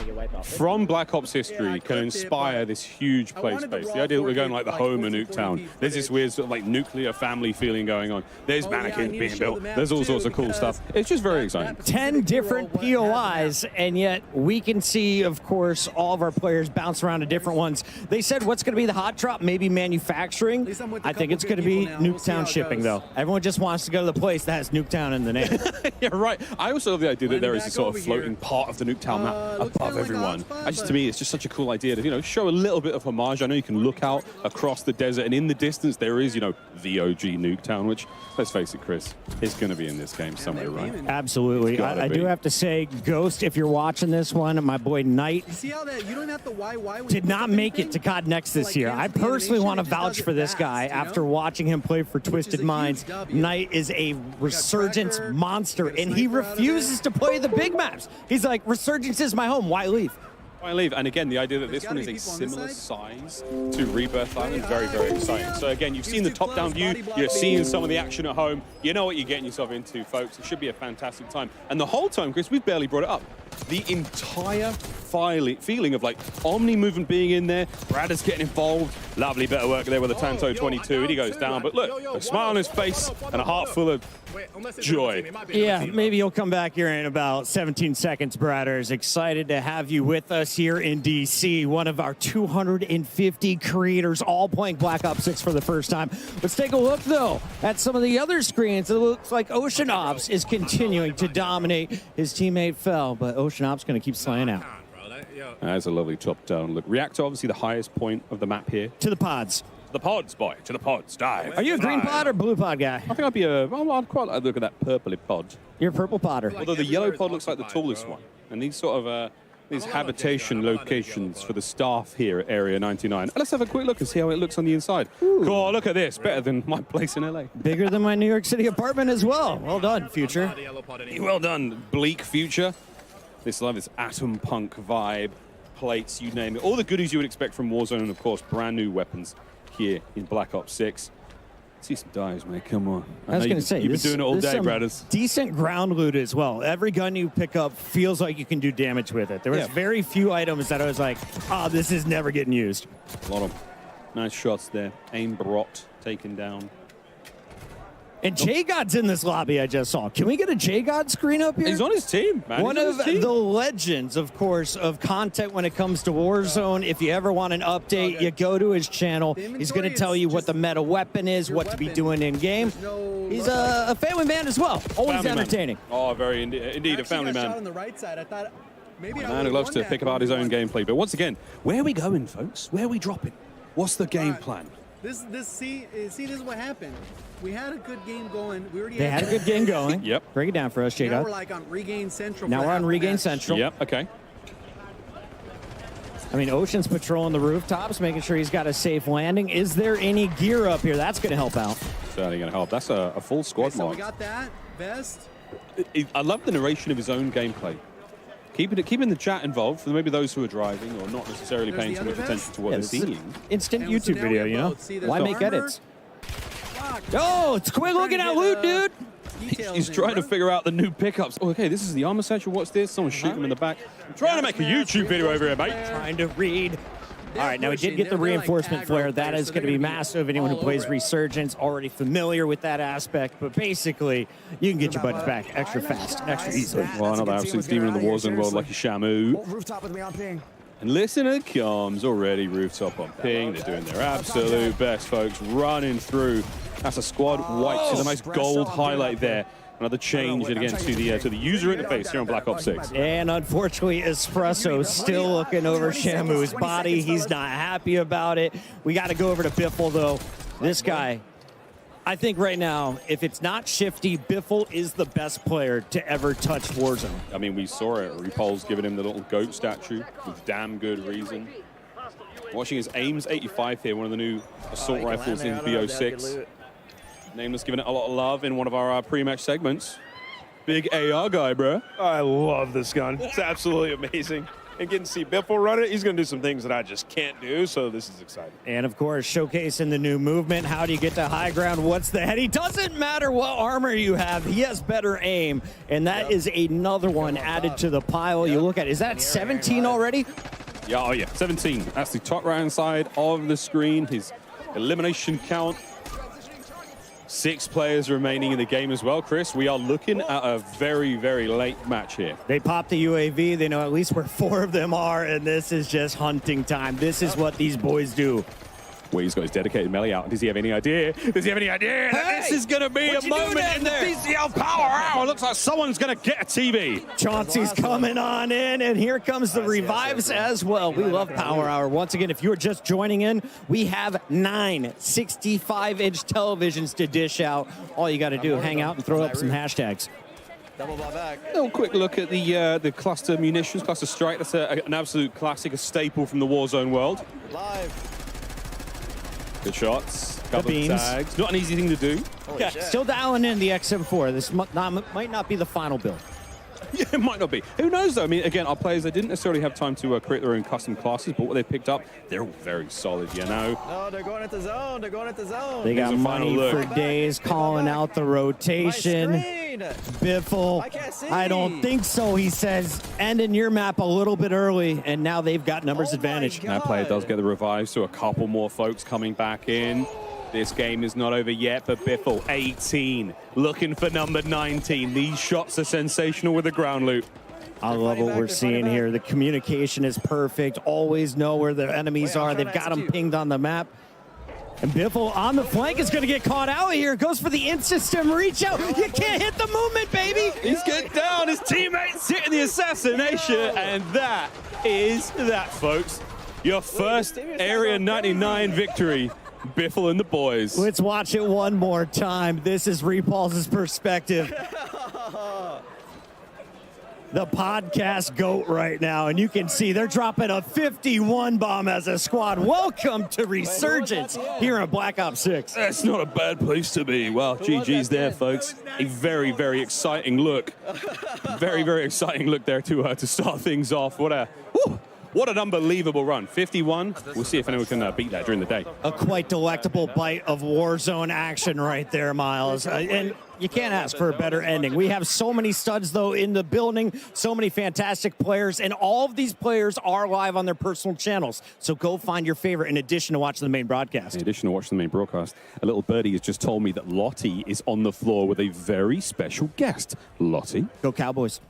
Speaker 3: from Black Ops history can inspire this huge play space. The idea that we're going like the home of Nuketown. There's this weird sort of like nuclear family feeling going on. There's mannequins being built. There's all sorts of cool stuff. It's just very exciting.
Speaker 10: 10 different POIs, and yet we can see, of course, all of our players bounce around to different ones. They said what's going to be the hot drop, maybe manufacturing. I think it's going to be Nuketown shipping, though. Everyone just wants to go to the place that has Nuketown in the name.
Speaker 3: Yeah, right. I also love the idea that there is a sort of floating part of the Nuketown map above everyone. To me, it's just such a cool idea to, you know, show a little bit of homage. I know you can look out across the desert, and in the distance there is, you know, the OG Nuketown, which, let's face it, Chris, is going to be in this game somewhere, right?
Speaker 10: Absolutely. I do have to say, Ghost, if you're watching this one, my boy Knight did not make it to CODNext this year. I personally want to vouch for this guy after watching him play for Twisted Minds. Knight is a resurgence monster, and he refuses to play the big maps. He's like, Resurgence is my home. Why leave?
Speaker 3: Why leave? And again, the idea that this one is a similar size to Rebirth Island, very, very exciting. So again, you've seen the top-down view, you're seeing some of the action at home. You know what you're getting yourself into, folks. It should be a fantastic time. And the whole time, Chris, we've barely brought it up. The entire feeling of like Omni movement being in there, Brad is getting involved. Lovely bit of work there with the Tanto 22, and he goes down. But look, a smile on his face and a heart full of joy.
Speaker 10: Yeah, maybe you'll come back here in about 17 seconds, Bradders. Excited to have you with us here in DC. One of our 250 creators all playing Black Ops 6 for the first time. Let's take a look, though, at some of the other screens. It looks like Ocean Ops is continuing to dominate. His teammate fell, but Ocean Ops going to keep slaying out.
Speaker 3: That's a lovely top-down look. Reactor, obviously the highest point of the map here.
Speaker 10: To the pods.
Speaker 3: The pods, boy. To the pods. Dive.
Speaker 10: Are you a green pod or blue pod guy?
Speaker 3: I think I'd be I'd quite like to look at that purpley pod.
Speaker 10: You're a purple podder.
Speaker 3: Although the yellow pod looks like the tallest one. And these sort of these habitation locations for the staff here at Area 99. Let's have a quick look and see how it looks on the inside. Cool, look at this. Better than my place in LA.
Speaker 10: Bigger than my New York City apartment as well. Well done, Future.
Speaker 3: Well done, Bleak Future. This love, this atom punk vibe, plates, you name it. All the goodies you would expect from Warzone, and of course, brand new weapons here in Black Ops 6. See some dives, mate. Come on.
Speaker 10: I was going to say,
Speaker 3: you've been doing it all day, Bradders.
Speaker 10: Decent ground loot as well. Every gun you pick up feels like you can do damage with it. There was very few items that I was like, this is never getting used.
Speaker 3: A lot of nice shots there. Aim brought, taken down.
Speaker 10: And J-God's in this lobby I just saw. Can we get a J-God screen up here?
Speaker 3: He's on his team, man.
Speaker 10: One of the legends, of course, of content when it comes to Warzone. If you ever want an update, you go to his channel. He's going to tell you what the meta weapon is, what to be doing in-game. He's a family man as well. Always entertaining.
Speaker 3: Oh, very indeed, a family man.
Speaker 1: On the right side, I thought maybe
Speaker 3: a man who loves to pick apart his own gameplay. But once again, where are we going, folks? Where are we dropping? What's the game plan?
Speaker 1: This is what happened. We had a good game going. We already
Speaker 10: had a good game going.
Speaker 3: Yep.
Speaker 10: Break it down for us, J-God.
Speaker 1: Now we're like on Regain Central.
Speaker 10: Now we're on Regain Central.
Speaker 3: Yep, okay.
Speaker 10: I mean, Ocean's patrolling the rooftops, making sure he's got a safe landing. Is there any gear up here? That's going to help out.
Speaker 3: Certainly going to help. That's a full squad
Speaker 1: so
Speaker 3: mod.
Speaker 1: We got that. Vest.
Speaker 3: I love the narration of his own gameplay. Keeping the chat involved for maybe those who are driving or not necessarily paying too much attention to what they're seeing.
Speaker 10: Instant YouTube video, you know? Why make edits? Oh, it's quick looking at loot, dude.
Speaker 3: He's trying to figure out the new pickups. Oh, okay, this is the armor satchel. What's this? Someone's shooting him in the back. I'm trying to make a YouTube video over here, mate.
Speaker 10: Trying to read. All right, now we did get the reinforcement flare. That is going to be massive. Anyone who plays Resurgence already familiar with that aspect. But basically, you can get your buddies back extra fast, extra easily.
Speaker 3: Well, another absolute demon in the Warzone world, like a Shamu.
Speaker 12: Rooftop with me on ping.
Speaker 3: And listen to the comms already. Rooftop on ping. They're doing their absolute best, folks. Running through. That's a squad white. So a nice gold highlight there. Another change again to the user interface here on Black Ops 6.
Speaker 10: And unfortunately, Espresso still looking over Shamu's body. He's not happy about it. We got to go over to Biffle, though. This guy, I think right now, if it's not Shifty, Biffle is the best player to ever touch Warzone.
Speaker 3: I mean, we saw it. Repul's giving him the little goat statue with damn good reason. Watching his Ames 85 here, one of the new assault rifles in BO6. Nameless giving it a lot of love in one of our pre-match segments. Big AR guy, bro.
Speaker 23: I love this gun. It's absolutely amazing.
Speaker 12: and getting to see Biffle run it, he's going to do some things that I just can't do, so this is exciting.
Speaker 10: And of course, showcasing the new movement. How do you get to high ground? What's the head? He doesn't matter what armor you have. He has better aim, and that is another one added to the pile. You look at, is that 17 already?
Speaker 3: Yeah, oh yeah, 17. That's the top right-hand side of the screen. His elimination count. 6 players remaining in the game as well, Chris. We are looking at a very, very late match here.
Speaker 10: They pop the UAV. They know at least where 4 of them are, and this is just hunting time. This is what these boys do.
Speaker 3: Well, he's got his dedicated melee out. Does he have any idea? Does he have any idea that this is going to be a moment in the BCL Power Hour? It looks like someone's going to get a TV.
Speaker 10: Chauncey's coming on in, and here comes the revives as well. We love Power Hour. Once again, if you're just joining in, we have 9 65-inch televisions to dish out. All you got to do, hang out and throw up some hashtags.
Speaker 3: A little quick look at the cluster munitions, cluster strike. That's an absolute classic, a staple from the Warzone world. Good shots, couple of tags. Not an easy thing to do.
Speaker 10: Yeah, still dialing in the XM4. This might not be the final build.
Speaker 3: Yeah, it might not be. Who knows, though? I mean, again, our players, they didn't necessarily have time to create their own custom classes, but what they picked up, they're all very solid, you know?
Speaker 7: No, they're going at the zone. They're going at the zone.
Speaker 10: They got money for days, calling out the rotation. Biffle, I don't think so, he says. Ending your map a little bit early, and now they've got numbers advantage.
Speaker 3: That player does get the revive, so a couple more folks coming back in. This game is not over yet, but Biffle, 18, looking for number 19. These shots are sensational with the ground loop.
Speaker 10: I love what we're seeing here. The communication is perfect. Always know where the enemies are. They've got them pinged on the map. And Biffle on the flank is going to get caught out here. Goes for the in-system reach out. You can't hit the movement, baby.
Speaker 3: He's getting down. His teammates hitting the assassination. And that is that, folks. Your first Area 99 victory. Biffle and the boys.
Speaker 10: Let's watch it one more time. This is Repulse's perspective. The podcast GOAT right now, and you can see they're dropping a 51 bomb as a squad. Welcome to Resurgence here on Black Ops 6.
Speaker 3: That's not a bad place to be. Well, GG's there, folks. A very, very exciting look. Very, very exciting look there to start things off. What an unbelievable run. 51. We'll see if anyone can beat that during the day.
Speaker 10: A quite delectable bite of Warzone action right there, Miles. And you can't ask for a better ending. We have so many studs, though, in the building, so many fantastic players, and all of these players are live on their personal channels. So go find your favorite in addition to watching the main broadcast.
Speaker 3: In addition to watching the main broadcast, a little birdie has just told me that Lottie is on the floor with a very special guest. Lottie.
Speaker 10: Go Cowboys.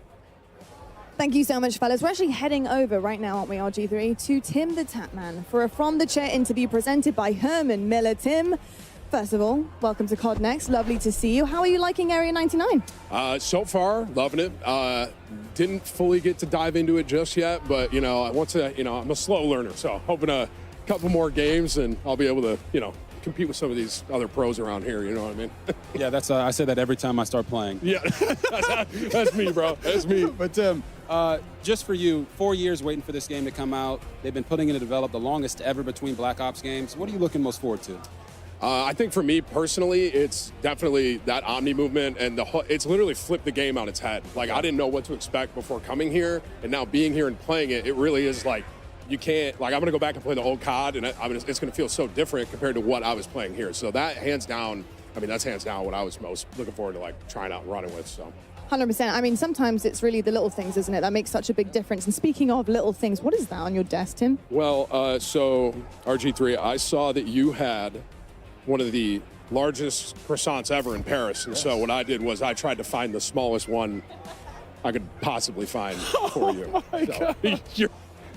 Speaker 13: Thank you so much, fellas. We're actually heading over right now, aren't we, RG3, to Tim the Tapman for a From the Chair interview presented by Herman Miller. Tim, first of all, welcome to CODNext. Lovely to see you. How are you liking Area 99?
Speaker 17: So far, loving it. Didn't fully get to dive into it just yet, but, you know, I want to, you know, I'm a slow learner, so hoping a couple more games and I'll be able to, you know, compete with some of these other pros around here, you know what I mean?
Speaker 11: Yeah, that's I say that every time I start playing.
Speaker 17: Yeah, that's me, bro. That's me.
Speaker 11: But Tim, just for you, 4 years waiting for this game to come out. They've been putting it to develop, the longest ever between Black Ops games. What are you looking most forward to?
Speaker 17: I think for me personally, it's definitely that Omni movement, and it's literally flipped the game on its head. Like, I didn't know what to expect before coming here, and now being here and playing it, it really is like, you can't, like, I'm gonna go back and play the old COD, and it's gonna feel so different compared to what I was playing here. So that, hands down, I mean, that's hands down what I was most looking forward to, like, trying out and running with, so.
Speaker 13: 100%. I mean, sometimes it's really the little things, isn't it, that makes such a big difference. And speaking of little things, what is that on your desk, Tim?
Speaker 17: Well, so, RG3, I saw that you had one of the largest croissants ever in Paris, and so what I did was I tried to find the smallest one I could possibly find for you.
Speaker 11: Oh my God.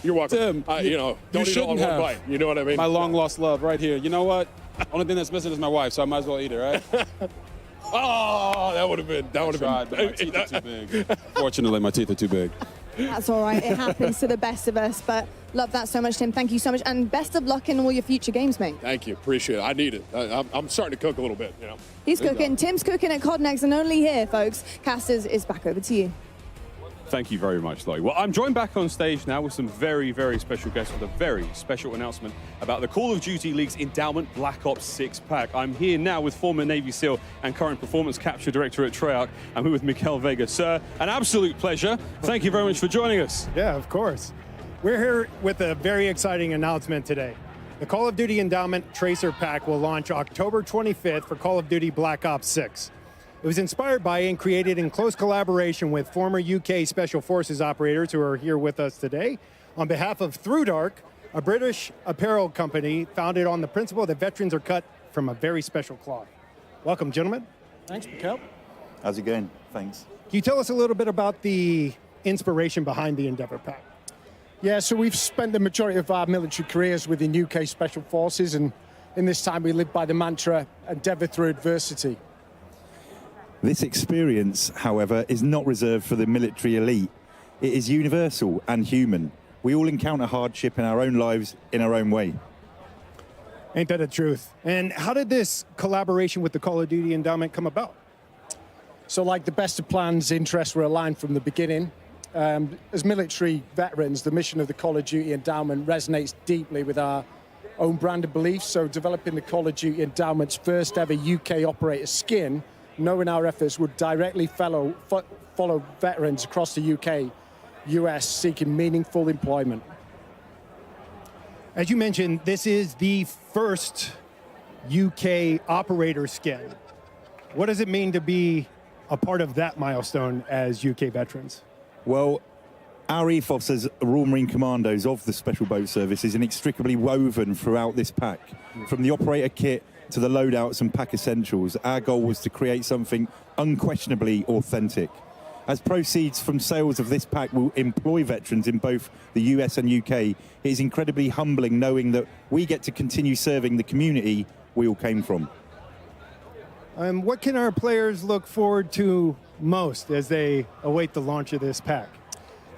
Speaker 17: You're welcome.
Speaker 11: Tim,
Speaker 17: you know, don't eat it all in one bite. You know what I mean?
Speaker 11: My long lost love right here. You know what? Only thing that's missing is my wife, so I might as well eat her, right?
Speaker 17: Oh, that would have been.
Speaker 11: But my teeth are too big. Fortunately, my teeth are too big.
Speaker 13: That's all right. It happens to the best of us. But love that so much, Tim. Thank you so much. And best of luck in all your future games, mate.
Speaker 17: Thank you. Appreciate it. I need it. I'm starting to cook a little bit, you know.
Speaker 13: He's cooking. Tim's cooking at CODNext, and only here, folks. Casters is back over to you.
Speaker 3: Thank you very much, Lottie. Well, I'm joined back on stage now with some very, very special guests with a very special announcement about the Call of Duty League's endowment Black Ops 6 pack. I'm here now with former Navy SEAL and current performance capture director at Treyarch. I'm here with Miguel Vega. Sir, an absolute pleasure. Thank you very much for joining us.
Speaker 23: Yeah, of course.
Speaker 18: We're here with a very exciting announcement today. The Call of Duty Endowment Tracer Pack will launch October 25th for Call of Duty Black Ops 6. It was inspired by and created in close collaboration with former UK Special Forces operators who are here with us today on behalf of Through Dark, a British apparel company founded on the principle that veterans are cut from a very special cloth. Welcome, gentlemen.
Speaker 20: Thanks, Mikhail.
Speaker 23: How's it going? Thanks.
Speaker 18: Can you tell us a little bit about the inspiration behind the Endeavour Pack?
Speaker 20: Yeah, so we've spent the majority of our military careers within UK Special Forces, and in this time we live by the mantra, endeavour through adversity.
Speaker 23: This experience, however, is not reserved for the military elite. It is universal and human. We all encounter hardship in our own lives in our own way.
Speaker 18: Ain't that the truth? And how did this collaboration with the Call of Duty Endowment come about?
Speaker 20: So like the best of plans, interests were aligned from the beginning. As military veterans, the mission of the Call of Duty Endowment resonates deeply with our own brand of beliefs. So developing the Call of Duty Endowment's first ever UK operator skin, knowing our efforts would directly follow veterans across the UK, US seeking meaningful employment.
Speaker 18: As you mentioned, this is the first UK operator skin. What does it mean to be a part of that milestone as UK veterans?
Speaker 23: Well, our ethos as Royal Marine Commandos of the Special Boat Service is inextricably woven throughout this pack. From the operator kit to the loadouts and pack essentials, our goal was to create something unquestionably authentic. As proceeds from sales of this pack will employ veterans in both the US and UK, it is incredibly humbling knowing that we get to continue serving the community we all came from.
Speaker 18: What can our players look forward to most as they await the launch of this pack?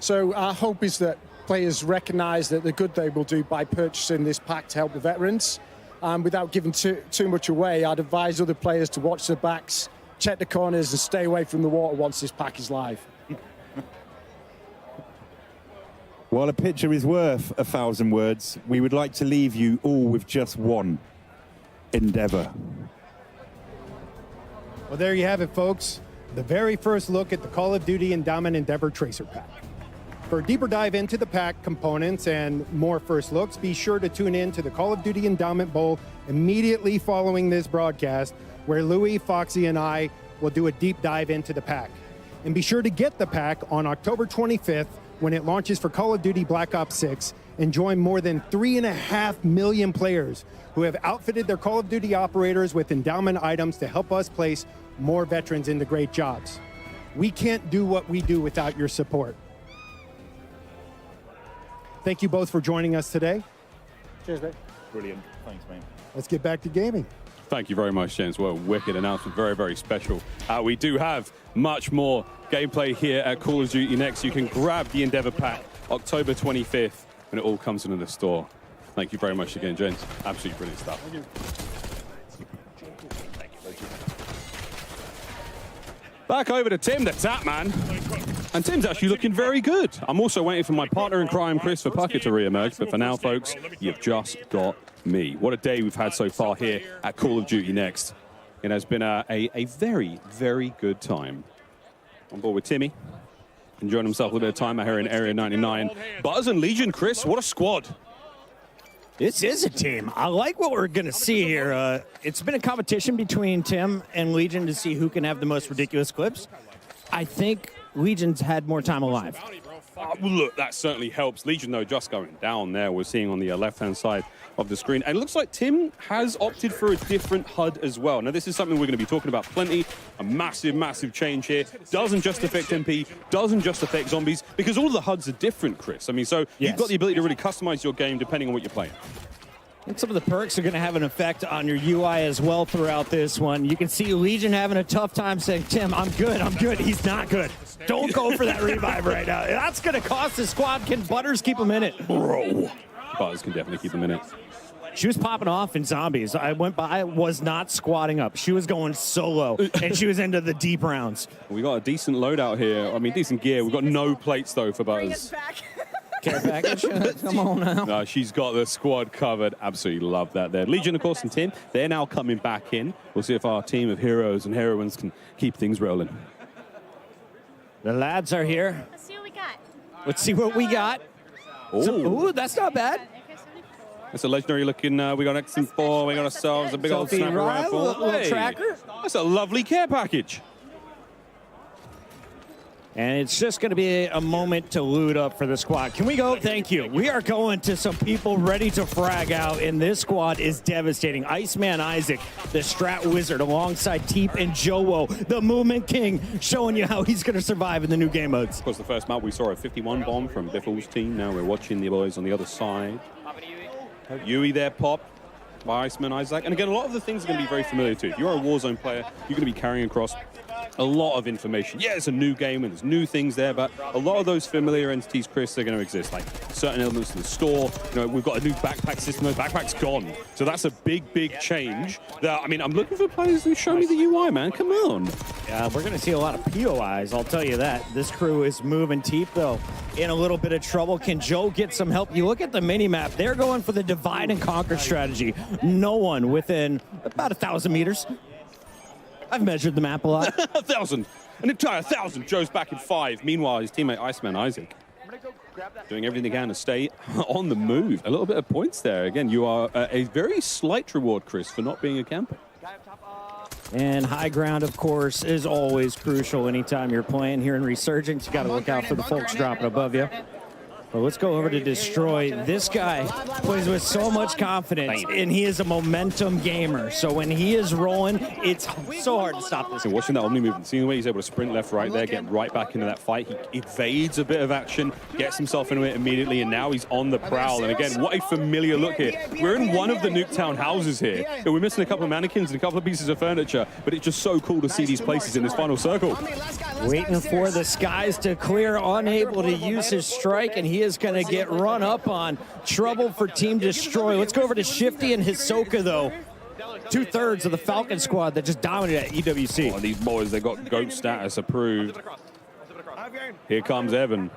Speaker 20: So our hope is that players recognize that the good they will do by purchasing this pack to help the veterans. Without giving too much away, I'd advise other players to watch their backs, check the corners, and stay away from the water once this pack is live.
Speaker 23: While a picture is worth 1,000 words, we would like to leave you all with just one: endeavor.
Speaker 18: Well, there you have it, folks. The very first look at the Call of Duty Endowment Endeavor Tracer Pack. For a deeper dive into the pack components and more first looks, be sure to tune in to the Call of Duty Endowment Bowl immediately following this broadcast, where Louis, Foxy, and I will do a deep dive into the pack. And be sure to get the pack on October 25th when it launches for Call of Duty Black Ops 6 and join more than 3.5 million players who have outfitted their Call of Duty operators with endowment items to help us place more veterans into great jobs. We can't do what we do without your support. Thank you both for joining us today.
Speaker 20: Cheers, mate.
Speaker 23: Brilliant. Thanks, man.
Speaker 18: Let's get back to gaming.
Speaker 3: Thank you very much, James. Well, wicked announcement, very, very special. We do have much more gameplay here at Call of Duty Next. You can grab the Endeavor Pack October 25th when it all comes into the store. Thank you very much again, James. Absolutely brilliant stuff.
Speaker 20: Thank you.
Speaker 3: Back over to Tim, the Tap Man. And Tim's actually looking very good. I'm also waiting for my partner in crime, Christopher Puckett, to re-emerge. But for now, folks, you've just got me. What a day we've had so far here at Call of Duty Next. It has been a very, very good time. On board with Timmy, enjoying himself a little bit of time out here in Area 99. Buzz and Legion, Chris, what a squad.
Speaker 10: This is a team. I like what we're going to see here. It's been a competition between Tim and Legion to see who can have the most ridiculous clips. I think Legion's had more time alive.
Speaker 3: Well, look, that certainly helps. Legion, though, just going down there. We're seeing on the left-hand side of the screen. And it looks like Tim has opted for a different HUD as well. Now, this is something we're going to be talking about plenty. A massive, massive change here. Doesn't just affect MP, doesn't just affect zombies, because all of the HUDs are different, Chris. I mean, so you've got the ability to really customize your game depending on what you're playing.
Speaker 10: And some of the perks are going to have an effect on your UI as well throughout this one. You can see Legion having a tough time saying, Tim, I'm good, I'm good. He's not good. Don't go for that revive right now. That's going to cost the squad. Can Butters keep him in it?
Speaker 3: Bro. Butters can definitely keep him in it.
Speaker 10: She was popping off in zombies. I went by, was not squatting up. She was going solo, and she was into the deep rounds.
Speaker 3: We got a decent loadout here. I mean, decent gear. We've got no plates, though, for Butters.
Speaker 10: Care package? Come on now.
Speaker 3: No, she's got the squad covered. Absolutely love that there. Legion, of course, and Tim, they're now coming back in. We'll see if our team of heroes and heroines can keep things rolling.
Speaker 10: The lads are here.
Speaker 24: Let's see what we got.
Speaker 10: Let's see what we got. Ooh, that's not bad.
Speaker 3: That's a legendary looking. We got X4. We got ourselves a big old
Speaker 10: Sophie
Speaker 3: sniper
Speaker 10: Ryle,
Speaker 3: rifle.
Speaker 10: little tracker.
Speaker 3: That's a lovely care package.
Speaker 10: And it's just going to be a moment to loot up for the squad. Can we go? Thank you. We are going to some people ready to frag out, and this squad is devastating. Iceman Isaac, the Strat Wizard, alongside Teep and Jowo, the Movement King, showing you how he's going to survive in the new game modes.
Speaker 3: Of course, the first map we saw a 51 bomb from Biffle's team. Now we're watching the boys on the other side. Yui there popped by Iceman Isaac. And again, a lot of the things are going to be very familiar to you. If you're a Warzone player, you're going to be carrying across a lot of information. Yeah, it's a new game and there's new things there, but a lot of those familiar entities, Chris, are going to exist. Like certain elements of the store. You know, we've got a new backpack system. The backpack's gone. So that's a big, big change. That, I mean, I'm looking for players who show me the UI, man. Come on.
Speaker 10: Yeah, we're going to see a lot of POIs, I'll tell you that. This crew is moving. Teep, though, in a little bit of trouble. Can Joe get some help? You look at the mini-map. They're going for the divide and conquer strategy. No one within about 1,000 meters. I've measured the map a lot.
Speaker 3: 1,000. An entire 1,000. Joe's back in 5. Meanwhile, his teammate Iceman Isaac doing everything they can to stay on the move. A little bit of points there. Again, you are a very slight reward, Chris, for not being a camper.
Speaker 10: And high ground, of course, is always crucial anytime you're playing here in Resurgence. You got to look out for the folks dropping above you. But let's go over to Destroy. This guy plays with so much confidence, and he is a momentum gamer. So when he is rolling, it's so hard to stop this.
Speaker 3: So watching that Omni movement, seeing the way he's able to sprint left, right there, get right back into that fight. He evades a bit of action, gets himself into it immediately, and now he's on the prowl. And again, what a familiar look here. We're in one of the Nuketown houses here. And we're missing a couple of mannequins and a couple of pieces of furniture, but it's just so cool to see these places in this final circle.
Speaker 10: Waiting for the skies to clear, unable to use his strike, and he is going to get run up on. Trouble for Team Destroy. Let's go over to Shifty and Hisoka, though. 2/3 of the Falcon squad that just dominated at EWC.
Speaker 3: Oh, these boys, they got GOAT status approved. Here comes Evan.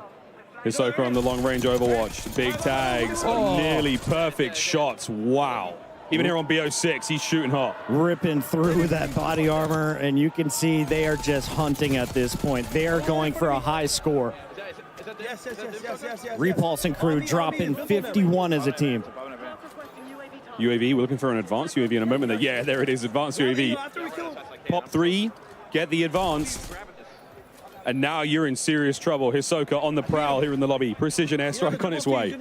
Speaker 3: Hisoka on the long-range Overwatch. Big tags, nearly perfect shots. Wow. Even here on BO6, he's shooting hot.
Speaker 10: Ripping through that body armor, and you can see they are just hunting at this point. They are going for a high score. Repulsing crew dropping 51 as a team.
Speaker 3: UAV, we're looking for an advanced UAV in a moment. There. Yeah, there it is, advanced UAV. Pop 3, get the advance. And now you're in serious trouble. Hisoka on the prowl here in the lobby. Precision airstrike on its way.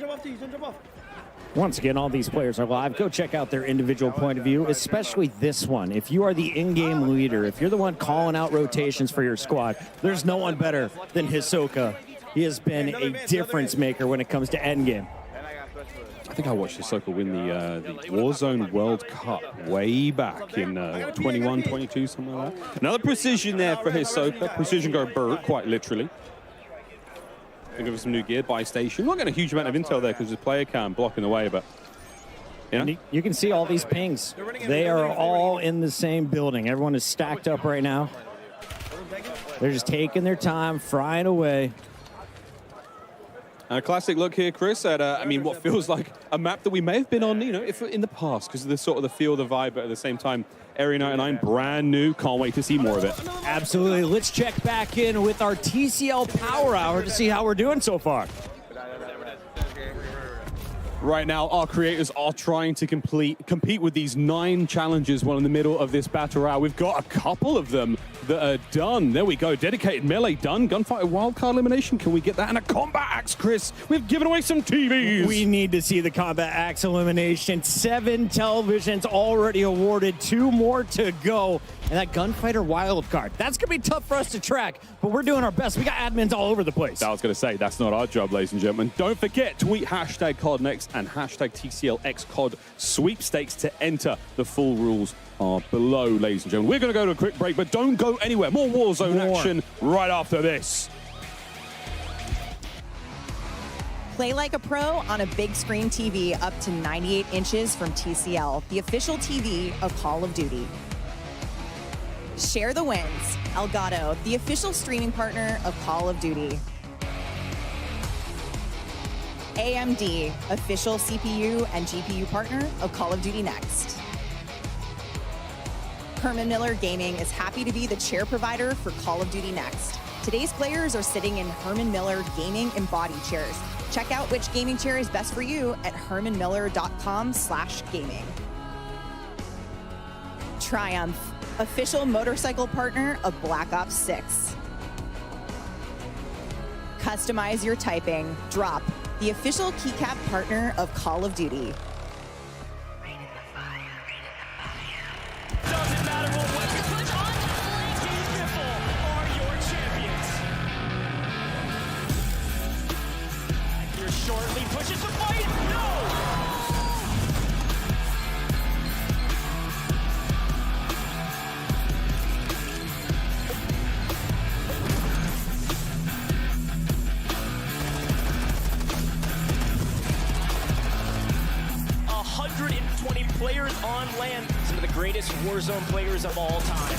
Speaker 10: Once again, all these players are live. Go check out their individual point of view, especially this one. If you are the in-game leader, if you're the one calling out rotations for your squad, there's no one better than Hisoka. He has been a difference maker when it comes to endgame.
Speaker 3: I think I watched Hisoka win the Warzone World Cup way back in 21, 22, something like that. Another precision there for Hisoka. Precision go Burt, quite literally. Give us some new gear by station. Not getting a huge amount of intel there because the player cam blocking the way, but you know.
Speaker 10: You can see all these pings. They are all in the same building. Everyone is stacked up right now. They're just taking their time, frying away.
Speaker 3: A classic look here, Chris, at I mean, what feels like a map that we may have been on, you know, if in the past, because of the sort of the feel, the vibe, but at the same time, Area 99, brand new. Can't wait to see more of it.
Speaker 10: Absolutely. Let's check back in with our TCL Power Hour to see how we're doing so far.
Speaker 3: Right now, our creators are trying to compete with these 9 challenges while in the middle of this battle royale. We've got a couple of them that are done. There we go. Dedicated melee done. Gunfighter wildcard elimination. Can we get that? And a combat axe, Chris. We've given away some TVs.
Speaker 10: We need to see the combat axe elimination. 7 televisions already awarded. 2 more to go. And that gunfighter wildcard. That's going to be tough for us to track, but we're doing our best. We got admins all over the place.
Speaker 3: I was going to say, that's not our job, ladies and gentlemen. Don't forget, tweet hashtag CODNext and hashtag TCLXCOD sweepstakes to enter. The full rules are below, ladies and gentlemen. We're going to go to a quick break, but don't go anywhere. More Warzone action right after this.
Speaker 2: Play like a pro on a big screen TV up to 98 inches from TCL, the official TV of Call of Duty. Share the wins. Elgato, the official streaming partner of Call of Duty. AMD, official CPU and GPU partner of Call of Duty Next. Herman Miller Gaming is happy to be the chair provider for Call of Duty Next. Today's players are sitting in Herman Miller Gaming embodied chairs. Check out which gaming chair is best for you at hermanmiller.com/gaming. Triumph, official motorcycle partner of Black Ops 6. Customize your typing. Drop, the official keycap partner of Call of Duty.
Speaker 14: Doesn't matter what weapon put on, Flanking Rifle are your champions. Here shortly pushes the fight. No! 120 players on land, some of the greatest Warzone players of all time.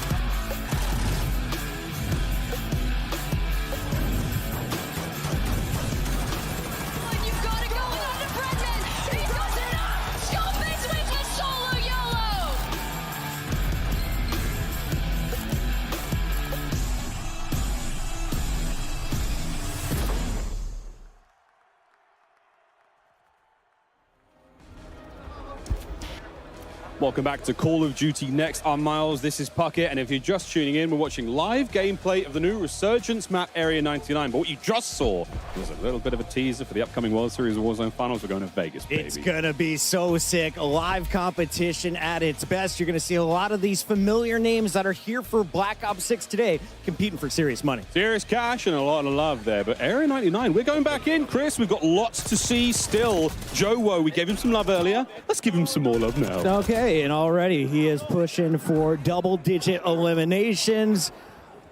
Speaker 14: You've got to go without the Breadman. He does it up. Scope's with the solo YOLO.
Speaker 3: Welcome back to Call of Duty Next. I'm Miles, this is Puckett, and if you're just tuning in, we're watching live gameplay of the new Resurgence map, Area 99. But what you just saw was a little bit of a teaser for the upcoming World Series of Warzone Finals. We're going to Vegas, baby.
Speaker 10: It's going to be so sick. A live competition at its best. You're going to see a lot of these familiar names that are here for Black Ops 6 today, competing for serious money.
Speaker 3: Serious cash and a lot of love there. But Area 99, we're going back in, Chris. We've got lots to see still. Joe Woe, we gave him some love earlier. Let's give him some more love now.
Speaker 10: Okay. And already he is pushing for double-digit eliminations.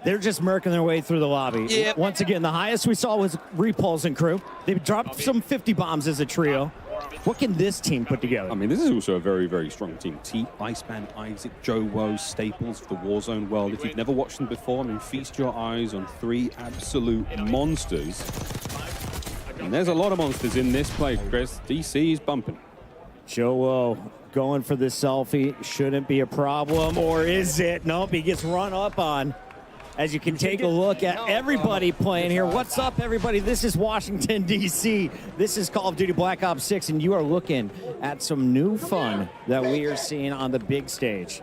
Speaker 10: They're just murking their way through the lobby.
Speaker 3: Yep.
Speaker 10: Once again, the highest we saw was Repulse and crew. They dropped some 50 bombs as a trio. What can this team put together?
Speaker 3: I mean, this is also a very, very strong team. T, Iceman, Isaac, Joe Woe, staples of the Warzone world. If you've never watched them before, I mean, feast your eyes on three absolute monsters. And there's a lot of monsters in this play, Chris. DC is bumping.
Speaker 10: Joe Woe going for the selfie. Shouldn't be a problem, or is it? Nope, he gets run up on. As you can take a look at everybody playing here. What's up, everybody? This is Washington, D.C. This is Call of Duty Black Ops 6, and you are looking at some new fun that we are seeing on the big stage.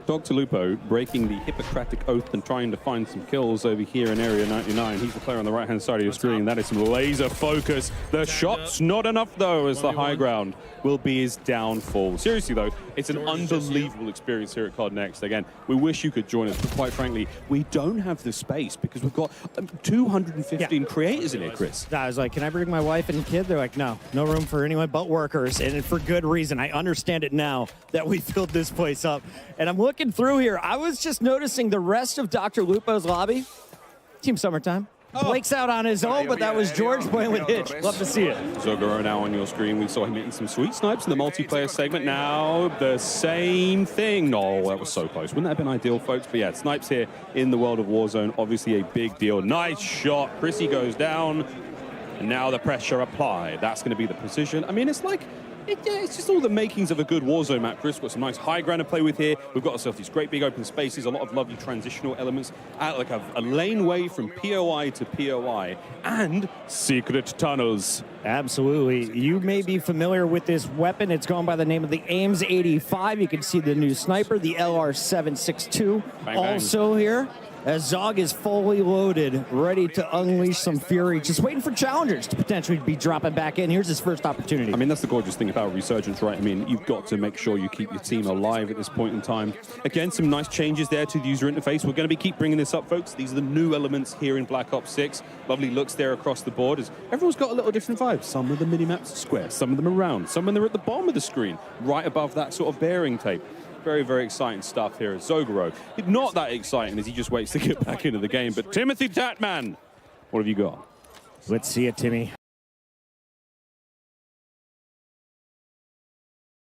Speaker 3: Dr. Lupo breaking the Hippocratic Oath and trying to find some kills over here in Area 99. He's the player on the right-hand side of your screen. That is some laser focus. The shot's not enough, though, as the high ground will be his downfall. Seriously, though, it's an unbelievable experience here at CODNext. Again, we wish you could join us, but quite frankly, we don't have the space because we've got 215 creators in here, Chris.
Speaker 10: I was like, can I bring my wife and kid? They're like, no room for anyone but workers, and for good reason. I understand it now that we filled this place up. And I'm looking through here. I was just noticing the rest of Dr. Lupo's lobby. Team Summertime. Blake's out on his own, but that was George playing with Hitch. Love to see it.
Speaker 3: Zogoro now on your screen. We saw him hitting some sweet snipes in the multiplayer segment. Now the same thing. No, that was so close. Wouldn't that have been ideal, folks? But yeah, snipes here in the world of Warzone, obviously a big deal. Nice shot. Chrissy goes down. And now the pressure applied. That's going to be the precision. I mean, it's like, it's just all the makings of a good Warzone map, Chris. We've got some nice high ground to play with here. We've got ourselves these great big open spaces, a lot of lovely transitional elements, like a laneway from POI to POI, and secret tunnels.
Speaker 10: Absolutely. You may be familiar with this weapon. It's gone by the name of the Ames 85. You can see the new sniper, the LR762.
Speaker 3: Bang, bang.
Speaker 10: Also here, as Zog is fully loaded, ready to unleash some fury, just waiting for challengers to potentially be dropping back in. Here's his first opportunity.
Speaker 3: I mean, that's the gorgeous thing about Resurgence, right? I mean, you've got to make sure you keep your team alive at this point in time. Again, some nice changes there to the user interface. We're going to keep bringing this up, folks. These are the new elements here in Black Ops 6. Lovely looks there across the board. As everyone's got a little different vibe. Some of the mini-maps are square, some of them are round, some of them are at the bottom of the screen, right above that sort of bearing tape. Very, very exciting stuff here at Zogoro. Not that exciting as he just waits to get back into the game. But Timothy Tatman, what have you got?
Speaker 10: Let's see it, Timmy.